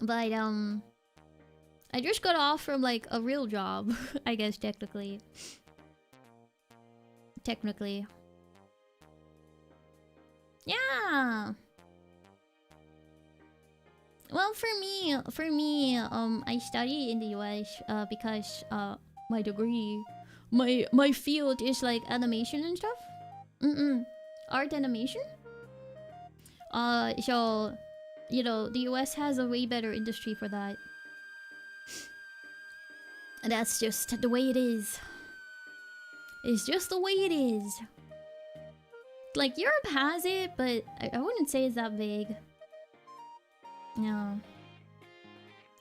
But I just got off from like a real job, I guess technically. Yeah. Well, for me, I study in the US because my degree, my field is like animation and stuff. Art animation. So, you know, the US has a way better industry for that. That's just the way it is. It's just the way it is. Like, Europe has it, but I wouldn't say it's that big. No.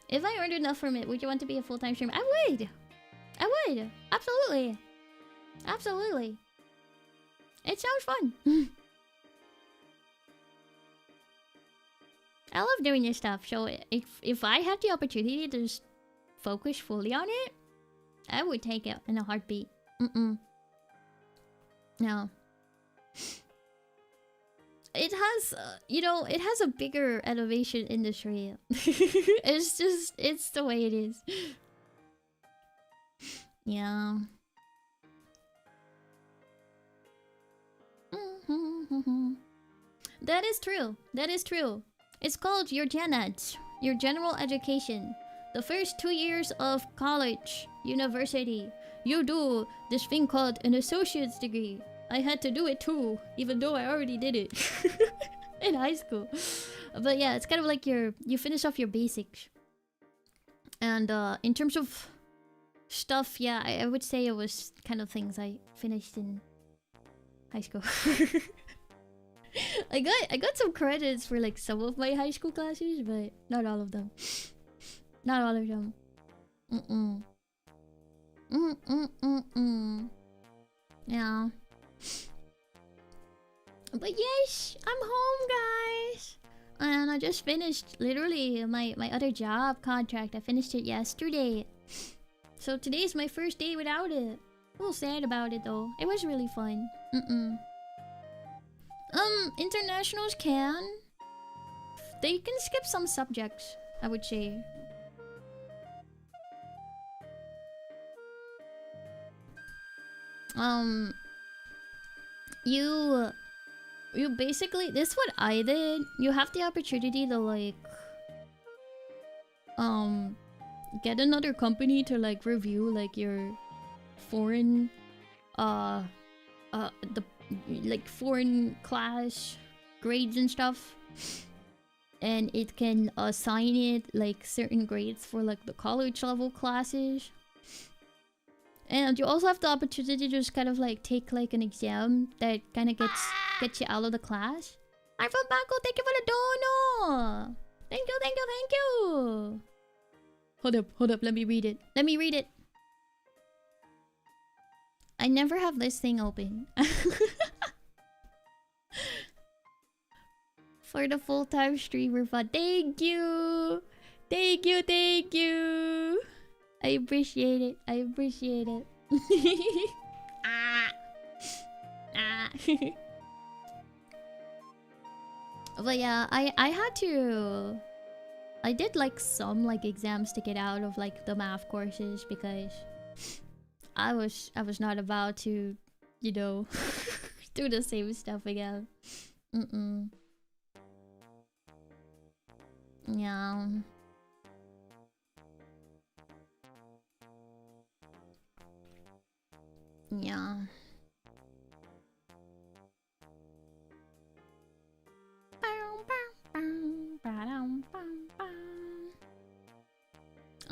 If I earned enough from it, would you want to be a full-time streamer? I would! I would! Absolutely! Absolutely! It sounds fun! I love doing this stuff, so if I had the opportunity to just focus fully on it, I would take it in a heartbeat. No. It has, you know, it has a bigger elevation industry. It's the way it is. Yeah. That is true. That is true. It's called your gen eds, your general education. The first 2 years of college, university, you do this thing called an associate's degree. I had to do it too, even though I already did it in high school. But yeah, it's kind of like you finish off your basics. And in terms of stuff, yeah, I would say it was kind of things I finished in high school. I got some credits for like some of my high school classes, but not all of them. Not all of them. Yeah. But yes, I'm home, guys. And I just finished literally my other job contract. I finished it yesterday. So today's my first day without it. A little sad about it though. It was really fun. Internationals they can skip some subjects, I would say. You basically, this is what I did. You have the opportunity to like get another company to like review like your foreign like foreign class grades and stuff, and it can assign it like certain grades for like the college level classes. And you also have the opportunity to just kind of like take like an exam that kind of gets you out of the class. I'm from Bangkok, thank you for the dono. Thank you, thank you, thank you. Hold up, let me read it. Let me read it. I never have this thing open. For the full-time streamer fund. Thank you. Thank you, thank you. I appreciate it. I appreciate it. But yeah, I had to. I did like some like exams to get out of like the math courses because I was not about to, you know, do the same stuff again. Yeah. Yeah.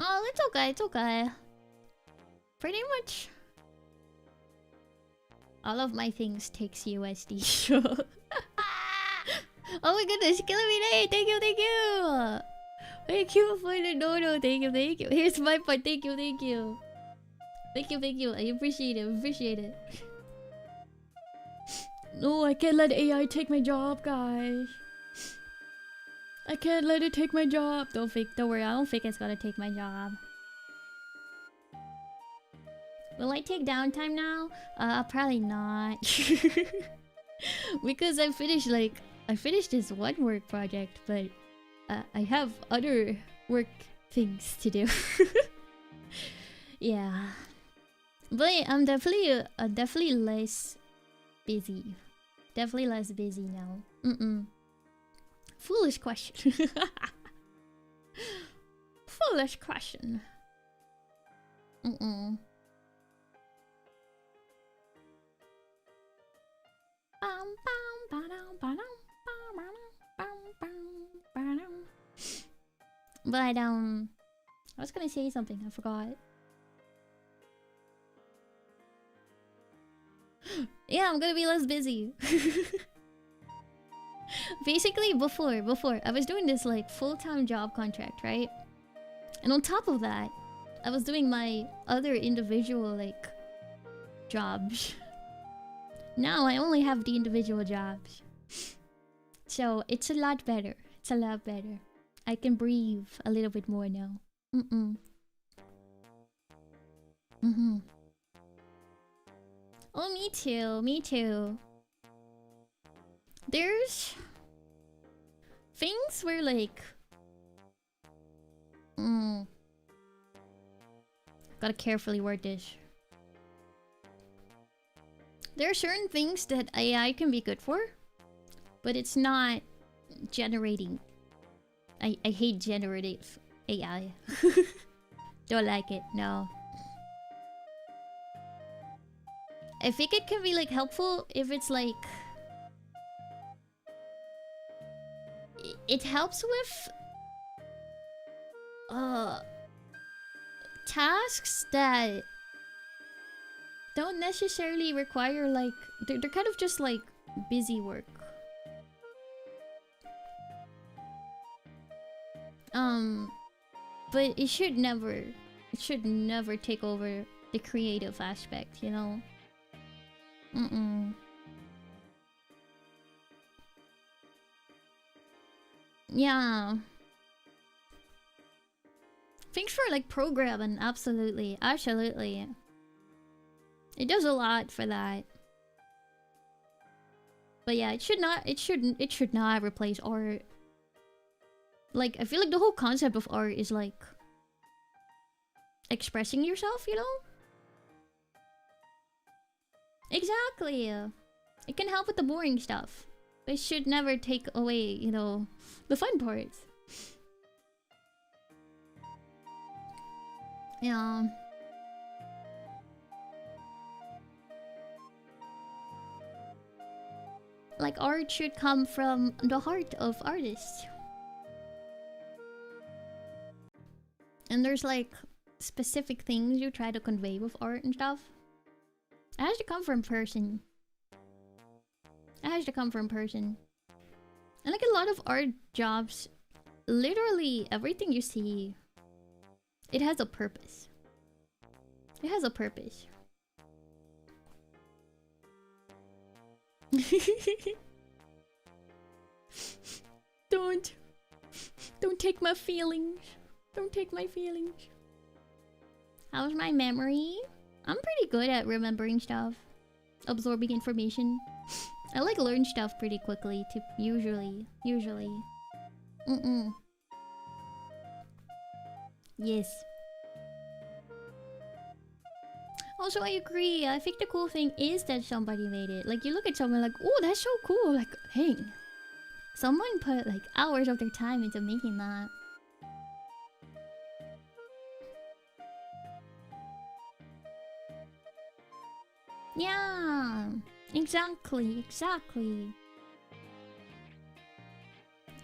Oh, it's okay, it's okay. Pretty much all of my things takes USD. Oh my goodness, killing me day. Thank you, thank you. Thank you for the dono. Thank you, thank you. Here's my part. Thank you, thank you. Thank you, thank you. I appreciate it. Appreciate it. No, I can't let AI take my job, guys. I can't let it take my job. Don't worry. I don't think it's gonna take my job. Will I take downtime now? Probably not. Because I finished this one work project, but I have other work things to do. Yeah. But I'm definitely less busy. Definitely less busy now. Foolish question. Foolish question. But I was gonna say something, I forgot. Yeah, I'm gonna be less busy. Basically, before I was doing this like full-time job contract, right? And on top of that, I was doing my other individual like jobs. Now I only have the individual jobs. So it's a lot better. It's a lot better. I can breathe a little bit more now. Oh, me too. Me too. There's things where like gotta carefully word this. There are certain things that AI can be good for, but it's not generating. I hate generative AI. Don't like it, no. I think it can be like helpful if it's like it helps with tasks that don't necessarily require like they're kind of just like busy work. But it should never take over the creative aspect, you know? Yeah. Thanks for like programming, absolutely. It does a lot for that. But yeah, it should not replace art. Like, I feel like the whole concept of art is like expressing yourself, you know? Exactly. It can help with the boring stuff. But it should never take away, you know, the fun parts. Yeah. Like, art should come from the heart of artists. And there's like specific things you try to convey with art and stuff. It has to come from person. It has to come from person. And like a lot of art jobs, literally everything you see, it has a purpose. It has a purpose. Don't take my feelings. Don't take my feelings. How's my memory? I'm pretty good at remembering stuff. Absorbing information. I like learn stuff pretty quickly too, usually. Yes. Also, I agree. I think the cool thing is that somebody made it. Like, you look at someone like, oh, that's so cool. Like, hey, someone put like hours of their time into making that. Yeah, exactly.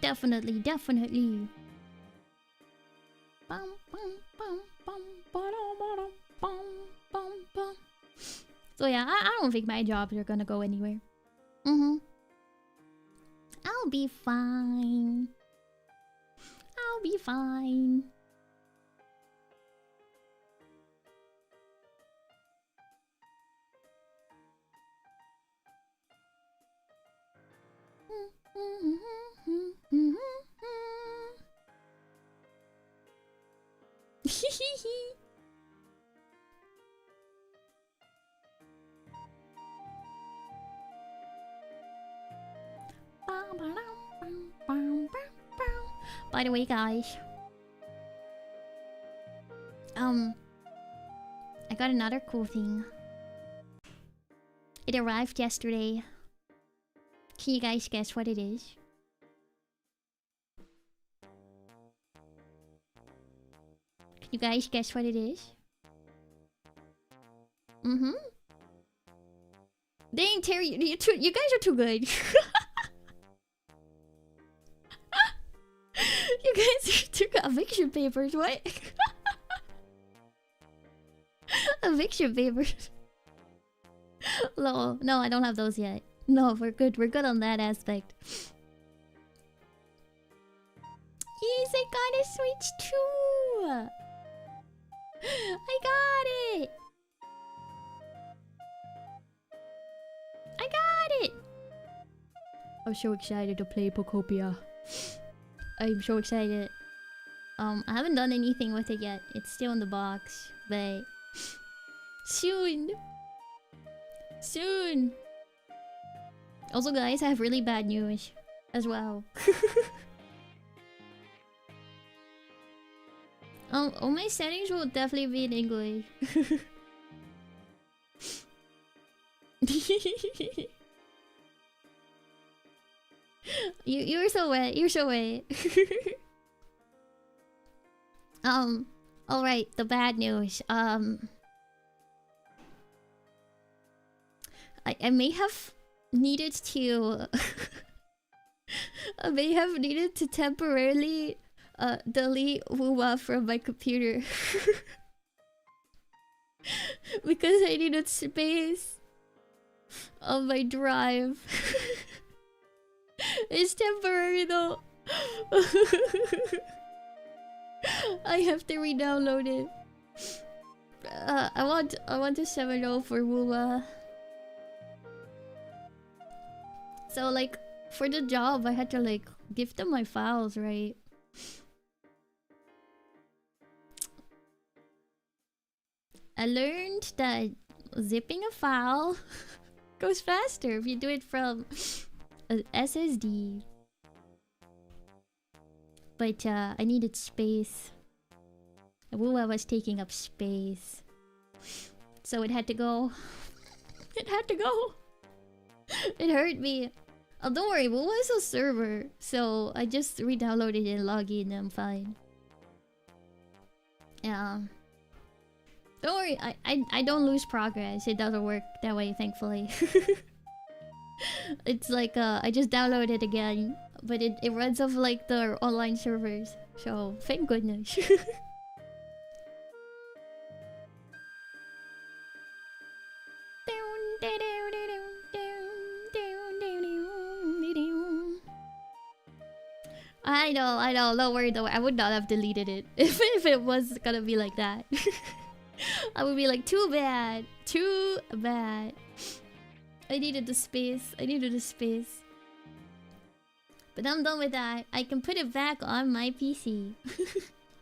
Definitely. So yeah, I don't think my jobs are gonna go anywhere. I'll be fine. By the way, guys, I got another cool thing. It arrived yesterday. Can you guys guess what it is? Can you guys guess what it is? Dang, Terry, you guys are too good. You guys are too good. Eviction papers, what? Eviction papers. Lol. No, I don't have those yet. No, we're good. We're good on that aspect. Yes, I got a Switch too. I got it. I got it. I'm so excited to play Pokopia. I'm so excited. I haven't done anything with it yet. It's still in the box, but soon. Soon. Also, guys, I have really bad news as well. All my settings will definitely be in English. You're so wet. You're so wet. All right. The bad news. I may have needed to. I may have needed to temporarily delete Wuwa from my computer because I needed space on my drive. It's temporary though. I have to re-download it. I want a 7.0 for Wuwa. So like for the job, I had to like give them my files, right? I learned that zipping a file goes faster if you do it from an SSD. But I needed space. Wuwa was taking up space. So it had to go. It had to go. It hurt me. Oh, don't worry, Wuwa is a server. So I just re-downloaded it and logged in and I'm fine. Yeah. Don't worry, I don't lose progress. It doesn't work that way, thankfully. It's like I just downloaded it again, but it runs off like the online servers. So thank goodness. I know. Don't worry though. I would not have deleted it if it was gonna be like that. I would be like, too bad. Too bad. I needed the space. But I'm done with that. I can put it back on my PC.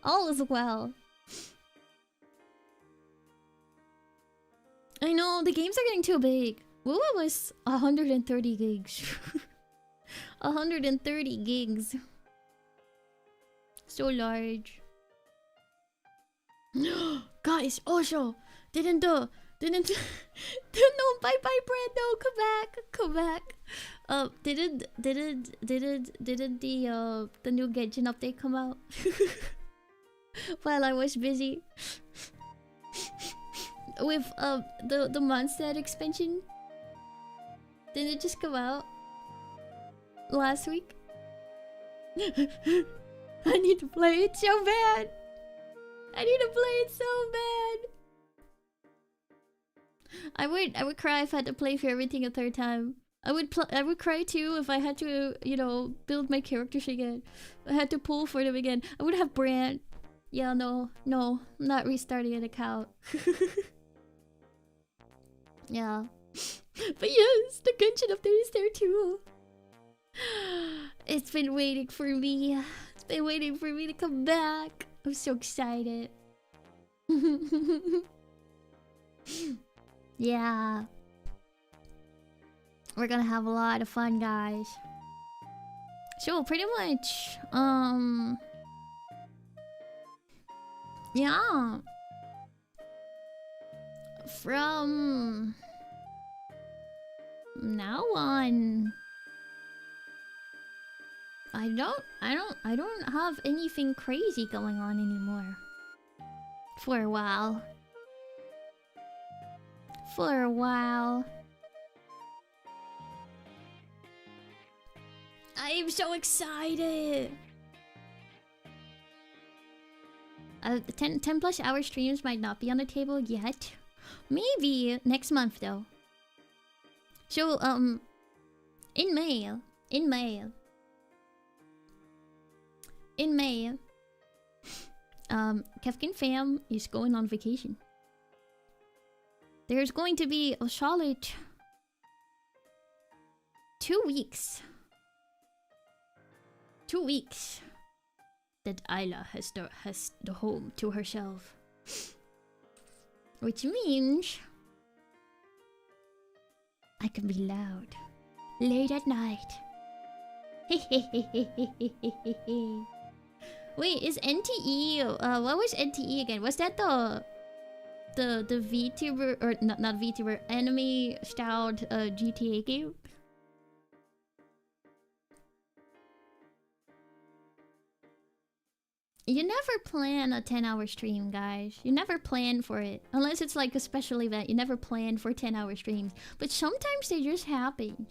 All is well. I know, the games are getting too big. Wuwa was 130 gigs. 130 gigs. So large. Guys, also, didn't no, bye Brad, no, come back. Didn't the new Genshin update come out? While I was busy with the Mondstadt expansion. Didn't it just come out last week? I need to play it so bad. I would cry if I had to play for everything a third time. I would cry too if I had to, you know, build my characters again. I had to pull for them again. I would have Brand. Yeah, no, I'm not restarting an account. Yeah. But yes, the Genshin update is there too. It's been waiting for me. It's been waiting for me to come back. I'm so excited. Yeah. We're gonna have a lot of fun, guys. So pretty much, yeah. From now on, I don't have anything crazy going on anymore. For a while. I'm so excited. 10 plus hour streams might not be on the table yet. Maybe next month though. So in May, in May, in May, Kefkin fam is going on vacation. There's going to be a solid 2 weeks. 2 weeks that Ayla has the home to herself. Which means I can be loud late at night. Wait, is NTE what was NTE again? Was that the VTuber, or not VTuber, anime styled GTA game? You never plan a 10-hour stream, guys. You never plan for it. Unless it's like a special event. You never plan for 10-hour streams. But sometimes they just happen.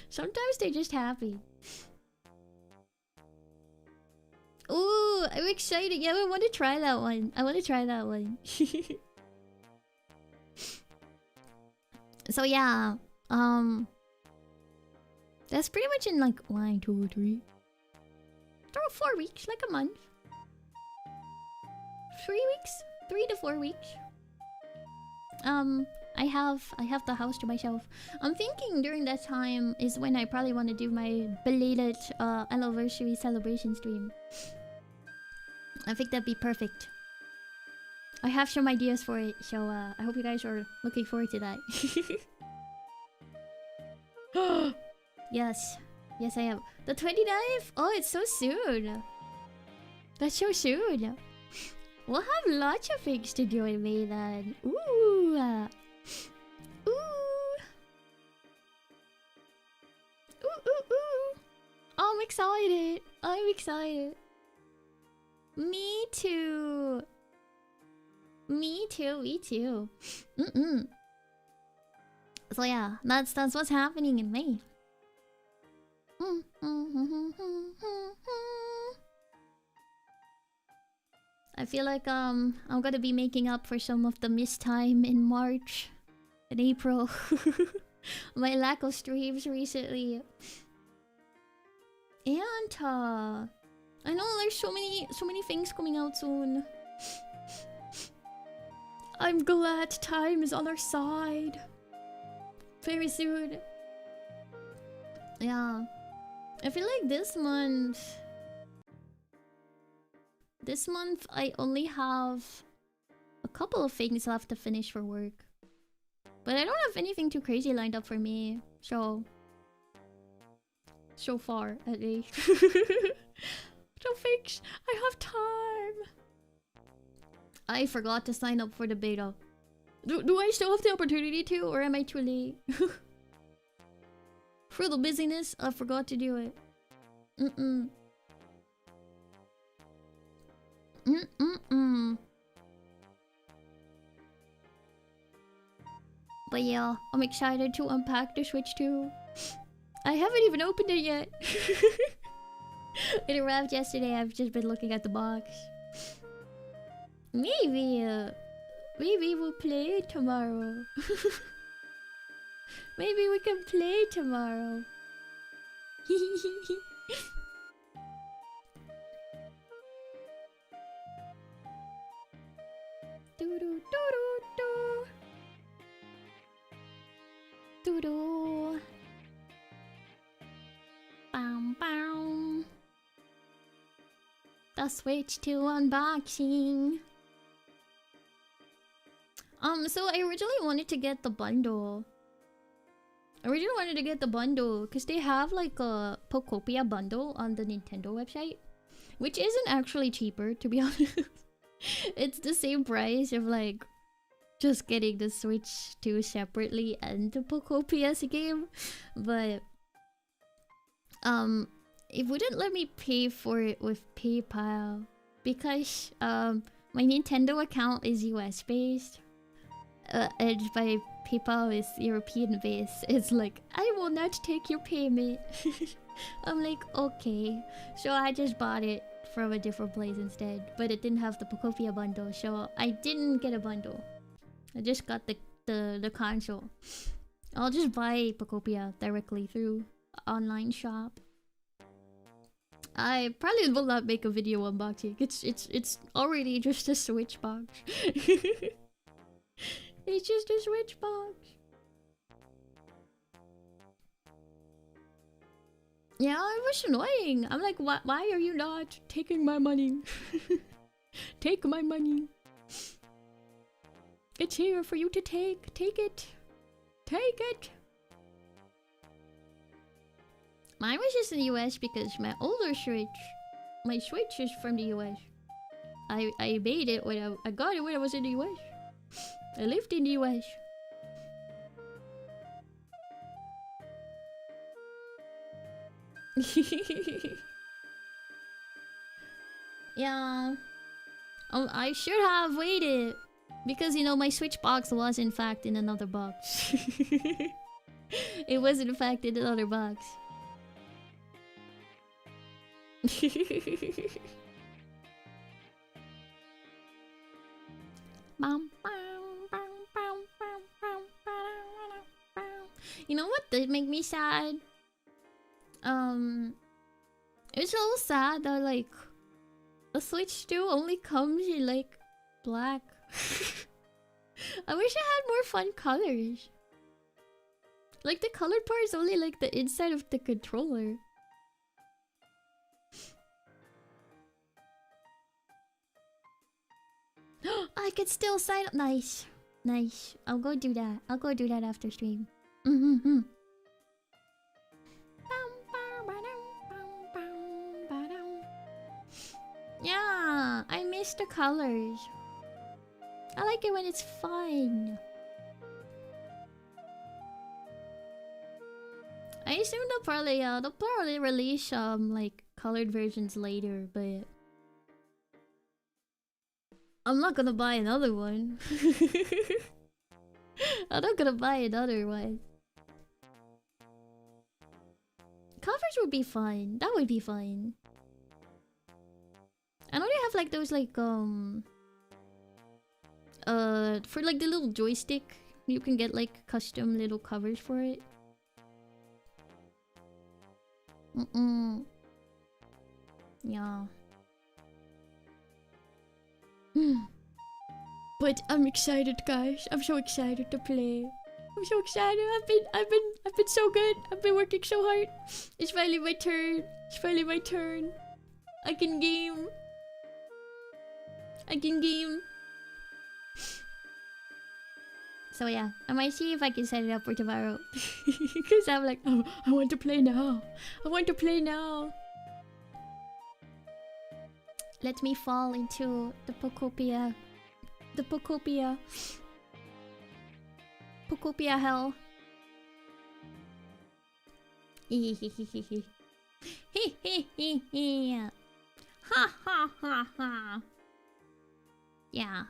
Sometimes they just happen. Ooh, I'm excited. Yeah, I want to try that one. I want to try that one. So yeah, that's pretty much in like 1, 2, 3, 4 weeks, like a month. 3 weeks, 3 to 4 weeks. I have the house to myself. I'm thinking during that time is when I probably want to do my belated anniversary celebration stream. I think that'd be perfect. I have some ideas for it, so I hope you guys are looking forward to that. Yes. Yes, I am. The 29th? Oh, it's so soon. That's so soon. We'll have lots of things to do in May then. Ooh. Ooh. Ooh, ooh, ooh. Oh, I'm excited. I'm excited. Me too. Me too, me too. So yeah, that's what's happening in May. I feel like I'm gonna be making up for some of the missed time in March and April. My lack of streams recently. And I know there's so many things coming out soon. I'm glad time is on our side. Very soon. Yeah. I feel like this month I only have a couple of things left to finish for work. But I don't have anything too crazy lined up for me. So far, at least. So thanks. I have time. I forgot to sign up for the beta. Do I still have the opportunity to, or am I too late? For the busyness, I forgot to do it. But yeah, I'm excited to unpack the Switch too. I haven't even opened it yet. It arrived yesterday. I've just been looking at the box. Maybe we'll play tomorrow. Maybe we can play tomorrow. Doo-doo. Bam bam. The Switch 2 unboxing. So I originally wanted to get the bundle. Because they have like a Pokopia bundle on the Nintendo website, which isn't actually cheaper, to be honest. It's the same price of like just getting the Switch 2 separately and the Pocopia's game, but it wouldn't let me pay for it with PayPal because my Nintendo account is US based. And my PayPal is European based. It's like, I will not take your payment. I'm like, okay. So I just bought it from a different place instead. But it didn't have the Pokopia bundle, so I didn't get a bundle. I just got the console. I'll just buy Pocopia directly through online shop. I probably will not make a video unboxing. It's already just a Switch box. It's just a Switch box. Yeah, it was annoying. I'm like, why are you not taking my money? Take my money. It's here for you to take. Take it. Take it. Mine was just in the US because my older Switch, my Switch is from the US. I made it when I got it when I was in the US. I lived in the US. Yeah. Oh, I should have waited. Because, you know, my Switch box was in fact in another box. It was in fact in another box. You know what did make me sad? It's a little sad that like the Switch 2 only comes in like black. I wish I had more fun colors. Like the colored part is only like the inside of the controller. I could still sign up. Nice. Nice. I'll go do that. I'll go do that after stream. Yeah, I miss the colors. I like it when it's fun. I assume they'll probably release like colored versions later, but I'm not gonna buy another one. I'm not gonna buy another one. Covers would be fun. That would be fun. I know they have like those like for like the little joystick, you can get like custom little covers for it. Yeah. But I'm excited, guys. I'm so excited to play. I'm so excited. I've been so good. I've been working so hard. It's finally my turn. It's finally my turn. I can game. I can game. So yeah, I might see if I can set it up for tomorrow. Because I'm like, oh, I want to play now. I want to play now. Let me fall into the Pocopia. The Pocopia. Pocopia hell. Hehehehe. Hehehehe. Ha ha ha ha. Yeah.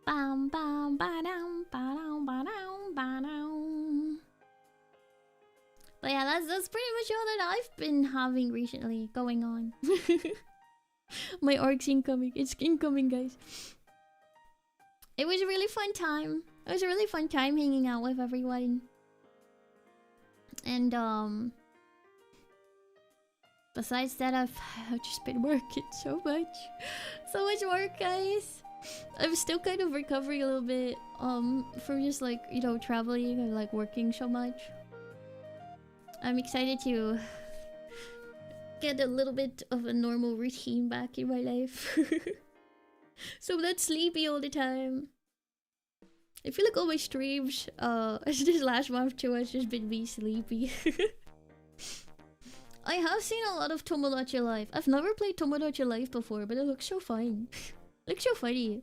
Bam bam ba-dum ba-dum ba-dum ba-dum. But yeah, that's pretty much all that I've been having recently going on. My arc's incoming. It's incoming, guys. It was a really fun time. It was a really fun time hanging out with everyone. And besides that, I've just been working so much. So much work, guys. I'm still kind of recovering a little bit from just like, you know, traveling and like working so much. I'm excited to get a little bit of a normal routine back in my life. So I'm not sleepy all the time. I feel like all my streams this last month too has just been me sleepy. I have seen a lot of Tomodachi Life. I've never played Tomodachi Life before, but it looks so fun. Looks so funny.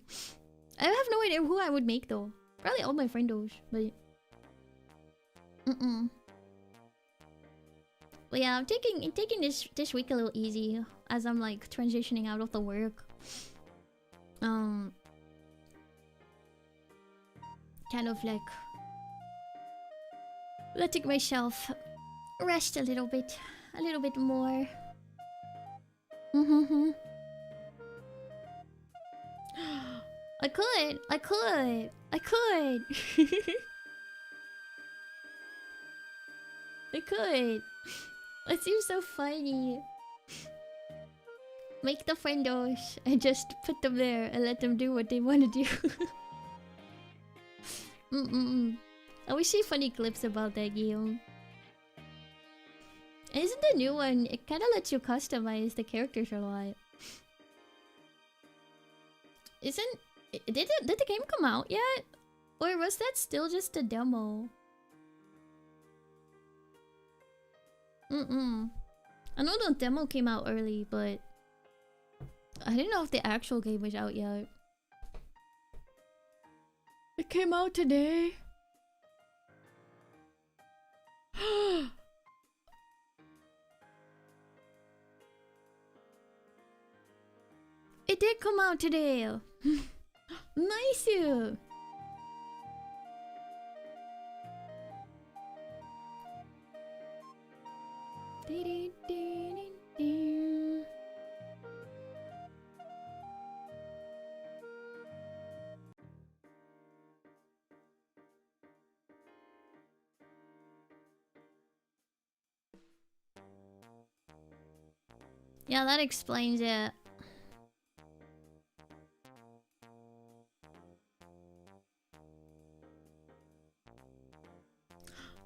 I have no idea who I would make though. Probably all my friendos, but But yeah, I'm taking this week a little easy as I'm like transitioning out of the work. Kind of like letting myself rest a little bit more. I could. I could. I could. I could. It seems so funny. Make the friendos and just put them there and let them do what they want to do. I always see funny clips about that game. Isn't the new one? It kind of lets you customize the characters a lot. Isn't... Did the game come out yet? Or was that still just a demo? I know the demo came out early, but... I didn't know if the actual game was out yet. It came out today. It did come out today. Nice. Yeah, that explains it.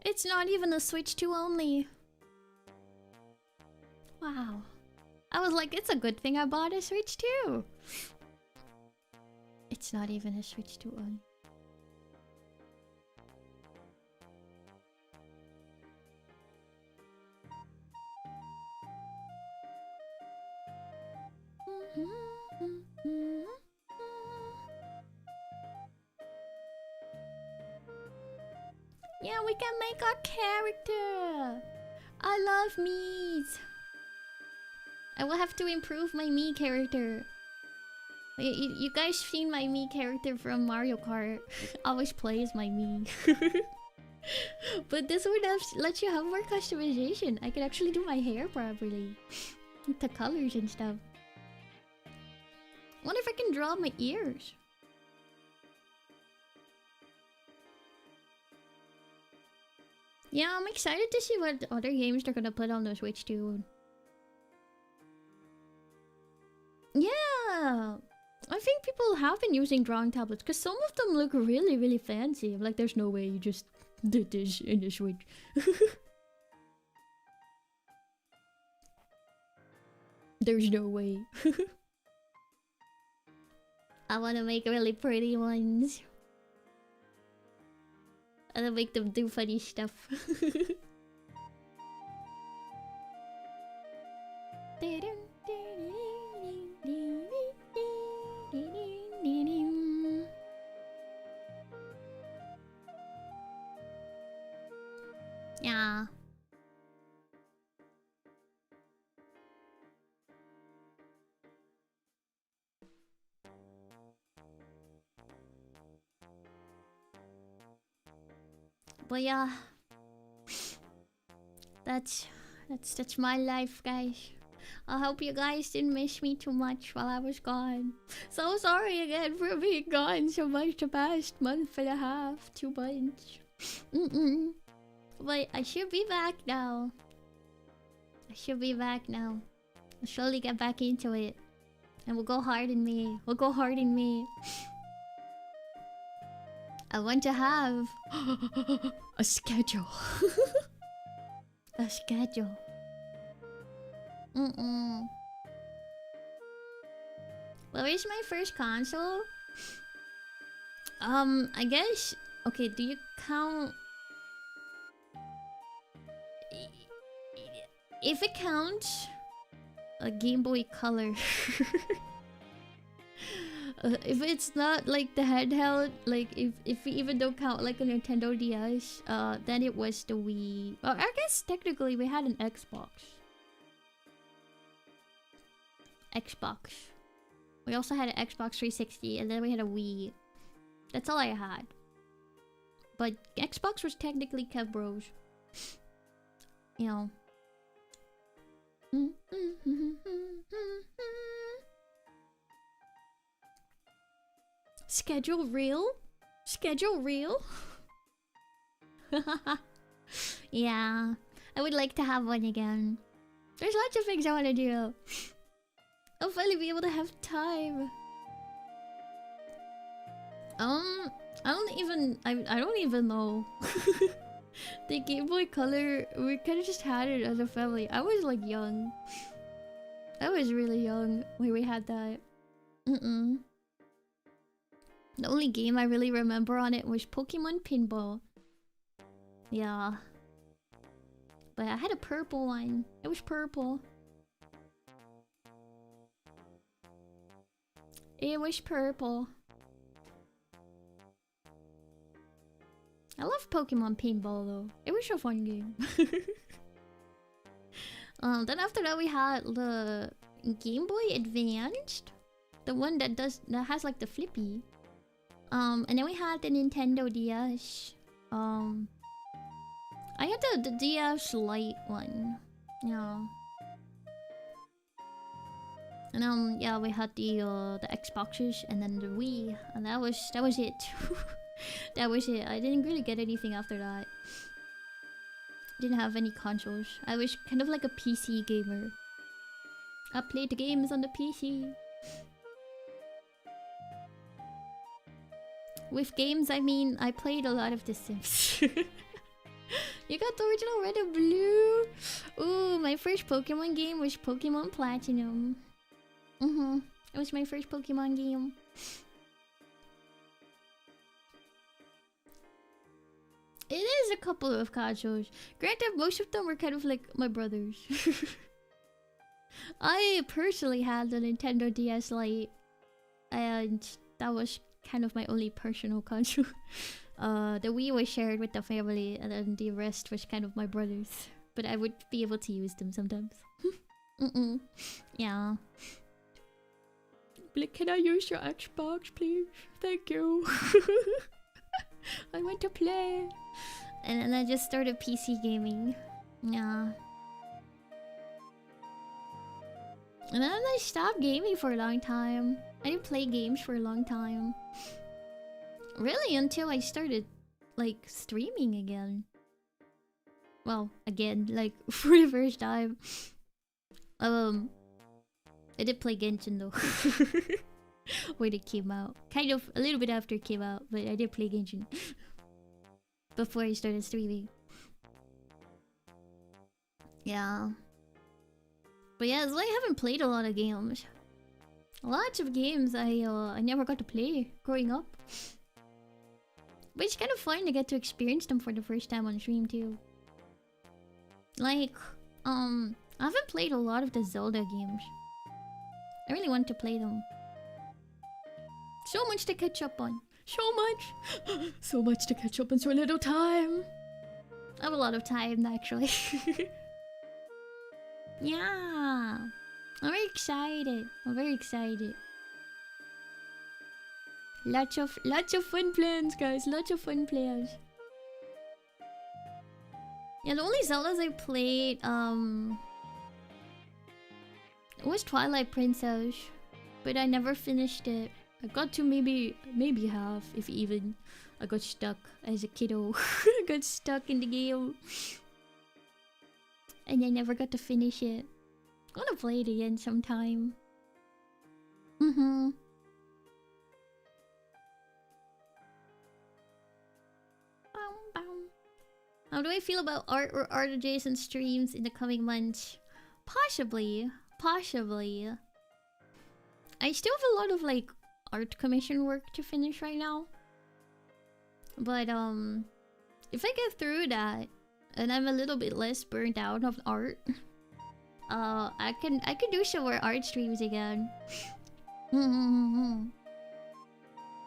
It's not even a Switch 2 only. Wow. I was like, it's a good thing I bought a Switch 2. It's not even a Switch 2 only. Yeah, we can make our character. I love Mii's. I will have to improve my Mii character. You guys seen my Mii character from Mario Kart. Always play as my Mii. But this one lets you have more customization. I can actually do my hair properly. With the colors and stuff. Wonder if I can draw my ears. Yeah, I'm excited to see what other games they're gonna put on the Switch too. Yeah! I think people have been using drawing tablets because some of them look really, really fancy. I'm like, there's no way you just did this in the Switch. There's no way. I wanna make really pretty ones. And then make them do funny stuff. Yeah. But yeah, that's my life, guys. I hope you guys didn't miss me too much while I was gone. So sorry again for being gone so much the past month and a half, 2 months. But I should be back now. I'll slowly get back into it. And we'll go hard in me. I want to have a schedule. A schedule. Well, where's my first console? I guess... Okay, do you count... If it counts... A Game Boy Color. If it's not like the handheld, like if we even don't count like a Nintendo DS, then it was the Wii. Well, I guess technically we had an Xbox. We also had an Xbox 360 and then we had a Wii. That's all I had. But Xbox was technically Kev Bros. You know. Schedule real? Schedule real? Yeah, I would like to have one again. There's lots of things I want to do. I'll finally be able to have time. I don't even know. The Game Boy Color, we kind of just had it as a family. I was like young. I was really young when we had that. The only game I really remember on it was Pokemon Pinball. Yeah. But I had a purple one. It was purple. It was purple. I love Pokemon Paintball though. It was a fun game. Then after that we had the Game Boy Advanced, the one that has like the flippy. And then we had the Nintendo DS. I had the DS Lite one. Yeah. And yeah, we had the Xboxes and then the Wii, and that was it. That was it. I didn't really get anything after that. Didn't have any consoles. I was kind of like a PC gamer. I played the games on the PC. With games, I mean, I played a lot of The Sims. You got the original Red and Blue? Ooh, my first Pokemon game was Pokemon Platinum. It was my first Pokemon game. It is a couple of consoles. Granted, most of them were kind of like my brothers. I personally had the Nintendo DS Lite, and that was kind of my only personal console. The Wii was shared with the family, and then the rest was kind of my brothers. But I would be able to use them sometimes. Yeah. Like, can I use your Xbox, please? Thank you. I want to play. And then I just started PC gaming. Yeah. And then I stopped gaming for a long time. I didn't play games for a long time. Really, until I started, like, streaming again. Well, again, like, for the first time. I did play Genshin though. When it came out. Kind of, a little bit after it came out, but I did play Genshin. Before I started streaming. Yeah. But yeah, so I haven't played a lot of games. Lots of games I never got to play growing up. But it's kind of fun to get to experience them for the first time on stream too. Like, I haven't played a lot of the Zelda games. I really want to play them. So much to catch up on. So much! So much to catch up on so little time! I have a lot of time, actually. Yeah! I'm very excited. I'm very excited. Lots of fun plans, guys. Lots of fun plans. Yeah, the only Zeldas I played, it was Twilight Princess, but I never finished it. I got to maybe half, if even. I got stuck as a kiddo. I got stuck in the game. And I never got to finish it. I'm gonna play it again sometime. How do I feel about art or art adjacent streams in the coming months? Possibly. Possibly. I still have a lot of like art commission work to finish right now. But if I get through that and I'm a little bit less burnt out of art, I can do some more art streams again.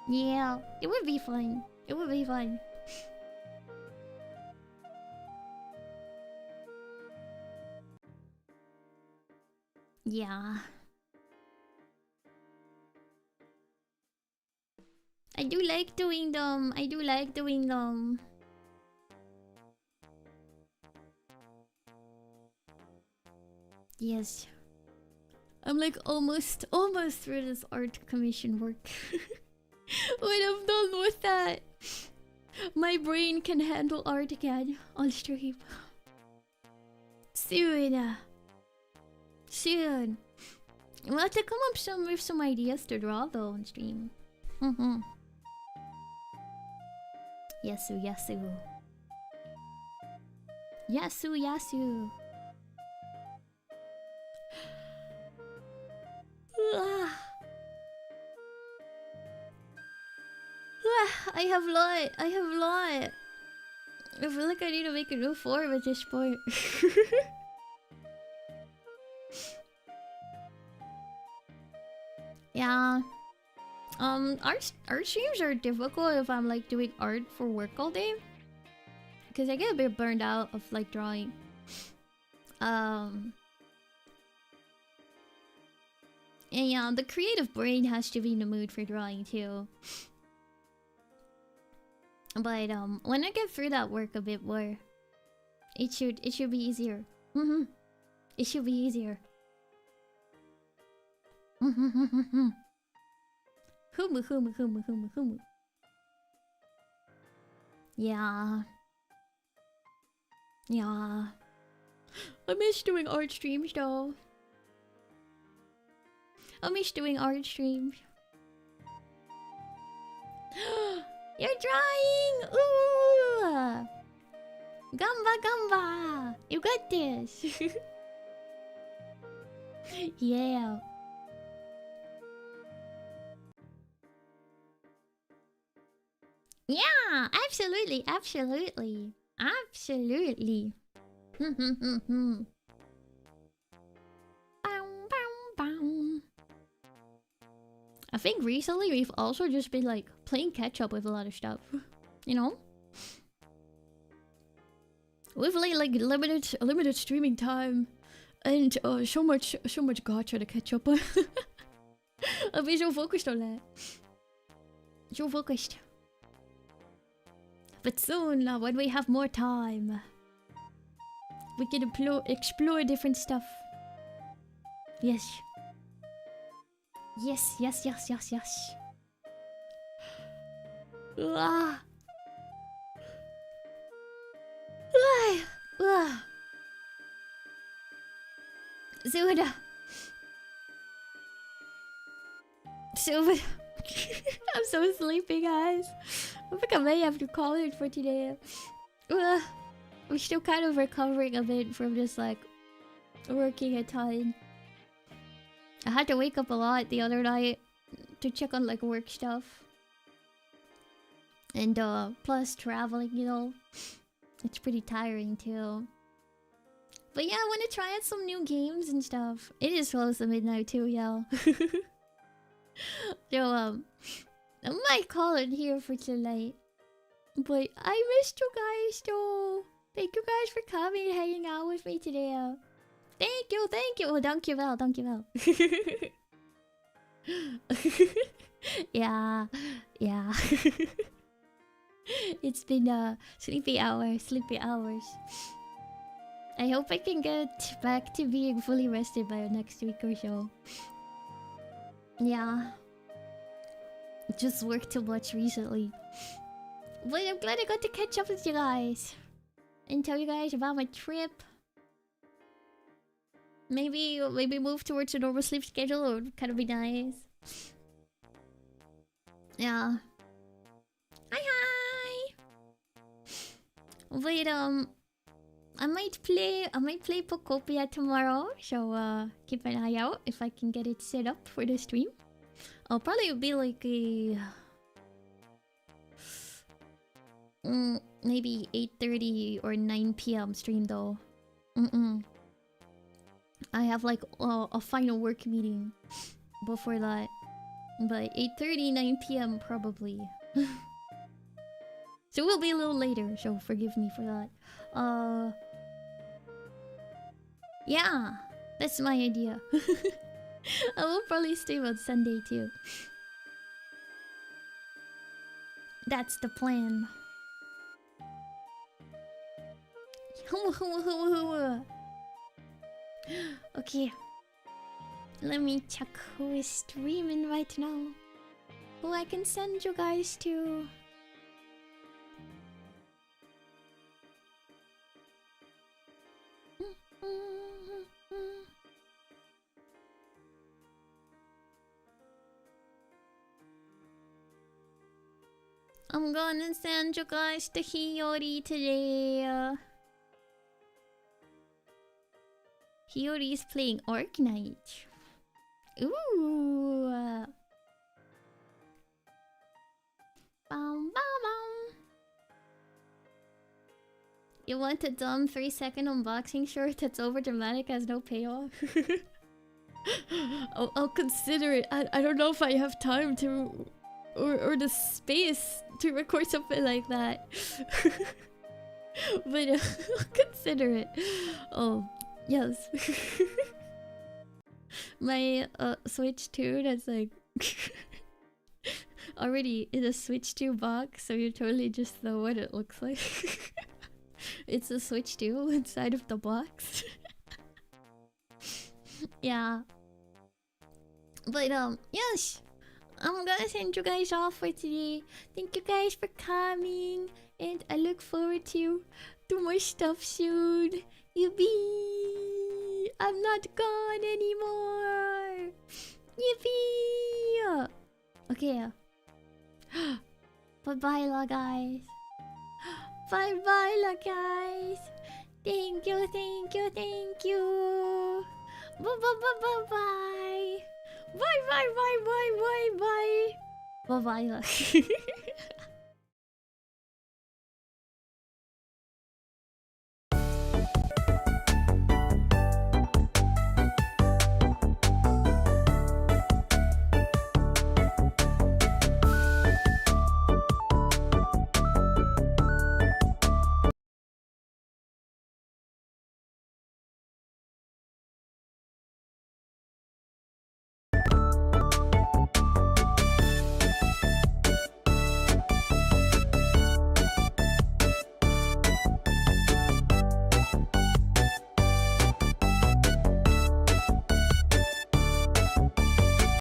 Yeah, it would be fun. It would be fun. Yeah. I do like doing them. I do like doing them. Yes. I'm like almost through this art commission work. When I'm done with that, my brain can handle art again on stream. Soon. Soon. We'll have to come up with some ideas to draw though on stream. Yasu, Yasu. Yasu, Yasu. I have lot. I feel like I need to make a new form at this point. Yeah. Art streams are difficult if I'm like doing art for work all day, because I get a bit burned out of like drawing. And yeah, the creative brain has to be in the mood for drawing too. But when I get through that work a bit more, it should be easier. It should be easier. Humu. Yeah. Yeah. I miss doing art streams though. I miss doing art streams. You're drawing! Ooh! Gamba! You got this! Yeah. Yeah! Absolutely! I think recently we've also just been like playing catch up with a lot of stuff. You know? We've like limited streaming time and so much gacha to catch up on. I've been so focused on that. So focused. But soon, when we have more time, we can explore different stuff. Yes. Yes. Zuda. I'm so sleepy, guys. I think I may have to call it for today. I'm still kind of recovering a bit from just like working a ton. I had to wake up a lot the other night to check on like work stuff. And plus traveling, you know. It's pretty tiring too. But yeah, I want to try out some new games and stuff. It is close to midnight too, y'all. So I might call it here for tonight. But I missed you guys though. Thank you guys for coming and hanging out with me today. Thank you. Oh, thank you well. Yeah. It's been sleepy hours. I hope I can get back to being fully rested by next week or so. Yeah. Just worked too much recently. But I'm glad I got to catch up with you guys. And tell you guys about my trip. Maybe move towards a normal sleep schedule would kind of be nice. Yeah. Hi. Wait, I might play Pokopia tomorrow, so keep an eye out if I can get it set up for the stream. I'll probably be like a maybe 8:30 or 9 p.m. stream though. I have like a final work meeting before that, but 8:30, 9 p.m. probably. So we'll be a little later, so forgive me for that. Yeah, that's my idea. I will probably stream on Sunday too. That's the plan. Okay. Let me check who is streaming right now. who I can send you guys to. I'm gonna send you guys to Hiyori today. Hiyori is playing Orc Knight. Ooh. Bum, bum, bum. You want a dumb 3-second unboxing short that's over dramatic, has no payoff? I'll consider it. I don't know if I have time to or the space to record something like that. But I'll consider it. Oh, yes. My Switch 2 that's like already in a Switch 2 box, so you totally just know what it looks like. It's a Switch 2 inside of the box. Yeah. But yes, I'm gonna send you guys off for today. Thank you guys for coming, and I look forward to more stuff soon. Yippee! I'm not gone anymore. Yippee! Okay. Bye bye, la guys. Bye bye, la guys. Thank you, thank you, thank you. Bye bye bye bye bye. Bye bye bye bye bye bye. Bye bye.